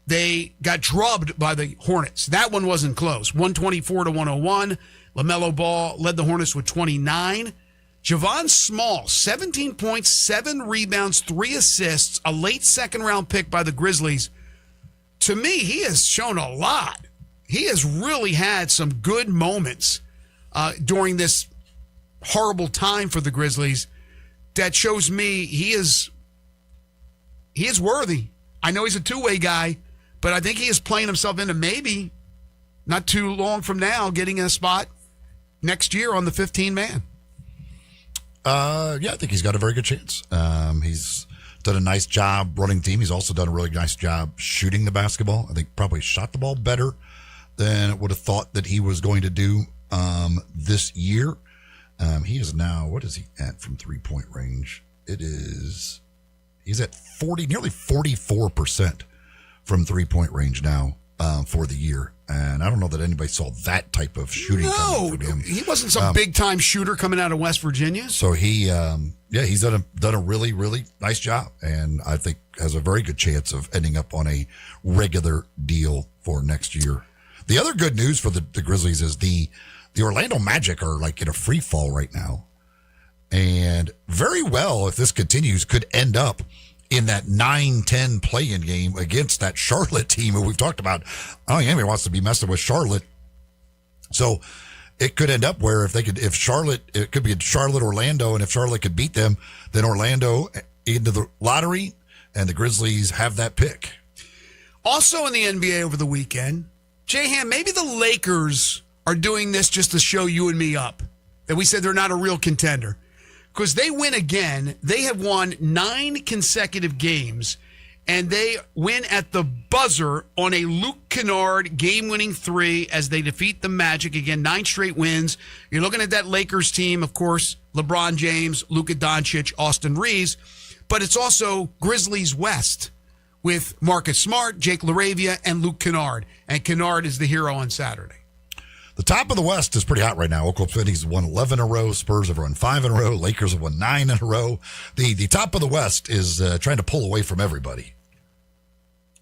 they got drubbed by the Hornets. That one wasn't close. 124-101. LaMelo Ball led the Hornets with 29. Javon Small, 17 points, 7 rebounds, 3 assists, a late second-round pick by the Grizzlies. To me, he has shown a lot. He has really had some good moments during this horrible time for the Grizzlies that shows me he is worthy. I know he's a two-way guy, but I think he is playing himself into maybe not too long from now getting a spot next year on the 15-man. Yeah, I think he's got a very good chance. He's done a nice job running team. He's also done a really nice job shooting the basketball. I think probably shot the ball better than I would have thought that he was going to do this year. He is now, what is he at from three-point range? He's at nearly 44% from three-point range now for the year. And I don't know that anybody saw that type of shooting coming from him. He wasn't some big-time shooter coming out of West Virginia. So he's done a really, really nice job. And I think has a very good chance of ending up on a regular deal for next year. The other good news for the Grizzlies is the Orlando Magic are like in a free fall right now. And very well, if this continues, could end up in that 9-10 play-in game against that Charlotte team who we've talked about. I don't think anybody wants to be messing with Charlotte. So it could end up where it could be Charlotte, Orlando, and if Charlotte could beat them, then Orlando into the lottery and the Grizzlies have that pick. Also in the NBA over the weekend, J-Ham, maybe the Lakers are doing this just to show you and me up, that we said they're not a real contender. Because they win again. They have won 9 consecutive games, and they win at the buzzer on a Luke Kennard game-winning 3 as they defeat the Magic. Again, 9 straight wins. You're looking at that Lakers team, of course, LeBron James, Luka Doncic, Austin Reeves, but it's also Grizzlies West with Marcus Smart, Jake LaRavia, and Luke Kennard. And Kennard is the hero on Saturday. The top of the West is pretty hot right now. Oklahoma City's won 11 in a row. Spurs have won 5 in a row. Lakers have won 9 in a row. The top of the West is trying to pull away from everybody.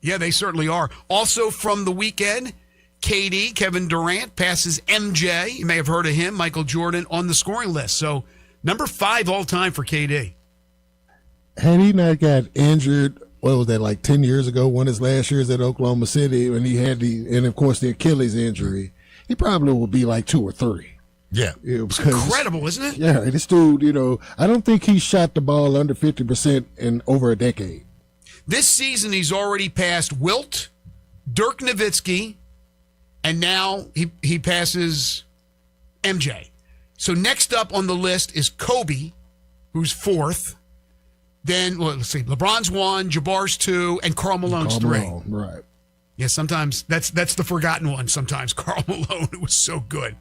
Yeah, they certainly are. Also from the weekend, KD, Kevin Durant, passes MJ. You may have heard of him, Michael Jordan, on the scoring list. So number 5 all-time for KD. Had he not got injured, what was that, like 10 years ago, one of his last years at Oklahoma City, when he had and of course the Achilles injury, he probably would be like 2 or 3. Yeah. It's incredible, isn't it? Yeah, this dude, I don't think he shot the ball under 50% in over a decade. This season, he's already passed Wilt, Dirk Nowitzki, and now he passes MJ. So next up on the list is Kobe, who's 4th. Then, let's see, LeBron's 1, Jabbar's 2, and Karl Malone's 3. Right. Yeah, sometimes that's the forgotten one. Sometimes Karl Malone, it was so good.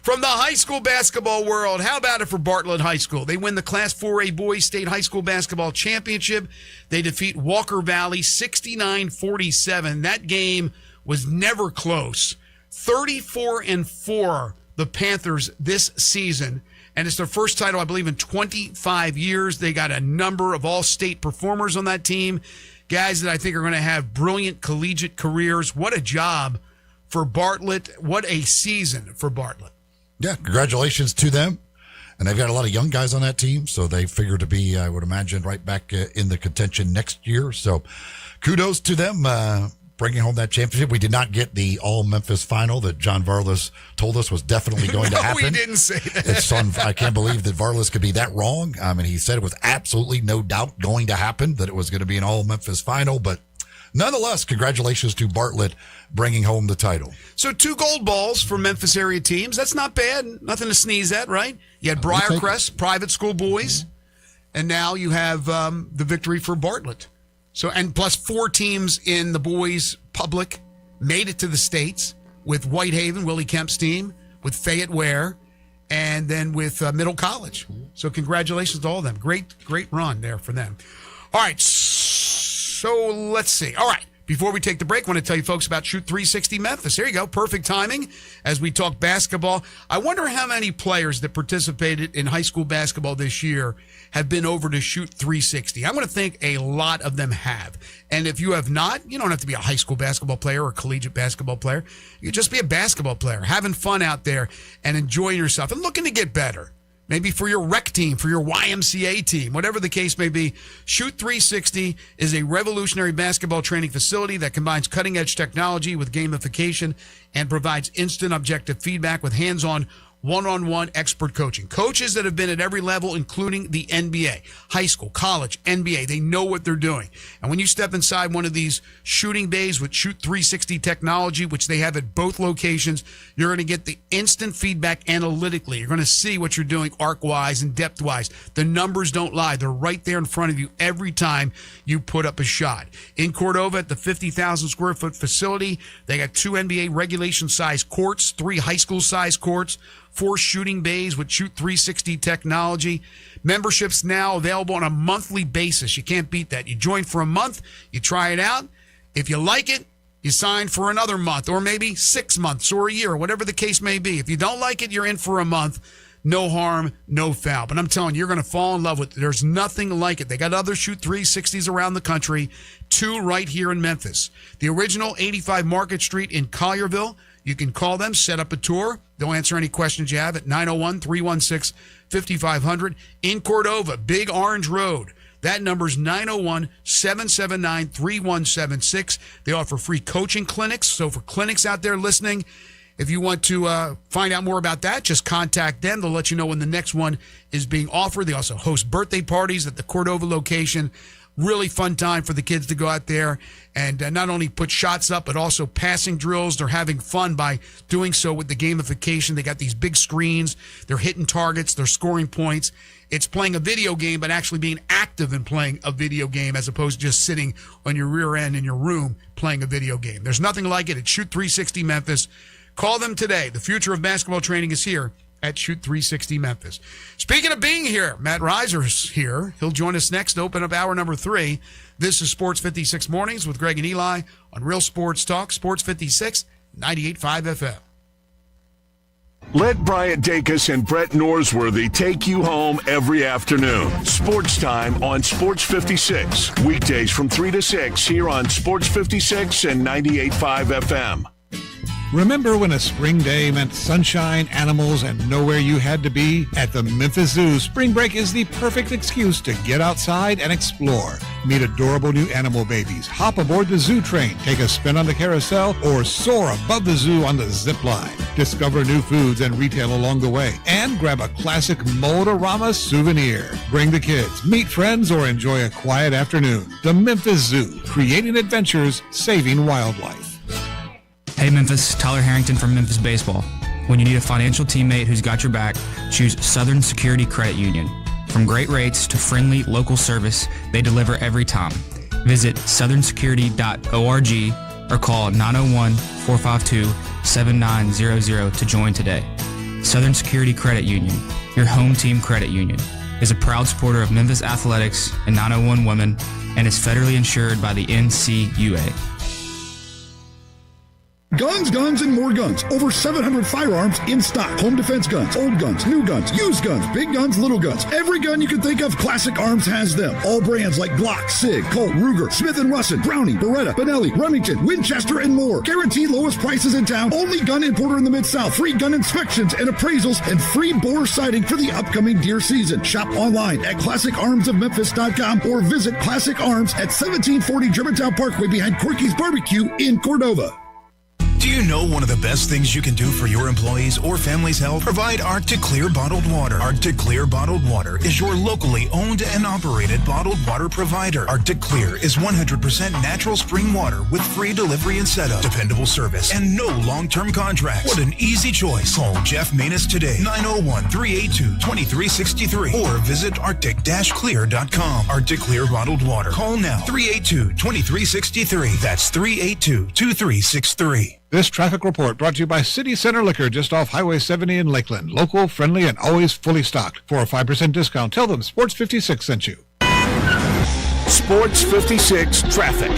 From the high school basketball world, how about it for Bartlett High School? They win the Class 4A Boys State High School Basketball Championship. They defeat Walker Valley 69-47. That game was never close. 34-4, the Panthers this season. And it's their first title, I believe, in 25 years. They got a number of all-state performers on that team. Guys that I think are going to have brilliant collegiate careers. What a job for Bartlett. What a season for Bartlett. Yeah, congratulations to them. And they've got a lot of young guys on that team, so they figure to be, I would imagine, right back in the contention next year. So kudos to them bringing home that championship. We did not get the all-Memphis final that John Varlas told us was definitely going to happen. We didn't say that. It's I can't believe that Varlas could be that wrong. I mean, he said it was absolutely no doubt going to happen, that it was going to be an all-Memphis final. But nonetheless, congratulations to Bartlett bringing home the title. So 2 gold balls for Memphis area teams. That's not bad. Nothing to sneeze at, right? You had Briarcrest, private school boys, and now you have the victory for Bartlett. So, and plus 4 teams in the boys public made it to the States with Whitehaven, Willie Kemp's team, with Fayette Ware, and then with Middle College. So congratulations to all of them. Great run there for them. All right, so let's see. All right, before we take the break, I want to tell you folks about Shoot 360 Memphis. Here you go, perfect timing as we talk basketball. I wonder how many players that participated in high school basketball this year have been over to Shoot 360. I'm going to think a lot of them have. And if you have not, you don't have to be a high school basketball player or a collegiate basketball player. You just be a basketball player, having fun out there and enjoying yourself and looking to get better. Maybe for your rec team, for your YMCA team, whatever the case may be. Shoot 360 is a revolutionary basketball training facility that combines cutting-edge technology with gamification and provides instant objective feedback with hands-on one-on-one expert coaching. Coaches that have been at every level, including the NBA, high school, college, NBA, they know what they're doing. And when you step inside one of these shooting bays with Shoot 360 technology, which they have at both locations, you're going to get the instant feedback analytically. You're going to see what you're doing arc-wise and depth-wise. The numbers don't lie. They're right there in front of you every time you put up a shot. In Cordova at the 50,000 square foot facility, they got 2 NBA regulation size courts, 3 high school size courts, 4 shooting bays with Shoot 360 technology. Memberships now available on a monthly basis. You can't beat that. You join for a month, you try it out. If you like it, you sign for another month or maybe 6 months or a year, whatever the case may be. If you don't like it, you're in for a month. No harm, no foul. But I'm telling you, you're going to fall in love with it. There's nothing like it. They got other Shoot 360s around the country, 2 right here in Memphis. The original 85 Market Street in Collierville. You can call them, set up a tour. They'll answer any questions you have at 901-316-5500. In Cordova, Big Orange Road. That number is 901-779-3176. They offer free coaching clinics. So for clinics out there listening, if you want to find out more about that, just contact them. They'll let you know when the next one is being offered. They also host birthday parties at the Cordova location. Really fun time for the kids to go out there and not only put shots up, but also passing drills. They're having fun by doing so with the gamification. They got these big screens. They're hitting targets. They're scoring points. It's playing a video game, but actually being active in playing a video game as opposed to just sitting on your rear end in your room playing a video game. There's nothing like it at Shoot 360 Memphis. Call them today. The future of basketball training is here at Shoot 360 Memphis. Speaking of being here, Matt Reiser's here. He'll join us next to open up hour number 3. This is Sports 56 Mornings with Greg and Eli on Real Sports Talk, Sports 56, 98.5 FM. Let Bryant Dacus and Brett Norsworthy take you home every afternoon. Sports Time on Sports 56. Weekdays from 3 to 6 here on Sports 56 and 98.5 FM. Remember when a spring day meant sunshine, animals, and nowhere you had to be? At the Memphis Zoo, spring break is the perfect excuse to get outside and explore. Meet adorable new animal babies, hop aboard the zoo train, take a spin on the carousel, or soar above the zoo on the zip line. Discover new foods and retail along the way, and grab a classic Motorama souvenir. Bring the kids, meet friends, or enjoy a quiet afternoon. The Memphis Zoo, creating adventures, saving wildlife. Hey Memphis, Tyler Harrington from Memphis Baseball. When you need a financial teammate who's got your back, choose Southern Security Credit Union. From great rates to friendly local service, they deliver every time. Visit southernsecurity.org or call 901-452-7900 to join today. Southern Security Credit Union, your home team credit union, is a proud supporter of Memphis Athletics and 901 Women and is federally insured by the NCUA. Guns, guns, and more guns. Over 700 firearms in stock. Home defense guns, old guns, new guns, used guns, big guns, little guns. Every gun you can think of, Classic Arms has them. All brands like Glock, Sig, Colt, Ruger, Smith & Wesson, Browning, Beretta, Benelli, Remington, Winchester, and more. Guaranteed lowest prices in town. Only gun importer in the Mid-South. Free gun inspections and appraisals and free bore sighting for the upcoming deer season. Shop online at ClassicArmsOfMemphis.com or visit Classic Arms at 1740 Germantown Parkway behind Corky's Barbecue in Cordova. Do you know one of the best things you can do for your employees or family's health? Provide Arctic Clear bottled water. Arctic Clear bottled water is your locally owned and operated bottled water provider. Arctic Clear is 100% natural spring water with free delivery and setup, dependable service, and no long-term contracts. What an easy choice. Call Jeff Manus today, 901-382-2363, or visit arctic-clear.com. Arctic Clear bottled water. Call now, 382-2363. That's 382-2363. This traffic report brought to you by City Center Liquor, just off Highway 70 in Lakeland. Local, friendly, and always fully stocked. For a 5% discount, tell them Sports 56 sent you. Sports 56 traffic.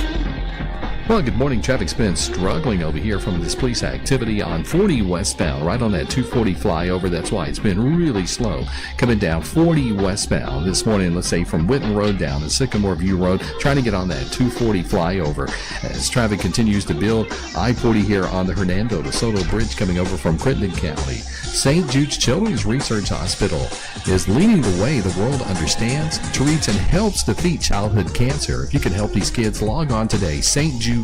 Well, good morning. Traffic's been struggling over here from this police activity on 40 westbound, right on that 240 flyover. That's why it's been really slow. Coming down 40 westbound this morning, let's say from Whitten Road down to Sycamore View Road, trying to get on that 240 flyover. As traffic continues to build, I-40 here on the Hernando de Soto Bridge coming over from Crittenden County. St. Jude's Children's Research Hospital is leading the way the world understands, treats, and helps defeat childhood cancer. If you can help these kids, log on today, stjude.org.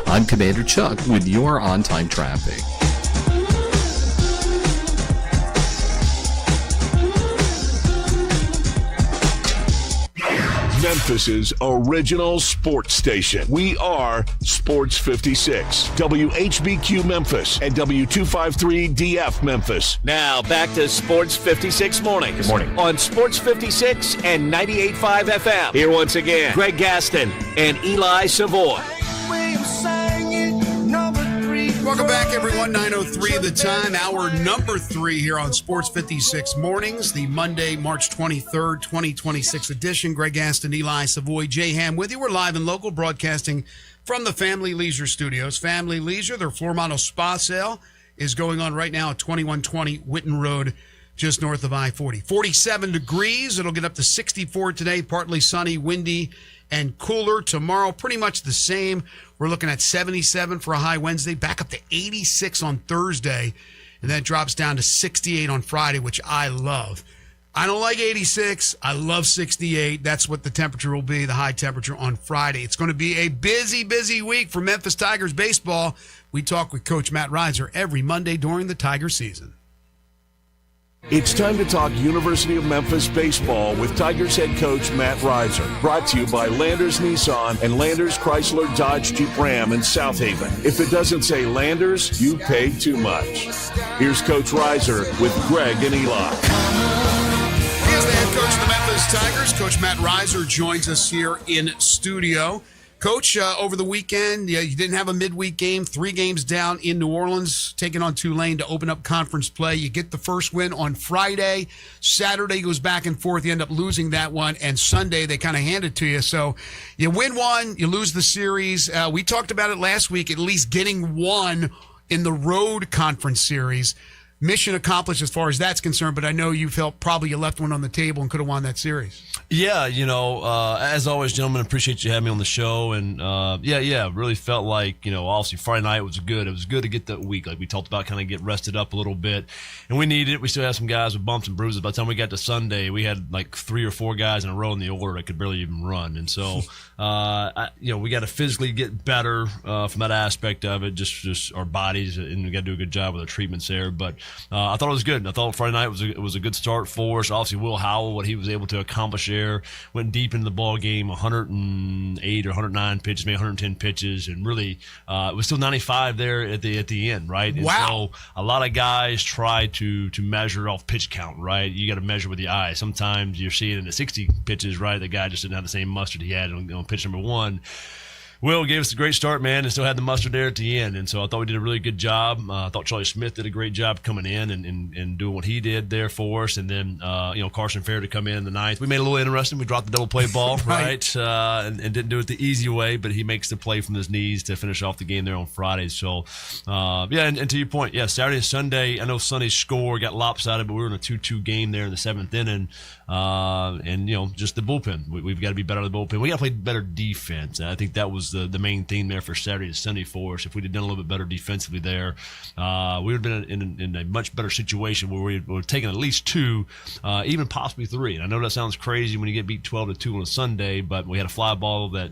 I'm Commander Chuck with your on-time traffic. Memphis's original sports station. We are Sports 56, WHBQ Memphis, and W253DF Memphis. Now back to Sports 56 Mornings. Good morning. On Sports 56 and 98.5 FM. Here once again, Greg Gaston and Eli Savoy. Welcome back, everyone. 9:03 the time. Hour number 3 here on Sports 56 Mornings, the Monday, March 23rd, 2026 edition. Greg Gaston, Eli Savoy, Jay Ham with you. We're live and local, broadcasting from the Family Leisure Studios. Family Leisure, their floor model spa sale is going on right now at 2120 Whitten Road, just north of I-40. 47 degrees. It'll get up to 64 today, partly sunny, windy, and cooler. Tomorrow, pretty much the same. We're looking at 77 for a high Wednesday, back up to 86 on Thursday, and that drops down to 68 on Friday, which I love. I don't like 86. I love 68. That's what the temperature will be, the high temperature on Friday. It's going to be a busy, busy week for Memphis Tigers baseball. We talk with Coach Matt Reiser every Monday during the Tiger season. It's time to talk University of Memphis baseball with Tigers head coach Matt Reiser. Brought to you by Landers Nissan and Landers Chrysler Dodge Jeep Ram in South Haven. If it doesn't say Landers, you paid too much. Here's Coach Reiser with Greg and Eli. He is the head coach of the Memphis Tigers. Coach Matt Reiser joins us here in studio. Coach, over the weekend, you didn't have a midweek game, 3 games down in New Orleans, taking on Tulane to open up conference play. You get the first win on Friday. Saturday goes back and forth. You end up losing that one. And Sunday, they kind of hand it to you. So you win one, you lose the series. We talked about it last week, at least getting one in the road conference series. Mission accomplished as far as that's concerned, but I know you felt probably you left one on the table and could have won that series. Yeah, as always, gentlemen, appreciate you having me on the show. And, really felt like, obviously Friday night was good. It was good to get that week, like we talked about, kind of get rested up a little bit. And we needed it. We still had some guys with bumps and bruises. By the time we got to Sunday, we had like 3 or 4 guys in a row in the order that could barely even run. And so, we got to physically get better from that aspect of it, just our bodies, and we got to do a good job with our treatments there. But I thought it was good. I thought Friday night was a good start for us. Obviously, Will Howell, what he was able to accomplish there, went deep into the ball game, 108 or 109 pitches, maybe 110 pitches, and really it was still 95 there at the end, right? And wow! So a lot of guys try to measure off pitch count, right? You got to measure with the eye. Sometimes you're seeing in the 60 pitches, right? The guy just didn't have the same mustard he had on pitch number 1. Will gave us a great start, man, and still had the mustard there at the end. And so I thought we did a really good job. I thought Charlie Smith did a great job coming in and doing what he did there for us. And then, Carson Fair to come in the ninth. We made it a little interesting. We dropped the double play ball, right? And didn't do it the easy way, but he makes the play from his knees to finish off the game there on Friday. So, and to your point, Saturday and Sunday, I know Sunday's score got lopsided, but we were in a 2-2 game there in the seventh inning. Just the bullpen. We've got to be better at the bullpen. We got to play better defense. And I think that was the main theme there for Saturday and Sunday for us. If we'd have done a little bit better defensively there, we would have been in a much better situation where we were taking at least 2, even possibly 3. And I know that sounds crazy when you get beat 12-2 on a Sunday, but we had a fly ball that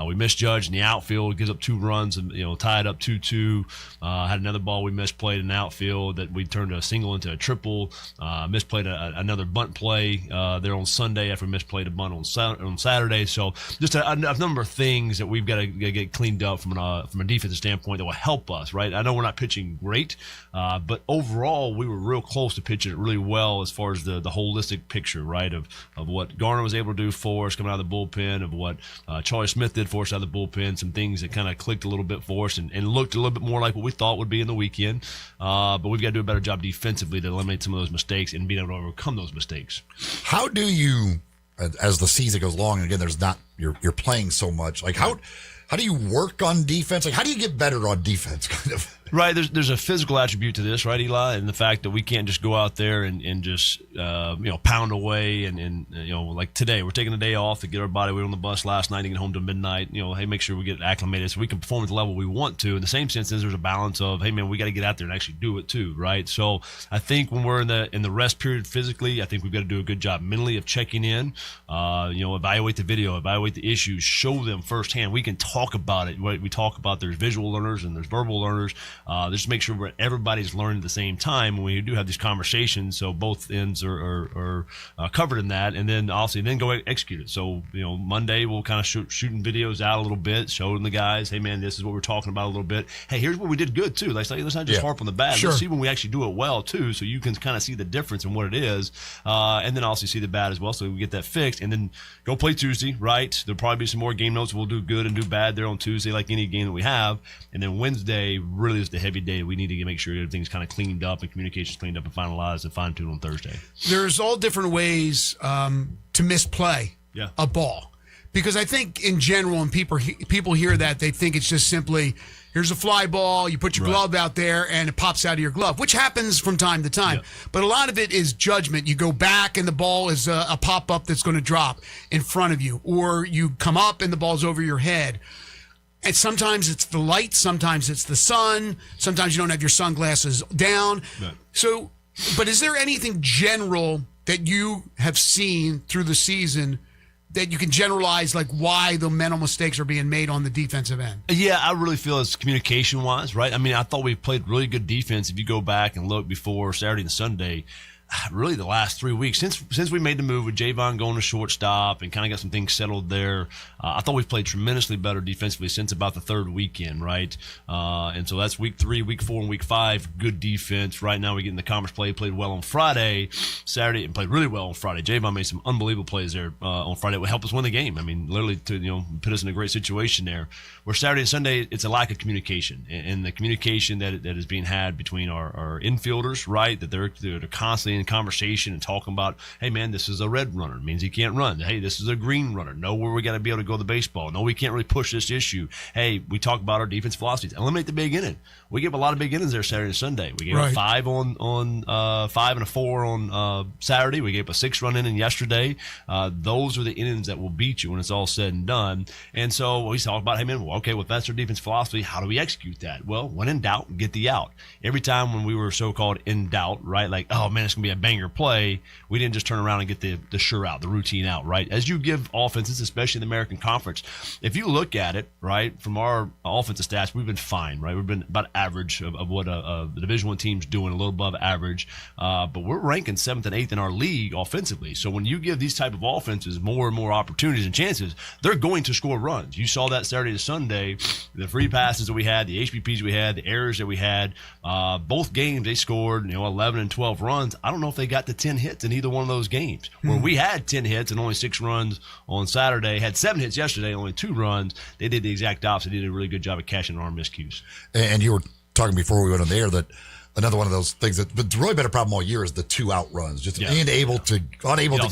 we misjudged in the outfield, gives up 2 runs and tied up 2-2. Had another ball we misplayed in the outfield that we turned a single into a triple. Misplayed another bunt play there on Sunday after we misplayed a bunt on Saturday. So just a number of things that we've got to get cleaned up from a defensive standpoint that will help us, right? I know we're not pitching great, but overall we were real close to pitching it really well as far as the holistic picture, right, of what Garner was able to do for us coming out of the bullpen, of what Charlie Smith did for us out of the bullpen, some things that kind of clicked a little bit for us and looked a little bit more like what we thought would be in the weekend. But we've got to do a better job defensively to eliminate some of those mistakes and being able to overcome those mistakes. How do you, as the season goes along, and again, there's not you're playing so much, like how do you work on defense? Like how do you get better on defense, kind of? Right, there's a physical attribute to this, right, Eli, and the fact that we can't just go out there and just pound away and like today we're taking a day off to get our body weight on the bus last night and get home to midnight. Hey, make sure we get acclimated so we can perform at the level we want to. In the same sense, there's a balance of, hey man, we got to get out there and actually do it too, right? So I think when we're in the rest period physically, I think we've got to do a good job mentally of checking in. Evaluate the video, evaluate the issues, show them firsthand. We can talk about it. We talk about there's visual learners and there's verbal learners. Just make sure everybody's learning at the same time when we do have these conversations, so both ends are covered in that, and then obviously then go execute it. So Monday we'll kind of shooting videos out a little bit, showing the guys, hey man, this is what we're talking about a little bit. Hey, here's what we did good too. Let's not just harp on the bad. Sure. Let's see when we actually do it well too, so you can kind of see the difference in what it is, and then also see the bad as well, so we get that fixed, and then go play Tuesday. Right, there'll probably be some more game notes. We'll do good and do bad there on Tuesday, like any game that we have, and then Wednesday really is the heavy day. We need to make sure everything's kind of cleaned up and communication's cleaned up and finalized and fine-tuned on Thursday. There's all different ways to misplay a ball, because I think in general, when people hear that, they think it's just simply, here's a fly ball, you put your glove out there and it pops out of your glove, which happens from time to time. But a lot of it is judgment. You go back and the ball is a pop-up that's going to drop in front of you, or you come up and the ball's over your head. And sometimes it's the light, sometimes it's the sun, sometimes you don't have your sunglasses down. Right. So, but is there anything general that you have seen through the season that you can generalize, like why the mental mistakes are being made on the defensive end? Yeah, I really feel it's communication-wise, right? I mean, I thought we played really good defense. If you go back and look before Saturday and Sunday, really the last 3 weeks since we made the move with Javon going to shortstop and kind of got some things settled there, I thought we've played tremendously better defensively since about the third weekend, right? And so that's week 3, week 4, and week 5, good defense. Right now we get in the conference play, played well on Friday, Saturday, and played really well on Friday. Javon made some unbelievable plays there on Friday. It would help us win the game. I mean, literally to put us in a great situation there. Where Saturday and Sunday, it's a lack of communication, and the communication that is being had between our infielders, right? That they're constantly in conversation and talking about, hey man, this is a red runner, it means he can't run. Hey, this is a green runner, know where we got to be able to go to the baseball. No, we can't really push this issue. Hey, we talk about our defense philosophies. Eliminate the big inning. We gave a lot of big innings there Saturday and Sunday. We gave a 5 on 5 and a 4 on Saturday. We gave a 6-run inning yesterday. Those are the innings that will beat you when it's all said and done. And so we talk about, hey man, well, okay, well, if that's our defense philosophy, how do we execute that? Well, when in doubt, get the out. Every time when we were so-called in doubt, right, like, oh man, it's gonna be a banger play, we didn't just turn around and get the sure out, the routine out, right? As you give offenses, especially in the American Conference, if you look at it, right, from our offensive stats, we've been fine, right? We've been about average of what the Division I team's doing, a little above average, but we're ranking 7th and 8th in our league offensively. So when you give these type of offenses more and more opportunities and chances, they're going to score runs. You saw that Saturday to Sunday, the free passes that we had, the HBPs we had, the errors that we had, both games they scored 11 and 12 runs. I don't don't know if they got to 10 hits in either one of those games. Where we had 10 hits and only 6 runs on Saturday, had 7 hits yesterday, only 2 runs. They did the exact opposite. They did a really good job of cashing our miscues. And you were talking before we went on the air that another one of those things that's really been a problem all year is the 2-out runs, just being unable to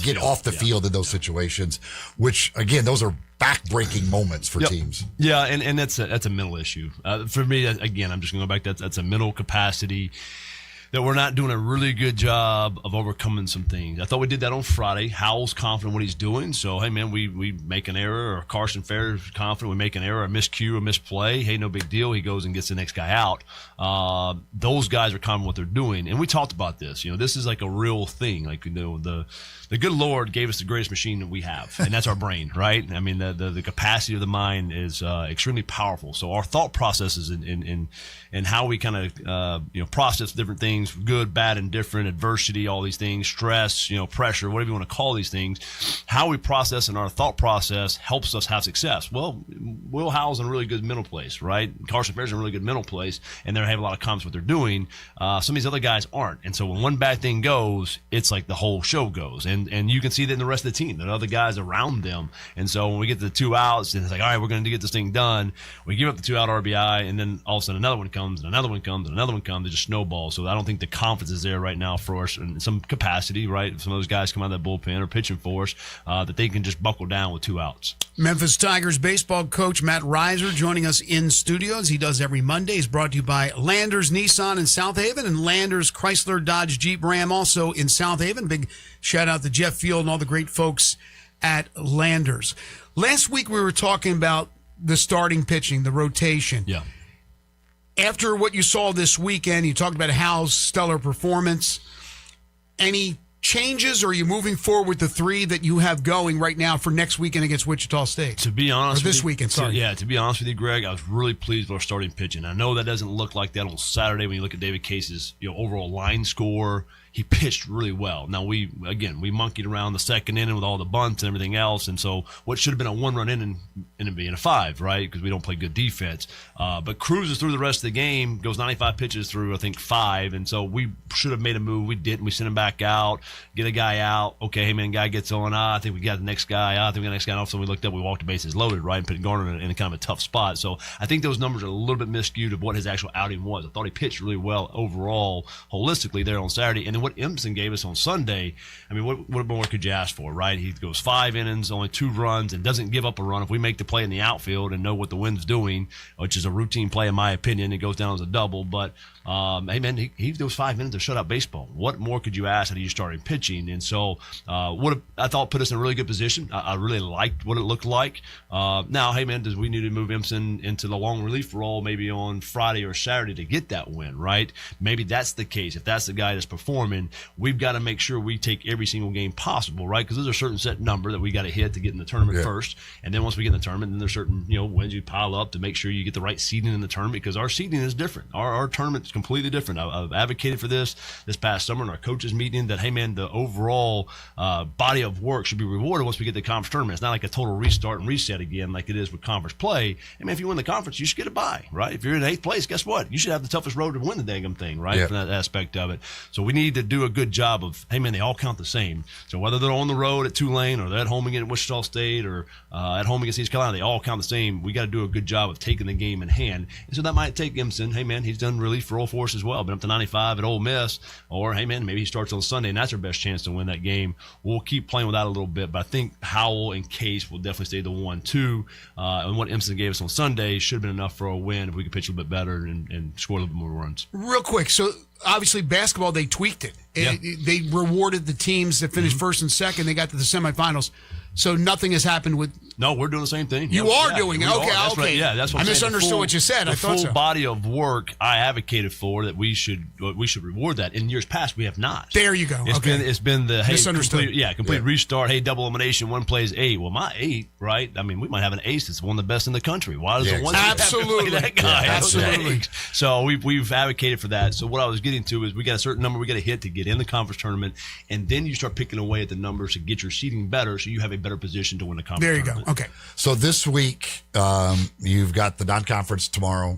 get off the field in those situations, which again, those are back-breaking moments for teams. Yeah, and that's a mental issue. For me, again, I'm just going to go back. That's a mental capacity that we're not doing a really good job of overcoming some things. I thought we did that on Friday. Howell's confident in what he's doing. So, hey, man, we make an error, or Carson Fair's confident we make an error, a miscue, a misplay. Hey, no big deal. He goes and gets the next guy out. Those guys are confident in what they're doing. And we talked about this. This is like a real thing. Like, the good Lord gave us the greatest machine that we have, and that's our brain, right? I mean, the capacity of the mind is extremely powerful. So our thought processes in how we kind of process different things, good, bad, and different, adversity, all these things, stress, pressure, whatever you want to call these things, how we process in our thought process helps us have success. Well, Will Howell's in a really good mental place, right? Carson Fair's in a really good mental place, and they have a lot of confidence what they're doing. Some of these other guys aren't. And so when one bad thing goes, it's like the whole show goes. And you can see that in the rest of the team, the other guys around them. And so when we get to the 2 outs, and it's like, all right, we're going to get this thing done. We give up the 2-out RBI, and then all of a sudden another one comes, and another one comes, and another one comes. It just snowballs. So I don't think the confidence is there right now for us, and some capacity, right? Some of those guys come out of that bullpen or pitching for us, that they can just buckle down with 2 outs. Memphis Tigers baseball coach Matt Reiser joining us in studio, as he does every Monday. He's brought to you by Landers Nissan in South Haven and Landers Chrysler Dodge Jeep Ram also in South Haven. Big shout out to Jeff Field and all the great folks at Landers. Last week we were talking about the starting pitching, the rotation. Yeah. After what you saw this weekend, you talked about Hal's stellar performance. Any changes, or are you moving forward with the 3 that you have going right now for next weekend against Wichita State? To be honest, or this weekend, sorry. To be honest with you, Greg, I was really pleased with our starting pitching. I know that doesn't look like that on Saturday when you look at David Case's overall line score. He pitched really well. Now, we monkeyed around the second inning with all the bunts and everything else, and so what should have been a 1-run inning ended up being a 5, right? Because we don't play good defense. But cruises through the rest of the game, goes 95 pitches through, I think, 5, and so we should have made a move. We didn't. We sent him back out, get a guy out. Okay, hey, man, guy gets on. I think we got the next guy. I think we got the next guy. And all of a sudden we looked up, we walked the bases loaded, right, and put Garner in a kind of a tough spot. So I think those numbers are a little bit miscued of what his actual outing was. I thought he pitched really well overall, holistically there on Saturday. And then what Empson gave us on Sunday, I mean, what more could you ask for, right? He goes 5 innings, only 2 runs, and doesn't give up a run. If we make the play in the outfield and know what the wind's doing, which is a routine play in my opinion, it goes down as a double. But hey, man, he those 5 minutes of shutout baseball. What more could you ask out of you starting pitching? And so what I thought put us in a really good position. I really liked what it looked like. Now, hey, man, does we need to move Empson into the long relief role maybe on Friday or Saturday to get that win, right? Maybe that's the case. If that's the guy that's performing, we've got to make sure we take every single game possible, right? Because there's a certain set number that we got to hit to get in the tournament first. And then once we get in the tournament, then there's certain wins you pile up to make sure you get the right seeding in the tournament, because our seeding is different. Our tournament is completely different. I've advocated for this past summer in our coaches meeting that, hey, man, the overall body of work should be rewarded once we get to the conference tournament. It's not like a total restart and reset again like it is with conference play. I mean, if you win the conference, you should get a bye, right? If you're in 8th place, guess what? You should have the toughest road to win the dang thing, right? From that aspect of it. So we need to do a good job of, hey, man, they all count the same. So whether they're on the road at Tulane or they're at home against Wichita State or at home against East Carolina, they all count the same. We got to do a good job of taking the game in hand. And so that might take Empson. Hey, man, he's done relief for for us as well. Been up to 95 at Ole Miss. Or, hey, man, maybe he starts on Sunday, and that's our best chance to win that game. We'll keep playing with that a little bit, but I think Howell and Case will definitely stay the 1-2. And what Empson gave us on Sunday should have been enough for a win if we could pitch a little bit better and score a little bit more runs. Real quick, so obviously basketball, they tweaked it. They rewarded the teams that finished first and second. They got to the semifinals. So nothing has happened with. No, we're doing the same thing. You are doing it. Okay, That's okay. right. Yeah, that's what I'm saying. misunderstood what you said. I thought so. The full body of work I advocated for that we should reward that. In years past, we have not. There you go. It's been the misunderstood. Complete restart. Hey, double elimination. One plays 8. Well, my 8, right? I mean, we might have an ace that's one of the best in the country. Why does the one absolutely have to play that guy? Absolutely. So we've advocated for that. So what I was getting to is we got a certain number we got to hit to get in the conference tournament, and then you start picking away at the numbers to get your seeding better, so you have a better position to win the conference. There you tournament. go. Okay. So this week, you've got the non-conference tomorrow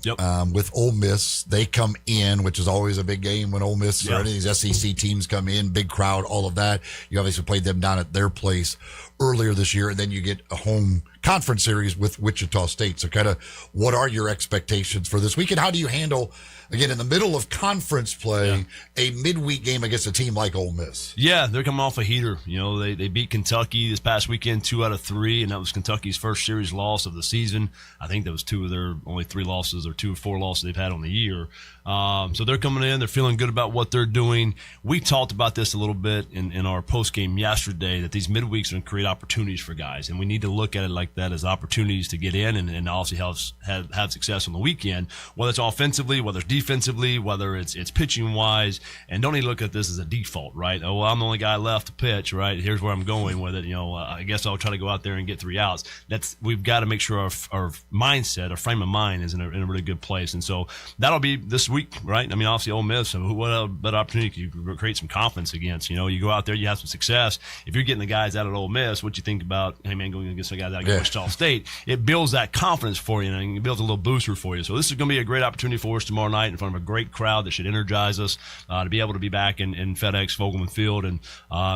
with Ole Miss. They come in, which is always a big game when Ole Miss or any of these SEC teams come in, big crowd, all of that. You obviously played them down at their place earlier this year, and then you get a home conference series with Wichita State. So kind of what are your expectations for this week, and how do you handle, again, in the middle of conference play, a midweek game against a team like Ole Miss? Yeah, they're coming off a heater. You know, they beat Kentucky this past weekend 2 out of 3, and that was Kentucky's first series loss of the season. I think that was 2 of their only 3 losses or 2 or 4 losses they've had on the year. So they're coming in. They're feeling good about what they're doing. We talked about this a little bit in our post game yesterday, that these midweeks are going to create opportunities for guys, and we need to look at it like that, as opportunities to get in and obviously have success on the weekend, whether it's offensively, whether it's defensively, whether it's pitching wise. And don't need to look at this as a default, right? Oh, well, I'm the only guy left to pitch, right? Here's where I'm going with it. You know, I guess I'll try to go out there and get 3 outs. We've got to make sure our mindset, our frame of mind is in a really good place. And so that'll be this week, right? I mean, obviously Ole Miss, so what better opportunity can you create some confidence against? You know, you go out there, you have some success. If you're getting the guys out at Ole Miss, what you think about, hey man, going against the guys out at Wichita State, it builds that confidence for you, and it builds a little booster for you. So this is going to be a great opportunity for us tomorrow night in front of a great crowd that should energize us to be able to be back in FedEx Fogelman Field, and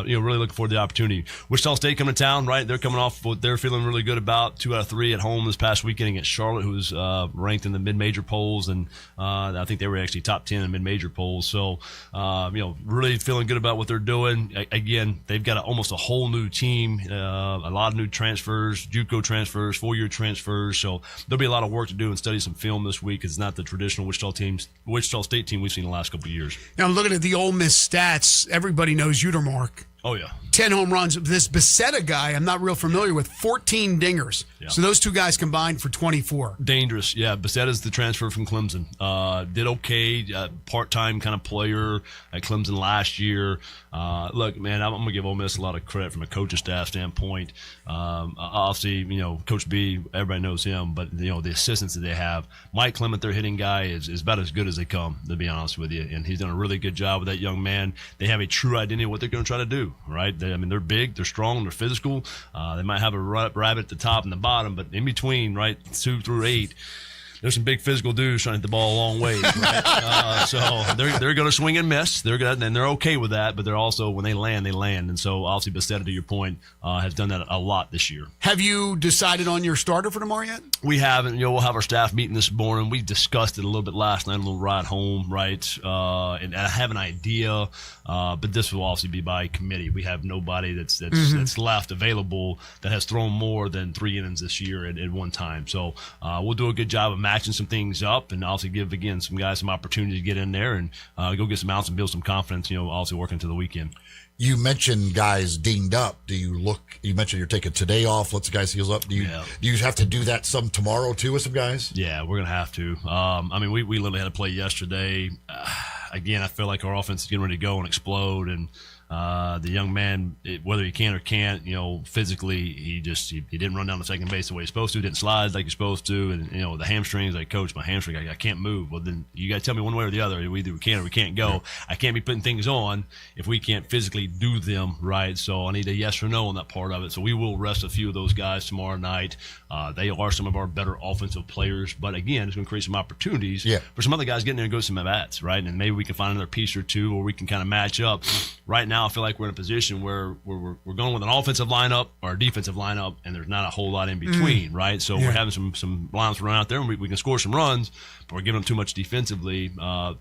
really looking forward to the opportunity. Wichita State coming to town, right? They're coming off what they're feeling really good about, 2 out of 3 at home this past weekend against Charlotte, who was ranked in the mid-major polls, and I think they were actually top 10 in mid-major polls. So really feeling good about what they're doing. Again, they've got almost a whole new team, a lot of new transfers, JUCO transfers, 4-year transfers. So there'll be a lot of work to do and study some film this week. It's not the traditional Wichita State team we've seen the last couple of years. Now, looking at the Ole Miss stats, everybody knows Utermark. Oh, yeah. 10 home runs. This Becerra guy, I'm not real familiar with, 14 dingers. Yeah. So those 2 guys combined for 24. Dangerous. Yeah, Becerra's the transfer from Clemson. Did okay, part-time kind of player at Clemson last year. Look, man, I'm going to give Ole Miss a lot of credit from a coaching staff standpoint. Obviously, Coach B, everybody knows him, but, the assistants that they have. Mike Clement, their hitting guy, is about as good as they come, to be honest with you. And he's done a really good job with that young man. They have a true identity of what they're going to try to do, right? They're big, they're strong, they're physical. They might have a rabbit at the top and the bottom, but in between, right, 2 through 8, there's some big physical dudes trying to hit the ball a long way, right? So they're going to swing and miss. They're okay with that, but they're also, when they land, they land. And so obviously Becerra, to your point, has done that a lot this year. Have you decided on your starter for tomorrow yet? We haven't. We'll have our staff meeting this morning. We discussed it a little bit last night, a little ride home, right? And I have an idea, but this will obviously be by committee. We have nobody that's left available that has thrown more than 3 innings this year at one time. So we'll do a good job of matching some things up, and also give, again, some guys some opportunity to get in there and go get some outs and build some confidence, also working to the weekend. You mentioned guys dinged up. You mentioned you're taking today off, let the guys heal up. Do you have to do that some tomorrow too with some guys? Yeah, we're going to have to. We literally had a play yesterday. Again, I feel like our offense is getting ready to go and explode, and the young man, whether he can or can't, physically, he didn't run down the second base the way he's supposed to, didn't slide like he's supposed to, and the hamstrings, like, coach, my hamstring, I can't move. Well, then you got to tell me one way or the other. Either we can or we can't go. Yeah. I can't be putting things on if we can't physically do them right. So I need a yes or no on that part of it. So we will rest a few of those guys tomorrow night. They are some of our better offensive players, but again, it's going to create some opportunities for some other guys getting there and go some at-bats, right? And maybe we can find another piece or two, or we can kind of match up. Right now, I feel like we're in a position where we're going with an offensive lineup or a defensive lineup, and there's not a whole lot in between, right? So we're having some lineups run out there, and we can score some runs, but we're giving them too much defensively.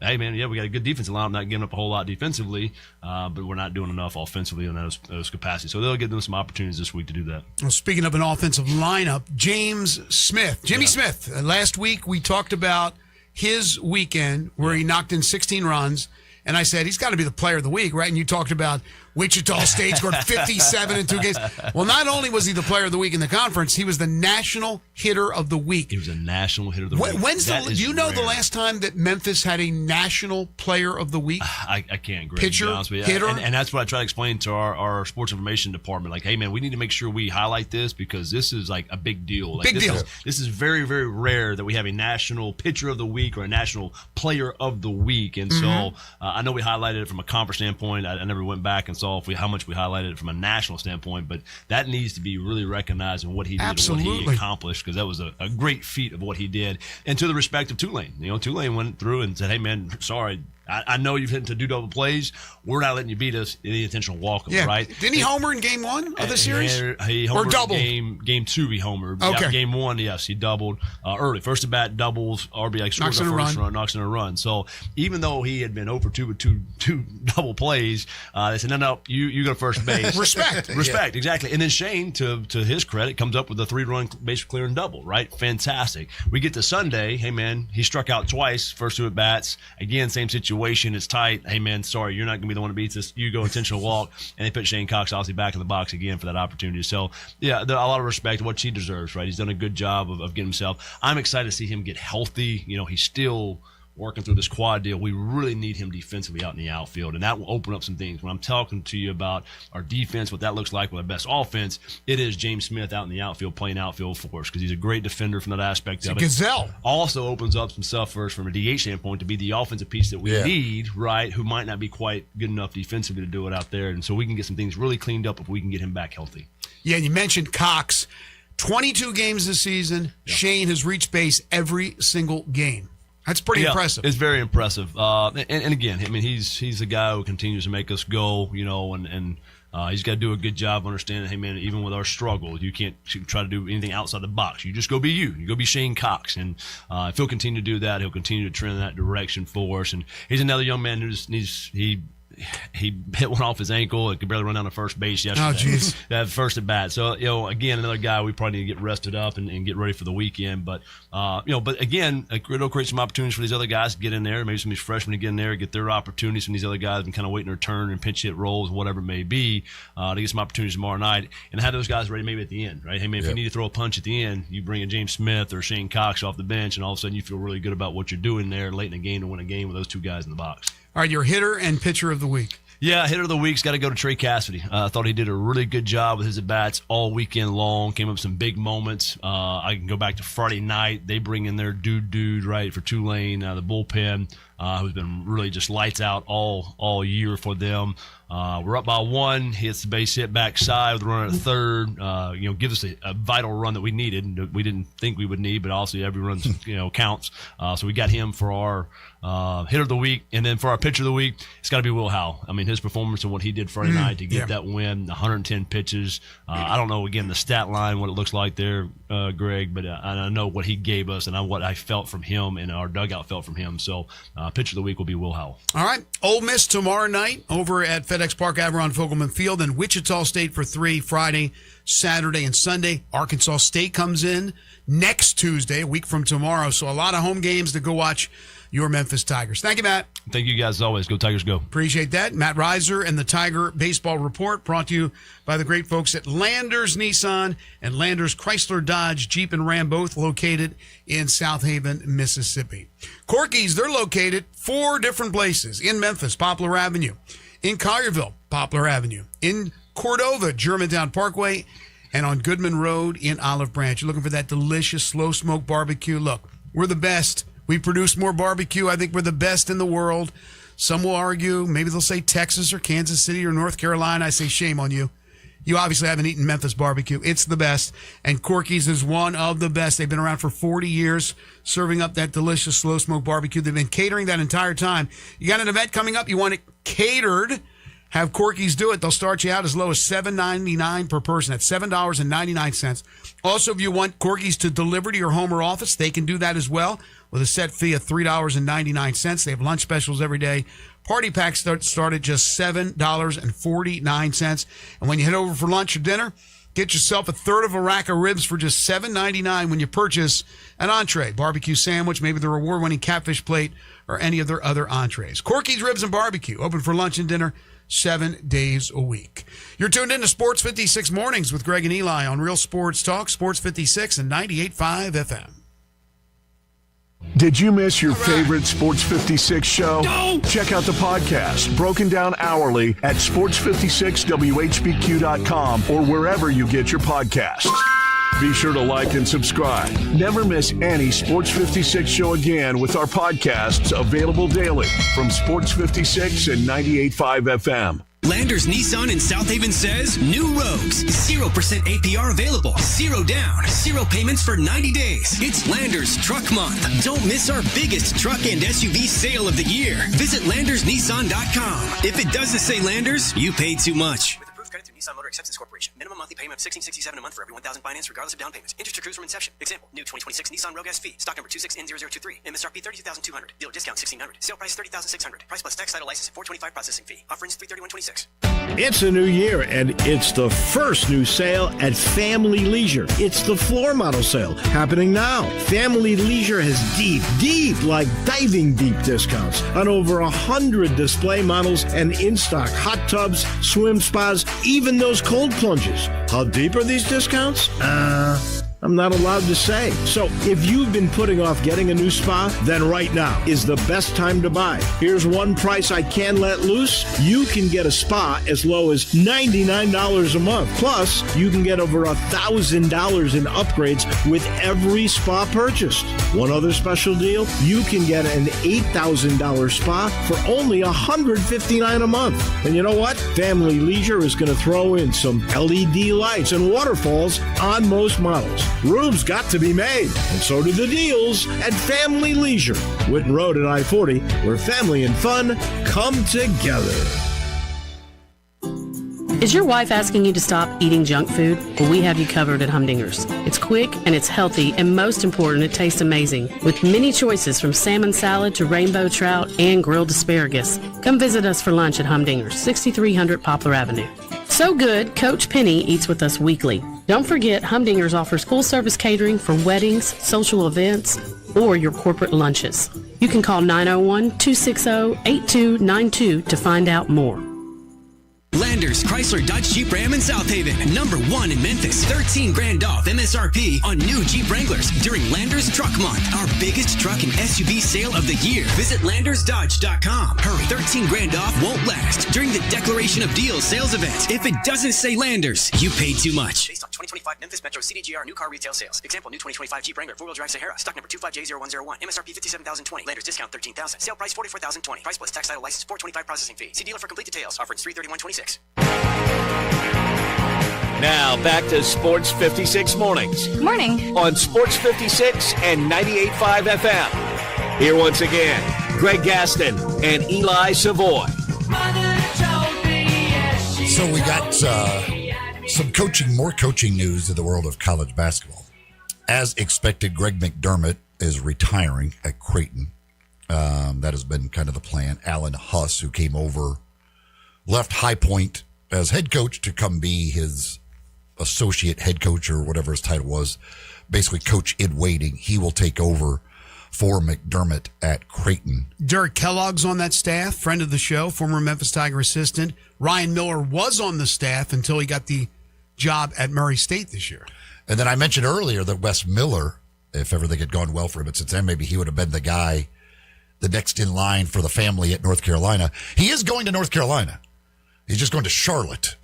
Hey, man, we got a good defensive lineup, not giving up a whole lot defensively, but we're not doing enough offensively in those capacities. So they'll give them some opportunities this week to do that. Well, speaking of an offensive lineup, Jimmy Smith. Last week we talked about his weekend where he knocked in 16 runs, and I said he's got to be the player of the week, right? And you talked about Wichita State scored 57 in 2 games. Well, not only was he the player of the week in the conference, he was the national hitter of the week. He was a national hitter of the week. Do you know the last time that Memphis had a national player of the week? I can't, Greg. Pitcher, to be honest with you. hitter? And that's what I try to explain to our sports information department. Like, hey, man, we need to make sure we highlight this because this is like a big deal. Like, this is very, very rare that we have a national pitcher of the week or a national player of the week. And so I know we highlighted it from a conference standpoint. I never went back and Arkansas, how much we highlighted it from a national standpoint, but that needs to be really recognized in what he did and what he accomplished, because that was a great feat of what he did. And to the respect of Tulane, Tulane went through and said, hey, man, sorry, I know you've hit to do double plays. We're not letting you beat us in the intentional walk-up, right? Didn't he homer in game 1 of the series? He homered or doubled? Game 2 he homered. Okay. Yeah, game 1, yes, he doubled early. First at bat, doubles, RBI, scores the first run, knocks in a run. So even though he had been 0-for-2 with two double plays, they said, no, you go to first base. Respect, exactly. And then Shane, to his credit, comes up with a 3-run base clearing double, right? Fantastic. We get to Sunday, hey, man, he struck out twice, first 2 at-bats. Again, same situation. It's tight. Hey, man, sorry, you're not going to be the one who beats us. You go intentional walk. And they put Shane Cox obviously back in the box again for that opportunity. So, yeah, a lot of respect, what he deserves, right? He's done a good job of getting himself. I'm excited to see him get healthy. He's still working through this quad deal. We really need him defensively out in the outfield, and that will open up some things. When I'm talking to you about our defense, what that looks like with our best offense, it is James Smith out in the outfield playing outfield for us, because he's a great defender from that aspect of it. Gazelle. Also opens up some stuff for us from a DH standpoint to be the offensive piece that we need, right, who might not be quite good enough defensively to do it out there. And so we can get some things really cleaned up if we can get him back healthy. Yeah, and you mentioned Cox. 22 games this season. Yep. Shane has reached base every single game. That's pretty impressive. It's very impressive. And again, I mean, he's a guy who continues to make us go, and he's got to do a good job understanding, hey, man, even with our struggles, you can't try to do anything outside the box. You just go be you. You go be Shane Cox. And if he'll continue to do that, he'll continue to trend in that direction for us. And he's another young man who he hit one off his ankle and could barely run down to first base yesterday. Oh, jeez. That first at bat. So, again, another guy we probably need to get rested up and get ready for the weekend. But, but again, it'll create some opportunities for these other guys to get in there. Maybe some of these freshmen to get in there, get their opportunities from these other guys and kind of waiting their turn and pinch hit roles, whatever it may be, to get some opportunities tomorrow night and have those guys ready maybe at the end, right? Hey, man, if you need to throw a punch at the end, you bring in James Smith or Shane Cox off the bench, and all of a sudden you feel really good about what you're doing there late in the game to win a game with those two guys in the box. All right, your hitter and pitcher of the week. Yeah, hitter of the week's got to go to Trey Cassidy. I thought he did a really good job with his at-bats all weekend long, came up with some big moments. I can go back to Friday night. They bring in their dude, right, for Tulane, the bullpen, who's been really just lights out all year for them. We're up by 1, hits the base hit backside with a runner at third. Gives us a vital run that we needed. We didn't think we would need, but obviously every run counts. So we got him for our hitter of the week, and then for our pitcher of the week, it's got to be Will Howell. I mean, his performance and what he did Friday night to get that win, 110 pitches. I don't know again the stat line what it looks like there, Greg, but I know what he gave us and what I felt from him and our dugout felt from him. So pitcher of the week will be Will Howell. All right, Ole Miss tomorrow night over at FedEx Park, Averon Fogelman Field, and Wichita State for 3 Friday, Saturday, and Sunday. Arkansas State comes in next Tuesday, a week from tomorrow. So a lot of home games to go watch your Memphis Tigers. Thank you, Matt. Thank you guys as always. Go Tigers, go. Appreciate that. Matt Reiser and the Tiger Baseball Report, brought to you by the great folks at Landers Nissan and Landers Chrysler Dodge Jeep and Ram, both located in South Haven, Mississippi. Corky's, they're located 4 different places: in Memphis, Poplar Avenue; in Collierville, Poplar Avenue; in Cordova, Germantown Parkway; and on Goodman Road in Olive Branch. You're looking for that delicious slow smoke barbecue. Look, we're the best. We produce more barbecue. I think we're the best in the world. Some will argue, maybe they'll say Texas or Kansas City or North Carolina. I say shame on you. You obviously haven't eaten Memphis barbecue. It's the best. And Corky's is one of the best. They've been around for 40 years, serving up that delicious slow smoke barbecue. They've been catering that entire time. You got an event coming up, you want it catered, have Corky's do it. They'll start you out as low as $7.99 per person. That's $7.99. Also, if you want Corky's to deliver to your home or office, they can do that as well with a set fee of $3.99. They have lunch specials every day. Party packs start at just $7.49. And when you head over for lunch or dinner, get yourself a third of a rack of ribs for just $7.99 when you purchase an entree, barbecue sandwich, maybe the reward-winning catfish plate, or any of their other entrees. Corky's Ribs and Barbecue, open for lunch and dinner 7 days a week. You're tuned in to Sports 56 Mornings with Greg and Eli on Real Sports Talk, Sports 56 and 98.5 FM. Did you miss your favorite Sports 56 show? No! Check out the podcast, broken down hourly at sports56whbq.com or wherever you get your podcasts. Be sure to like and subscribe. Never miss any Sports 56 show again with our podcasts available daily from Sports 56 and 98.5 FM. Landers Nissan in South Haven says, new Rogues, 0% APR available, 0 down, 0 payments for 90 days. It's Landers Truck Month. Don't miss our biggest truck and SUV sale of the year. Visit LandersNissan.com. If it doesn't say Landers, you paid too much. With approved credit through Nissan Motor Acceptance Corporation. Minimum monthly payment of $16.67 a month for every $1,000 finance, regardless of down payments. Interest accrues from inception. Example, new 2026 Nissan Rogue SV. Stock number 26N0023. MSRP $32,200. Dealer discount $1,600. Sale price $30,600. Price plus tax, title, license, $425 processing fee. Offer ends 3/31/26. It's a new year, and it's the first new sale at Family Leisure. It's the floor model sale happening now. Family Leisure has deep, like diving deep discounts on over 100 display models and in-stock hot tubs, swim spas, even those cold plunges. How deep are these discounts? I'm not allowed to say. So if you've been putting off getting a new spa, then right now is the best time to buy. Here's one price I can let loose. You can get a spa as low as $99 a month. Plus, you can get over $1,000 in upgrades with every spa purchased. One other special deal, you can get an $8,000 spa for only $159 a month. And you know what? Family Leisure is going to throw in some LED lights and waterfalls on most models. Room's got to be made, and so do the deals at Family Leisure, Whitten Road at I-40, where family and fun come together. Is your wife asking you to stop eating junk food? Well, we have you covered at Humdinger's. It's quick and it's healthy, and most important, it tastes amazing. With many choices from salmon salad to rainbow trout and grilled asparagus. Come visit us for lunch at Humdinger's, 6300 Poplar Avenue. So good, Coach Penny eats with us weekly. Don't forget, Humdinger's offers full-service catering for weddings, social events, or your corporate lunches. You can call 901-260-8292 to find out more. Landers Chrysler Dodge Jeep Ram in South Haven, #1 in Memphis. $13,000 off MSRP on new Jeep Wranglers during Landers Truck Month, our biggest truck and SUV sale of the year. Visit LandersDodge.com. Hurry, $13,000 off won't last during the Declaration of Deals sales event. If it doesn't say Landers, you paid too much. Based on 2025 Memphis Metro CDGR new car retail sales. Example, new 2025 Jeep Wrangler 4-wheel drive Sahara. Stock number 25J0101. MSRP $57,020. Landers discount $13,000. Sale price $44,020. Price plus tax, title, license, $425 processing fee. See dealer for complete details. Offer ends 3/31/26. Now back to Sports 56 Mornings. Good morning. On Sports 56 and 98.5 FM. Here once again, Greg Gaston and Eli Savoy. So we got some more coaching news in the world of college basketball. As expected, Greg McDermott is retiring at Creighton. That has been kind of the plan. Alan Huss, who came over, left High Point as head coach to come be his associate head coach or whatever his title was, basically coach in waiting. He will take over for McDermott at Creighton. Derek Kellogg's on that staff, friend of the show, former Memphis Tiger assistant. Ryan Miller was on the staff until he got the job at Murray State this year. And then I mentioned earlier that Wes Miller, if everything had gone well for him at Cincinnati, maybe he would have been the guy, the next in line for the family at North Carolina. He is going to North Carolina. He's just going to Charlotte.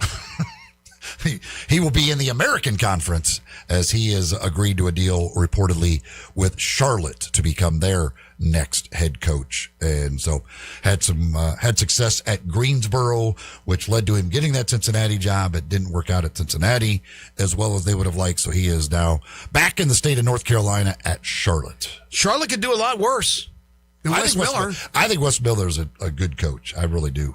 He will be in the American Conference as he has agreed to a deal reportedly with Charlotte to become their next head coach. And so had success at Greensboro, which led to him getting that Cincinnati job. It didn't work out at Cincinnati as well as they would have liked. So he is now back in the state of North Carolina at Charlotte. Charlotte could do a lot worse than Wes Miller. I think Wes Miller is a good coach. I really do.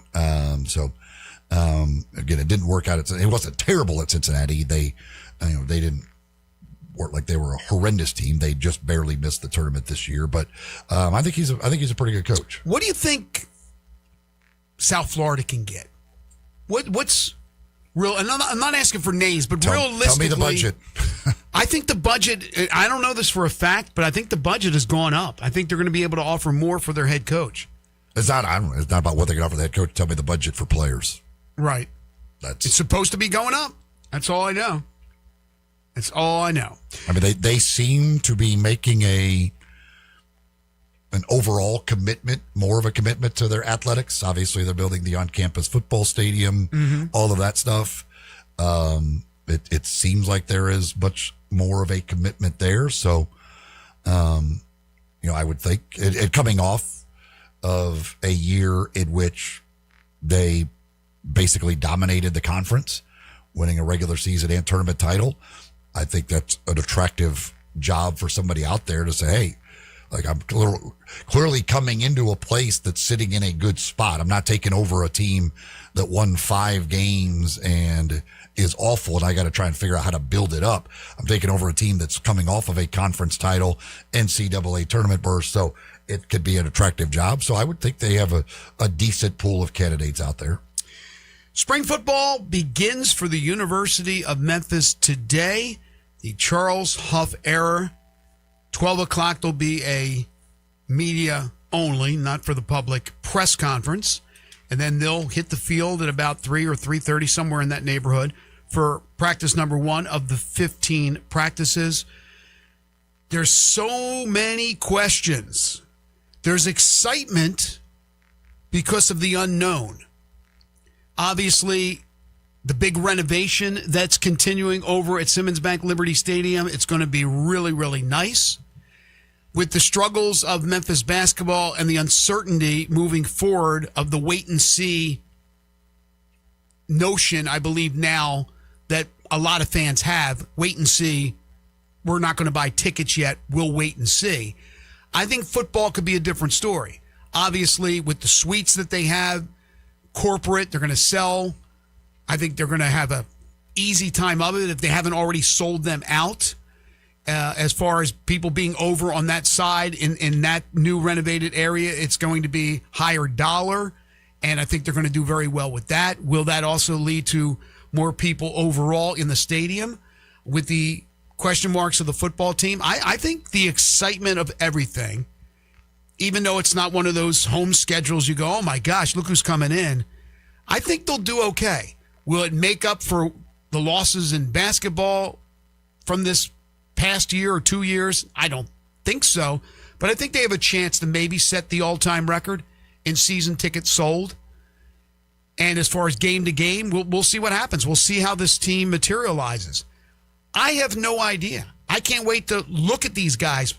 Again, it didn't work out. It wasn't terrible at Cincinnati. They didn't work like they were a horrendous team. They just barely missed the tournament this year. But I think he's a pretty good coach. What do you think South Florida can get? What's real? And I'm not asking for names, but realistically, tell me the budget. I think the budget. I don't know this for a fact, but I think the budget has gone up. I think they're going to be able to offer more for their head coach. It's not about what they can offer the head coach. Tell me the budget for players. Right. It's supposed to be going up. That's all I know. That's all I know. I mean, they seem to be making an overall commitment, more of a commitment to their athletics. Obviously, they're building the on-campus football stadium, all of that stuff. It seems like there is much more of a commitment there. So, I would think it coming off of a year in which they basically dominated the conference, winning a regular season and tournament title. I think that's an attractive job for somebody out there to say, hey, like I'm clearly coming into a place that's sitting in a good spot. I'm not taking over a team that won 5 games and is awful, and I got to try and figure out how to build it up. I'm taking over a team that's coming off of a conference title, NCAA tournament berth, so it could be an attractive job. So I would think they have a decent pool of candidates out there. Spring football begins for the University of Memphis today. The Charles Huff era. 12 o'clock, there'll be a media only, not for the public, press conference. And then they'll hit the field at about 3 or 3:30, somewhere in that neighborhood, for practice number 1 of the 15 practices. There's so many questions. There's excitement because of the unknown. Obviously, the big renovation that's continuing over at Simmons Bank Liberty Stadium, it's going to be really, really nice. With the struggles of Memphis basketball and the uncertainty moving forward of the wait and see notion, I believe now that a lot of fans have, wait and see, we're not going to buy tickets yet, we'll wait and see. I think football could be a different story. Obviously, with the suites that they have, corporate, they're going to sell. I think they're going to have a easy time of it if they haven't already sold them out. As far as people being over on that side in that new renovated area, it's going to be higher dollar, and I think they're going to do very well with that. Will that also lead to more people overall in the stadium? With the question marks of the football team, I think the excitement of everything, even though it's not one of those home schedules you go, oh my gosh, look who's coming in, I think they'll do okay. Will it make up for the losses in basketball from this past year or 2 years? I don't think so, but I think they have a chance to maybe set the all-time record in season tickets sold. And as far as game to game, we'll see what happens. We'll see how this team materializes. I have no idea. I can't wait to look at these guys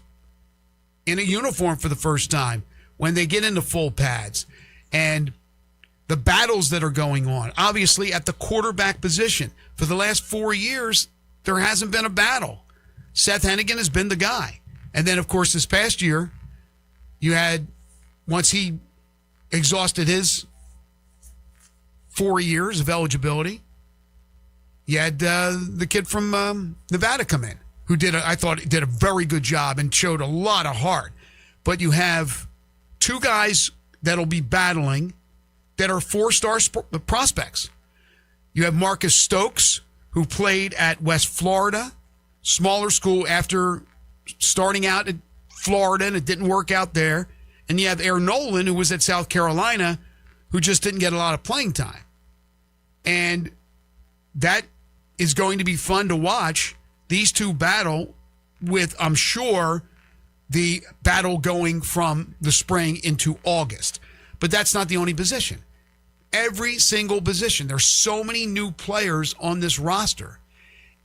in a uniform for the first time when they get into full pads and the battles that are going on. Obviously, at the quarterback position, for the last 4 years, there hasn't been a battle. Seth Hennigan has been the guy. And then, of course, this past year, you had, once he exhausted his 4 years of eligibility, you had the kid from Nevada come in, who I thought did a very good job and showed a lot of heart. But you have 2 guys that'll be battling that are 4-star prospects. You have Marcus Stokes, who played at West Florida, smaller school, after starting out at Florida, and it didn't work out there. And you have Aaron Nolan, who was at South Carolina, who just didn't get a lot of playing time. And that is going to be fun to watch. These 2 battle with, I'm sure, the battle going from the spring into August. But that's not the only position. Every single position. There's so many new players on this roster.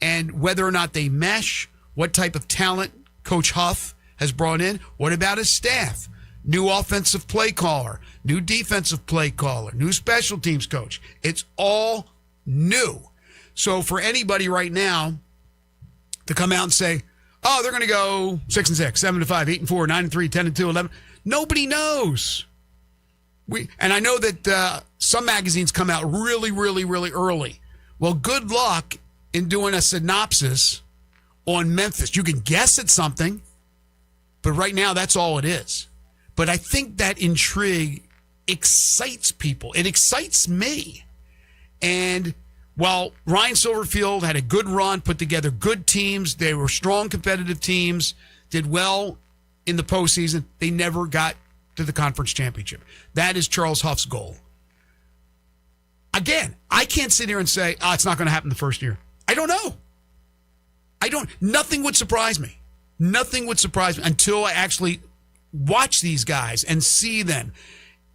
And whether or not they mesh, what type of talent Coach Huff has brought in, what about his staff? New offensive play caller, new defensive play caller, new special teams coach. It's all new. So for anybody right now to come out and say, oh, they're going to go 6-6, 7-5, 8-4, 9-3, 10-2, 11, nobody knows. And I know that some magazines come out really, really, really early. Well, good luck in doing a synopsis on Memphis. You can guess at something, but right now that's all it is. But I think that intrigue excites people. It excites me. And while Ryan Silverfield had a good run, put together good teams, they were strong competitive teams, did well in the postseason, they never got to the conference championship. That is Charles Huff's goal. Again, I can't sit here and say, it's not going to happen the first year. I don't know. Nothing would surprise me. Nothing would surprise me until I actually watch these guys and see them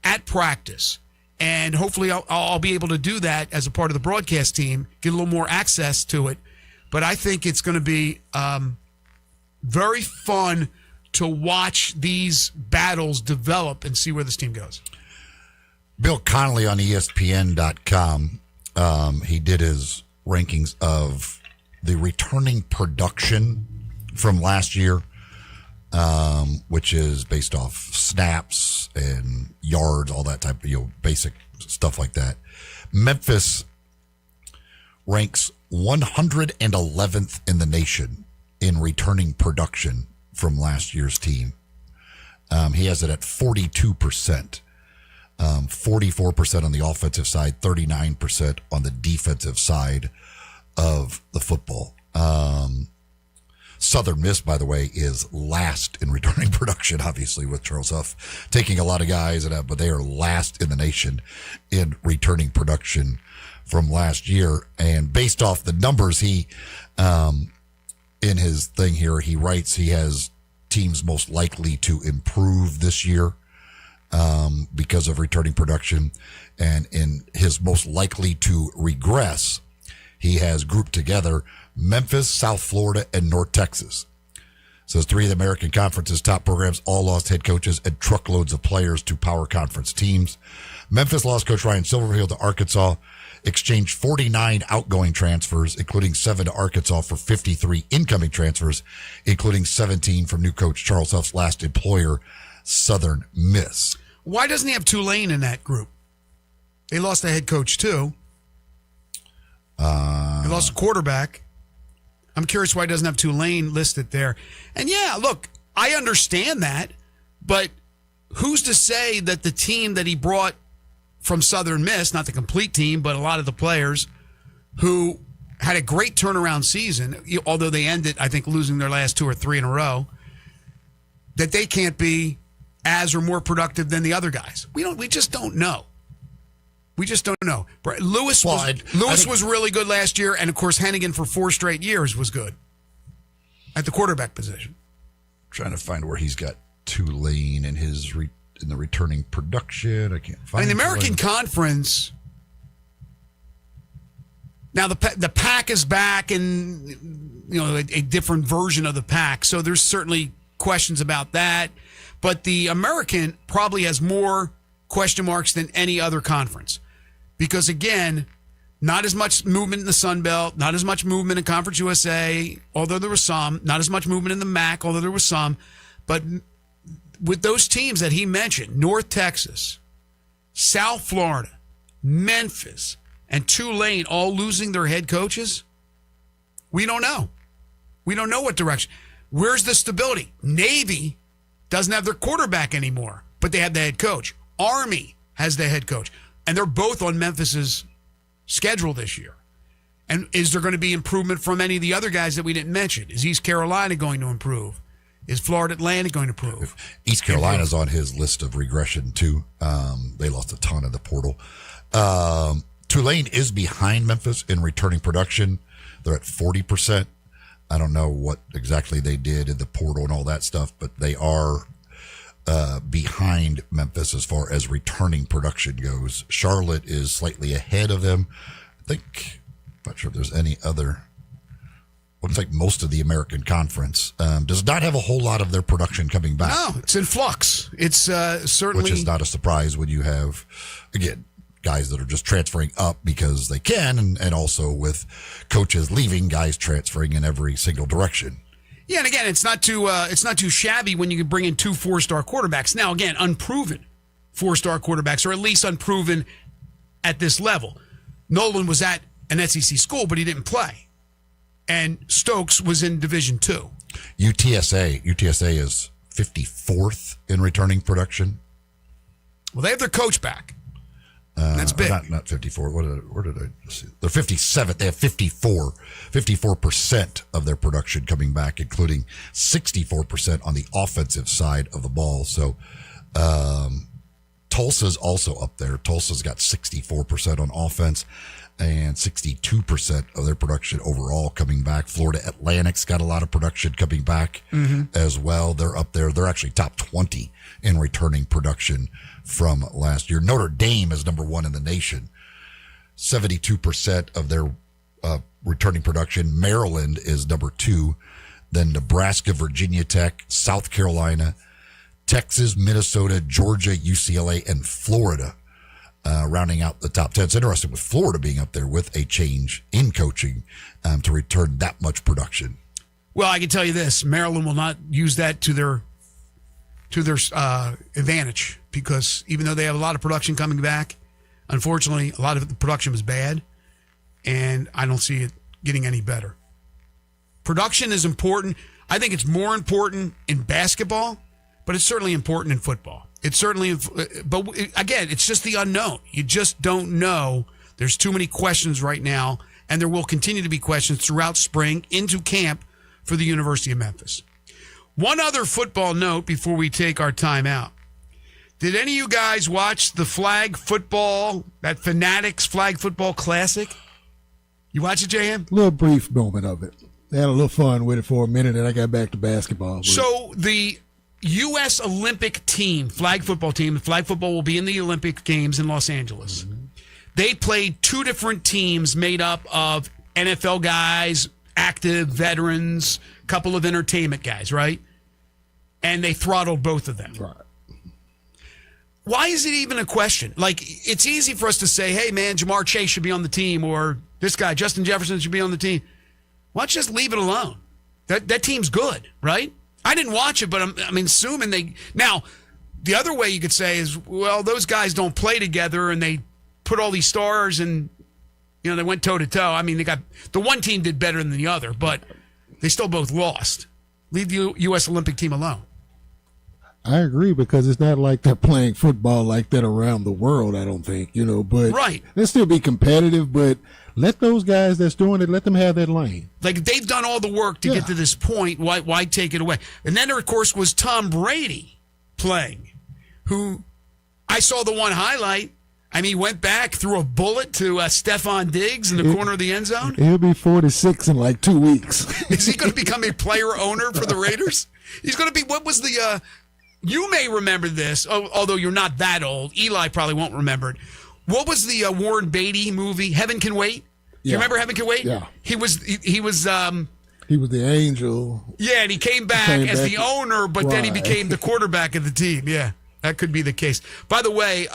at practice. And hopefully I'll be able to do that as a part of the broadcast team, get a little more access to it. But I think it's going to be very fun to watch these battles develop and see where this team goes. Bill Connolly on ESPN.com, he did his rankings of the returning production from last year, which is based off snaps and yards, all that type of, basic stuff like that. Memphis ranks 111th in the nation in returning production from last year's team. He has it at 42%, 44% on the offensive side, 39% on the defensive side of the football. Southern Miss, by the way, is last in returning production, obviously, with Charles Huff taking a lot of guys, but they are last in the nation in returning production from last year. And based off the numbers, he, in his thing here, he writes he has teams most likely to improve this year because of returning production. And in his most likely to regress, he has grouped together Memphis, South Florida, and North Texas. Says 3 of the American Conference's top programs all lost head coaches and truckloads of players to power conference teams. Memphis lost coach Ryan Silverfield to Arkansas, exchanged 49 outgoing transfers, including 7 to Arkansas, for 53 incoming transfers, including 17 from new coach Charles Huff's last employer, Southern Miss. Why doesn't he have Tulane in that group? They lost a head coach, too. They lost a quarterback. I'm curious why he doesn't have Tulane listed there. And yeah, look, I understand that, but who's to say that the team that he brought from Southern Miss, not the complete team, but a lot of the players who had a great turnaround season, although they ended, I think, losing their last 2 or 3 in a row, that they can't be as or more productive than the other guys. We just don't know. We just don't know. Lewis was really good last year, and of course Hennigan for 4 straight years was good at the quarterback position. Trying to find where he's got Tulane in his in the returning production. I can't find. The American Conference. Now the Pac is back, and a different version of the Pac. So there's certainly questions about that, but the American probably has more question marks than any other conference. Because again, not as much movement in the Sun Belt, not as much movement in Conference USA, although there was some, not as much movement in the MAC, although there was some. But with those teams that he mentioned, North Texas, South Florida, Memphis, and Tulane all losing their head coaches, we don't know. We don't know what direction. Where's the stability? Navy doesn't have their quarterback anymore, but they have the head coach. Army has the head coach, and they're both on Memphis's schedule this year. And is there going to be improvement from any of the other guys that we didn't mention? Is East Carolina going to improve? Is Florida Atlantic going to improve? East Carolina's on his list of regression too. They lost a ton of the portal. Tulane is behind Memphis in returning production. They're at 40%. I don't know what exactly they did in the portal and all that stuff, but they are behind Memphis as far as returning production goes. Charlotte is slightly ahead of them. I'm not sure if there's any other. Looks like most of the American Conference does not have a whole lot of their production coming back. No, it's in flux. It's certainly. Which is not a surprise when you have, again, guys that are just transferring up because they can, and also with coaches leaving, guys transferring in every single direction. Yeah, and again, it's not too shabby when you can bring in 2 4-star quarterbacks. Now, again, unproven 4-star quarterbacks, or at least unproven at this level. Nolan was at an SEC school, but he didn't play. And Stokes was in Division II. UTSA is 54th in returning production. Well, they have their coach back. That's big. Not 54. Where did I see? They're 57th. They have 54% of their production coming back, including 64% on the offensive side of the ball. So Tulsa's also up there. Tulsa's got 64% on offense and 62% of their production overall coming back. Florida Atlantic's got a lot of production coming back as well. They're up there. They're actually top 20 in returning production from last year. Notre Dame is number 1 in the nation. 72% of their returning production. Maryland is number 2. Then Nebraska, Virginia Tech, South Carolina, Texas, Minnesota, Georgia, UCLA, and Florida rounding out the top 10. It's interesting with Florida being up there with a change in coaching to return that much production. Well, I can tell you this: Maryland will not use that to their advantage, because even though they have a lot of production coming back, unfortunately, a lot of the production was bad, and I don't see it getting any better. Production is important. I think it's more important in basketball, but it's certainly important in football. It's certainly, but again, it's just the unknown. You just don't know. There's too many questions right now, and there will continue to be questions throughout spring into camp for the University of Memphis. One other football note before we take our time out. Did any of you guys watch the flag football, that Fanatics Flag Football Classic? You watch it, JM? A little brief moment of it. They had a little fun with it for a minute, and I got back to basketball. So the U.S. Olympic team, flag football team, flag football will be in the Olympic Games in Los Angeles. Mm-hmm. They played two different teams made up of NFL guys, active veterans, couple of entertainment guys, right? And they throttled both of them. Right. Why is it even a question? Like, it's easy for us to say, hey, man, Jamar Chase should be on the team, or this guy, Justin Jefferson, should be on the team. Why don't you just leave it alone? That team's good, right? I didn't watch it, but I'm assuming they... Now, the other way you could say is, well, those guys don't play together, and they put all these stars, and, they went toe-to-toe. I mean, the one team did better than the other, but they still both lost. Leave the U.S. Olympic team alone. I agree, because it's not like they're playing football like that around the world, I don't think, but right. They'll still be competitive, but let those guys that's doing it, let them have that lane. Like, they've done all the work to get to this point. Why take it away? And then there, of course, was Tom Brady playing, who I saw the one highlight. I mean, he went back, threw a bullet to Stephon Diggs in the corner of the end zone. He'll be 46 in like 2 weeks. Is he going to become a player owner for the Raiders? He's going to be, what was the... You may remember this, although you're not that old. Eli probably won't remember it. What was the Warren Beatty movie, Heaven Can Wait? Do you remember Heaven Can Wait? Yeah. He was He was the angel. Yeah, and he came back as the owner, but then he became the quarterback of the team. Yeah, that could be the case. By the way,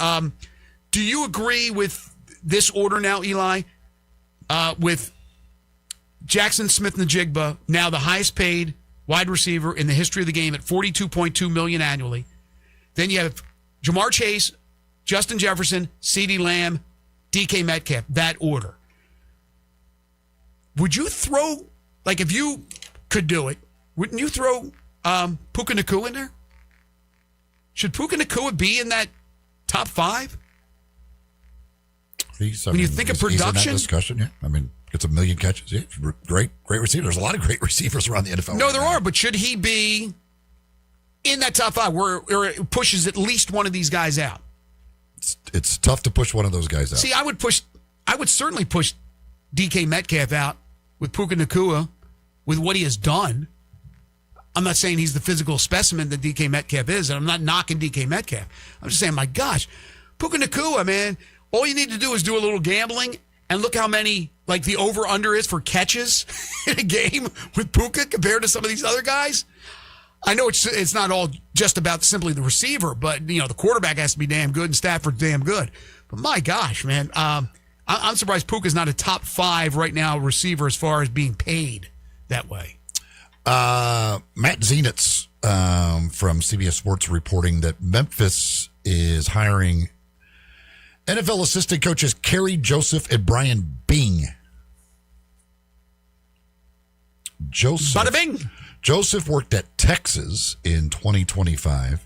do you agree with this order now, Eli? With Jackson Smith-Njigba, now the highest paid wide receiver in the history of the game at $42.2 million annually. Then you have Jamar Chase, Justin Jefferson, CeeDee Lamb, DK Metcalf, that order. Would you throw, like, if you could do it, wouldn't you throw Puka Nacua in there? Should Puka Nacua be in that top five? When you think of production? He's in that discussion, yeah. I mean, gets a million catches. Yeah, great receiver. There's a lot of great receivers around the NFL. No, there are, but should he be in that top five where it pushes at least one of these guys out? It's tough to push one of those guys out. See, I would certainly push DK Metcalf out with Puka Nacua with what he has done. I'm not saying he's the physical specimen that DK Metcalf is, and I'm not knocking DK Metcalf. I'm just saying, my gosh, Puka Nacua, man, all you need to do is do a little gambling and look how many, like, the over-under is for catches in a game with Puka compared to some of these other guys. I know it's not all just about simply the receiver, but, the quarterback has to be damn good and Stafford's damn good. But my gosh, man, I'm surprised Puka's not a top five right now receiver as far as being paid that way. Matt Zenitz from CBS Sports reporting that Memphis is hiring NFL assistant coaches Kerry Joseph and Brian Bing. Bada bing. Joseph worked at Texas in 2025.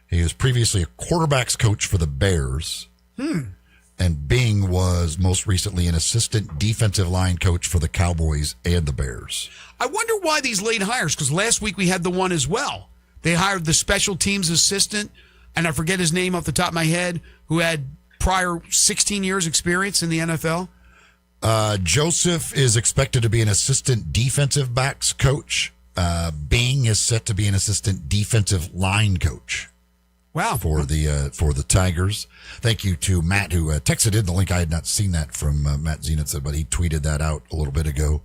He was previously a quarterbacks coach for the Bears. And Bing was most recently an assistant defensive line coach for the Cowboys and the Bears. I wonder why these late hires, because last week we had the one as well. They hired the special teams assistant, and I forget his name off the top of my head, who had prior 16 years experience in the NFL. Joseph is expected to be an assistant defensive backs coach. Bing is set to be an assistant defensive line coach. Wow. For the Tigers. Thank you to Matt, who texted in the link. I had not seen that from Matt Zenitz, but he tweeted that out a little bit ago.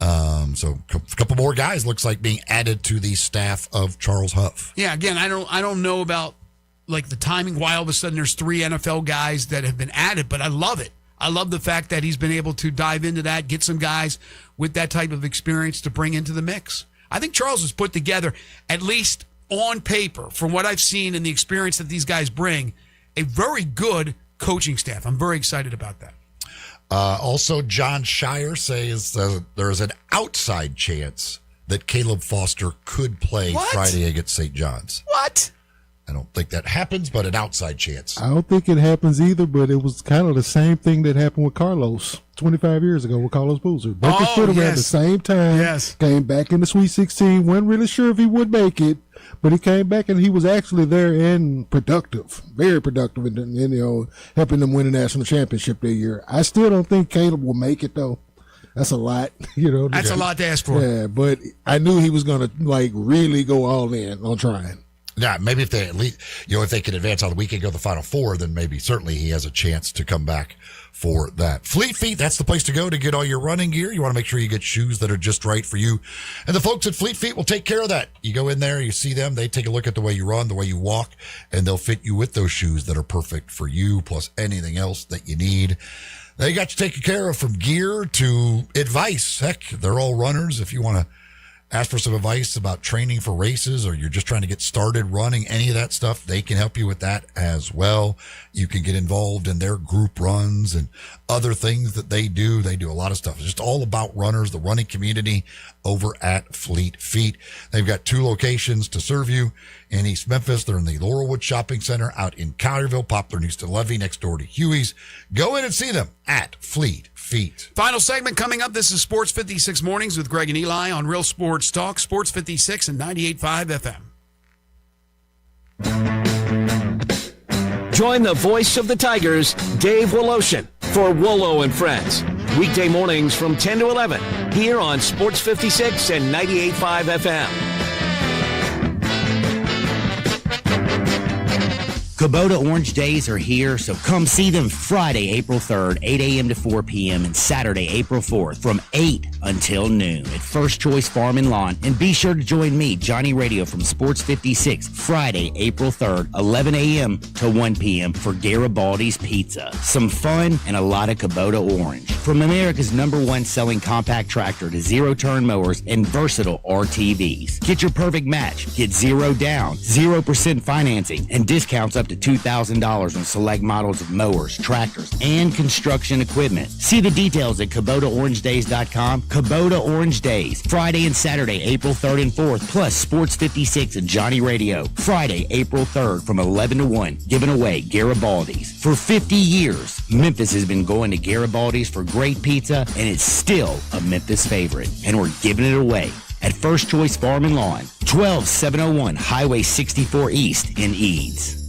So a couple more guys looks like being added to the staff of Charles Huff. Yeah, again, I don't know about like the timing, why all of a sudden there's 3 NFL guys that have been added, but I love it. I love the fact that he's been able to dive into that, get some guys with that type of experience to bring into the mix. I think Charles has put together, at least on paper, from what I've seen and the experience that these guys bring, a very good coaching staff. I'm very excited about that. Also, John Shire says there is an outside chance that Caleb Foster could play Friday against St. John's. What? I don't think that happens, but an outside chance. I don't think it happens either, but it was kind of the same thing that happened with Carlos 25 years ago with Carlos Boozer. Broke his foot around the same time. Yes. Came back in the Sweet 16. Wasn't really sure if he would make it, but he came back and he was actually there and productive, very productive, and helping them win a national championship that year. I still don't think Caleb will make it though. That's a lot, That's a lot to ask for. Yeah, but I knew he was going to really go all in on trying. Yeah, maybe if they at least, if they could advance on the weekend, go to the Final Four, then maybe certainly he has a chance to come back for that. Fleet Feet, that's the place to go to get all your running gear. You want to make sure you get shoes that are just right for you. And the folks at Fleet Feet will take care of that. You go in there, you see them, they take a look at the way you run, the way you walk, and they'll fit you with those shoes that are perfect for you, plus anything else that you need. They got you taken care of from gear to advice. Heck, they're all runners. If you want to ask for some advice about training for races, or you're just trying to get started running, any of that stuff, they can help you with that as well. You can get involved in their group runs and other things that they do. They do a lot of stuff. It's just all about runners, the running community over at Fleet Feet. They've got 2 locations to serve you in East Memphis. They're in the Laurelwood Shopping Center out in Collierville, Poplar, Houston Levy, next door to Huey's. Go in and see them at Fleet Feet. Final segment coming up. This is Sports 56 Mornings with Greg and Eli on Real Sports Talk, Sports 56 and 98.5 FM. Join the voice of the Tigers, Dave Woloshin, for Wolo and Friends. Weekday mornings from 10 to 11 here on Sports 56 and 98.5 FM. Kubota Orange Days are here, so come see them Friday, April 3rd, 8 a.m. to 4 p.m. and Saturday, April 4th from 8 until noon at First Choice Farm and Lawn. And be sure to join me, Johnny Radio, from Sports 56, Friday, April 3rd, 11 a.m. to 1 p.m. for Garibaldi's Pizza. Some fun and a lot of Kubota Orange. From America's #1 selling compact tractor to zero-turn mowers and versatile RTVs. Get your perfect match. Get 0 down, 0% financing, and discounts up to $2,000 on select models of mowers, tractors, and construction equipment. See the details at KubotaOrangeDays.com. Kubota Orange Days, Friday and Saturday, April 3rd and 4th, plus Sports 56 and Johnny Radio. Friday, April 3rd from 11 to 1, giving away Garibaldi's. For 50 years, Memphis has been going to Garibaldi's for great pizza, and it's still a Memphis favorite. And we're giving it away at First Choice Farm and Lawn, 12701 Highway 64 East in Eads.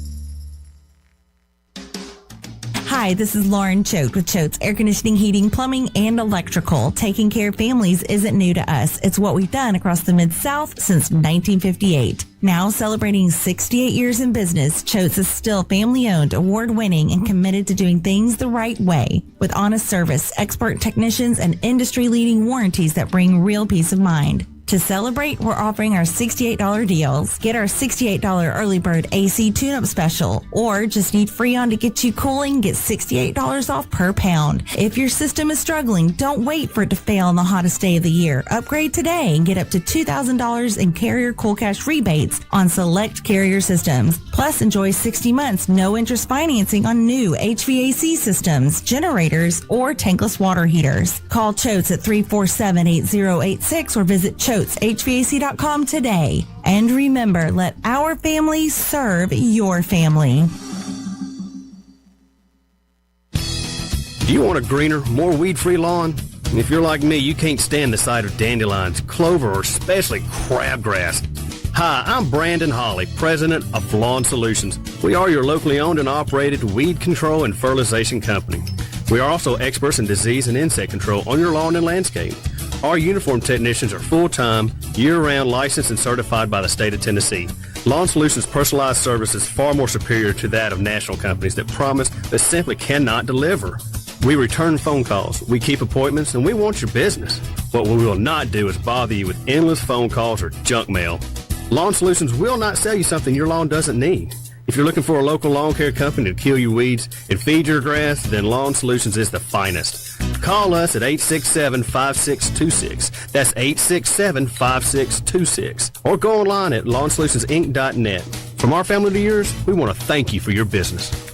Hi, this is Lauren Choate with Choate's Air Conditioning, Heating, Plumbing, and Electrical. Taking care of families isn't new to us. It's what we've done across the Mid-South since 1958. Now celebrating 68 years in business, Choate's is still family-owned, award-winning, and committed to doing things the right way. With honest service, expert technicians, and industry-leading warranties that bring real peace of mind. To celebrate, we're offering our $68 deals. Get our $68 early bird AC tune-up special, or just need Freon to get you cooling, get $68 off per pound. If your system is struggling, don't wait for it to fail on the hottest day of the year. Upgrade today and get up to $2,000 in Carrier Cool Cash rebates on select Carrier systems. Plus, enjoy 60 months no interest financing on new HVAC systems, generators, or tankless water heaters. Call Choates at 347-8086 or visit HVAC.com today. And remember, let our family serve your family. Do you want a greener, more weed-free lawn? And if you're like me, you can't stand the sight of dandelions, clover, or especially crabgrass. Hi, I'm Brandon Hawley, president of Lawn Solutions. We are your locally owned and operated weed control and fertilization company. We are also experts in disease and insect control on your lawn and landscape. Our uniformed technicians are full-time, year-round licensed and certified by the state of Tennessee. Lawn Solutions' personalized service is far more superior to that of national companies that promise but simply cannot deliver. We return phone calls, we keep appointments, and we want your business. What we will not do is bother you with endless phone calls or junk mail. Lawn Solutions will not sell you something your lawn doesn't need. If you're looking for a local lawn care company to kill your weeds and feed your grass, then Lawn Solutions is the finest. Call us at 867-5626. That's 867-5626. Or go online at lawnsolutionsinc.net. From our family to yours, we want to thank you for your business.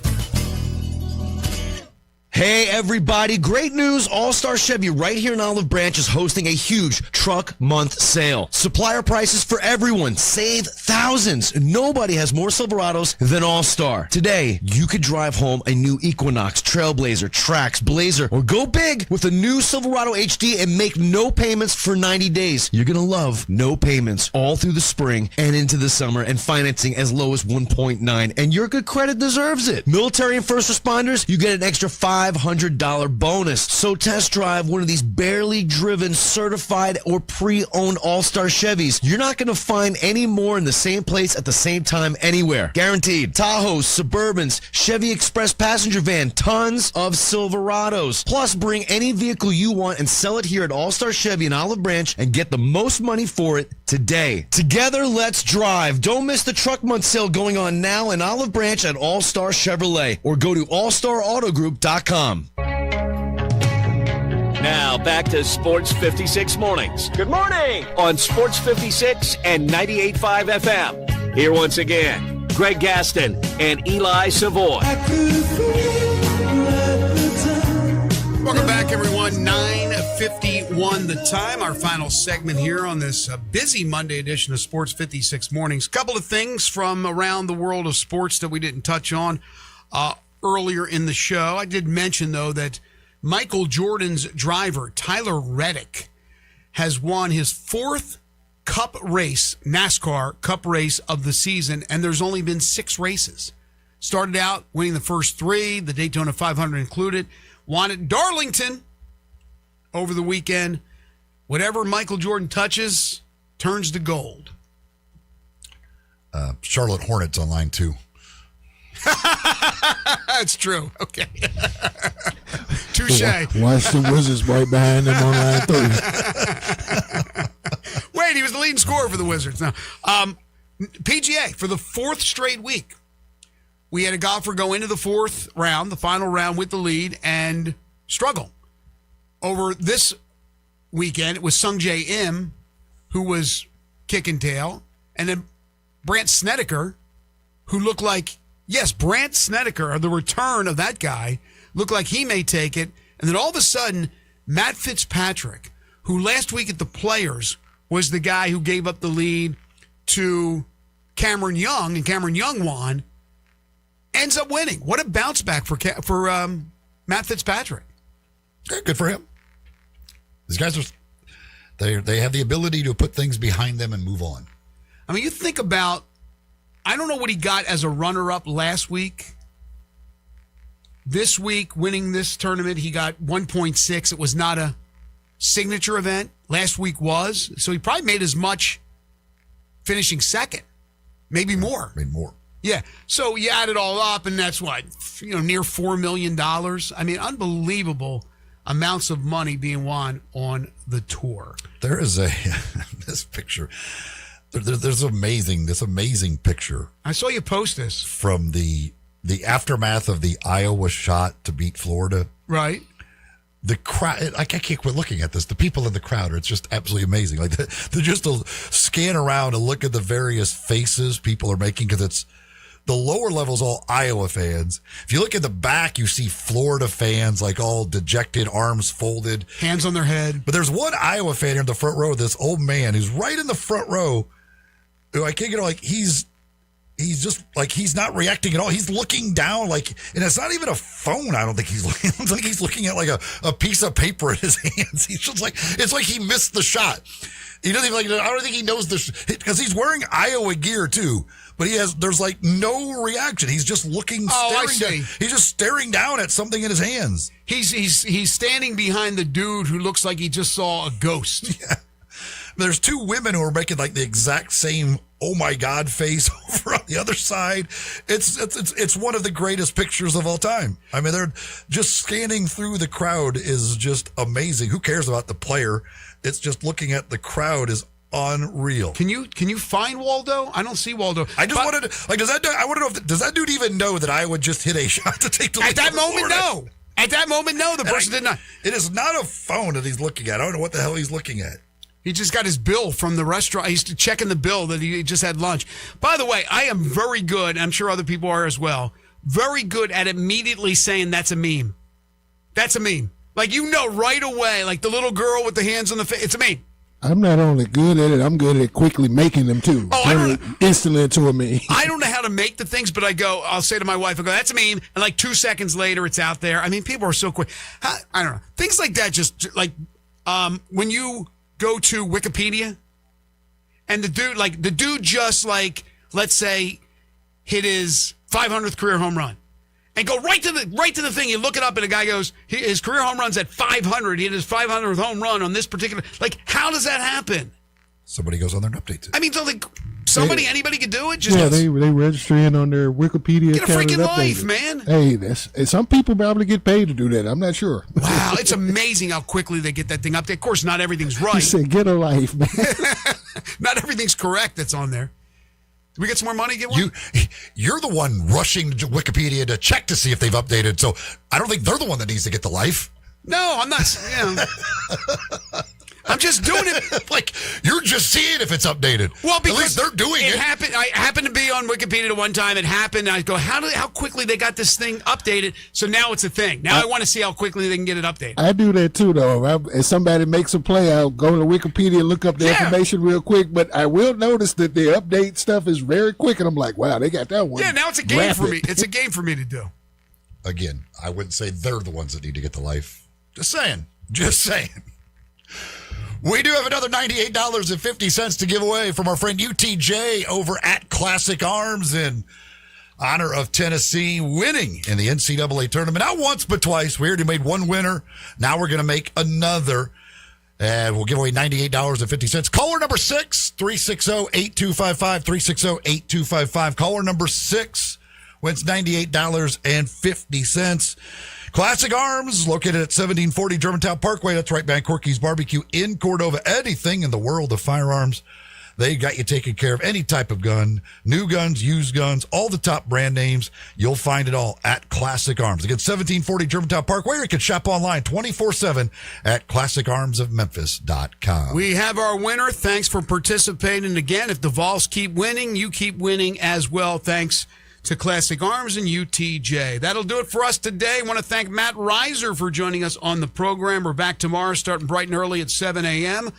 Hey everybody, great news. All-Star Chevy right here in Olive Branch is hosting a huge truck month sale. Supplier prices for everyone. Save thousands. Nobody has more Silverados than All-Star. Today, you could drive home a new Equinox, Trailblazer, Trax, Blazer, or go big with a new Silverado HD and make no payments for 90 days. You're going to love no payments all through the spring and into the summer, and financing as low as 1.9. And your good credit deserves it. Military and first responders, you get an extra $500 bonus. So test drive one of these barely driven, certified, or pre-owned All-Star Chevys. You're not going to find any more in the same place at the same time anywhere. Guaranteed. Tahoes, Suburbans, Chevy Express passenger van, tons of Silverados. Plus, bring any vehicle you want and sell it here at All-Star Chevy in Olive Branch and get the most money for it today. Together, let's drive. Don't miss the truck month sale going on now in Olive Branch at All-Star Chevrolet, or go to allstarautogroup.com. Now back to Sports 56 Mornings. Good morning on Sports 56 and 98.5 FM. Here once again, Greg Gaston and Eli Savoy. Welcome back, everyone. 9:51 the time. Our final segment here on this busy Monday edition of Sports 56 Mornings. Couple of things from around the world of sports that we didn't touch on earlier in the show. I did mention, though, that Michael Jordan's driver, Tyler Reddick, has won his fourth Cup race, NASCAR Cup race of the season, and there's only been 6 races. Started out winning the first 3, the Daytona 500 included. Won at Darlington over the weekend. Whatever Michael Jordan touches turns to gold. Charlotte Hornets on line 2. That's true. Okay. Touche. Washington Wizards right behind them on line 3. Wait, he was the leading scorer for the Wizards. Now, PGA, for the 4th straight week, we had a golfer go into the 4th round, the final round, with the lead and struggle. Over this weekend, it was Sung Jae Im who was kicking tail, and then Brandt Snedeker, who looked like, yes, Brandt Snedeker, the return of that guy, looked like he may take it. And then all of a sudden, Matt Fitzpatrick, who last week at the Players was the guy who gave up the lead to Cameron Young, and Cameron Young won, ends up winning. What a bounce back for Matt Fitzpatrick. Good for him. These guys are they have the ability to put things behind them and move on. I mean, you think about, I don't know what he got as a runner-up last week. This week, winning this tournament, he got 1.6. It was not a signature event. Last week was. So he probably made as much finishing second. Maybe more. Made more. Yeah. So you add it all up, and that's what, near $4 million. I mean, unbelievable amounts of money being won on the tour. There is this picture. There's this amazing picture. I saw you post this. From the aftermath of the Iowa shot to beat Florida. Right. The crowd, I can't quit looking at this. The people in the crowd are just absolutely amazing. Like they're just to scan around and look at the various faces people are making, because it's the lower levels, all Iowa fans. If you look at the back, you see Florida fans, like all dejected, arms folded, hands on their head. But there's one Iowa fan here in the front row, this old man who's right in the front row, who I can't get, like, he's just like, he's not reacting at all. He's looking down, like, and it's not even a phone. I don't think he's looking. It's like he's looking at like a piece of paper in his hands. He's just like, it's like he missed the shot. He doesn't even, like, I don't think he knows because he's wearing Iowa gear too. But there's like no reaction. He's just looking. He's just staring down at something in his hands. He's standing behind the dude who looks like he just saw a ghost. Yeah. There's 2 women who are making like the exact same "oh my God" face over on the other side. It's one of the greatest pictures of all time. I mean, they're just scanning through the crowd is just amazing. Who cares about the player? It's just looking at the crowd is unreal. Can you find Waldo? I don't see Waldo. I just wanted to, like, I want to know if, does that dude even know that Iowa just hit a shot to take the lead? At that moment, no. At that moment, no. The person did not. It is not a phone that he's looking at. I don't know what the hell he's looking at. He just got his bill from the restaurant. He's checking the bill that he just had lunch. By the way, I am very good, I'm sure other people are as well, very good at immediately saying that's a meme. That's a meme. Like, you know right away, like the little girl with the hands on the face, it's a meme. I'm not only good at it, I'm good at quickly making them too. Instantly into a meme. I don't know how to make the things, but I'll say to my wife, I go, that's a meme. And like 2 seconds later, it's out there. I mean, people are so quick. I don't know. Things like that, just like when you go to Wikipedia and the dude just like, let's say, hit his 500th career home run and go right to the thing. You look it up and the guy goes, his career home run's at 500. He hit his 500th home run on this particular, like, how does that happen? Somebody goes on there and updates it. I mean, so like anybody could do it. They register in on their Wikipedia get a account. Freaking life, man. Hey, some people probably get paid to do that. I'm not sure. Wow, it's amazing how quickly they get that thing up there. Of course, not everything's right. You said get a life, man. Not everything's correct that's on there. Did we get some more money? Get one? You're the one rushing to Wikipedia to check to see if they've updated. So I don't think they're the one that needs to get the life. No, I'm not. I'm just doing it. Like, you're just seeing if it's updated. Well, because at least they're doing it. I happened to be on Wikipedia at one time. It happened. I go, how quickly they got this thing updated? So now it's a thing. Now I want to see how quickly they can get it updated. I do that too, though. If somebody makes a play, I'll go to Wikipedia and look up the information real quick. But I will notice that the update stuff is very quick, and I'm like, wow, they got that one. Yeah, now it's a game for me. It's a game for me to do. Again, I wouldn't say they're the ones that need to get the life. Just saying. We do have another $98.50 to give away from our friend UTJ over at Classic Arms in honor of Tennessee winning in the NCAA tournament. Not once, but twice. We already made one winner. Now we're going to make another. And we'll give away $98.50. Caller number 6, 360-8255, 360-8255. Caller number 6 wins $98.50. Classic Arms, located at 1740 Germantown Parkway. That's right behind Corky's Barbecue in Cordova. Anything in the world of firearms, they got you taken care of. Any type of gun, new guns, used guns, all the top brand names. You'll find it all at Classic Arms. Again, 1740 Germantown Parkway, or you can shop online 24/7 at classicarmsofmemphis.com. We have our winner. Thanks for participating again. If the Vols keep winning, you keep winning as well. Thanks to Classic Arms and UTJ. That'll do it for us today. I want to thank Matt Reiser for joining us on the program. We're back tomorrow starting bright and early at 7 a.m.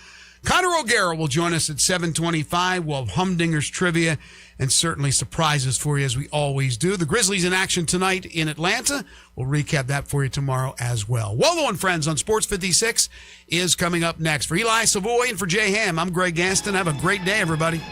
Connor O'Gara will join us at 7:25. We'll have Humdinger's trivia and certainly surprises for you as we always do. The Grizzlies in action tonight in Atlanta. We'll recap that for you tomorrow as well. Waldo and Friends on Sports 56 is coming up next. For Eli Savoy and for Jay Ham, I'm Greg Gaston. Have a great day, everybody.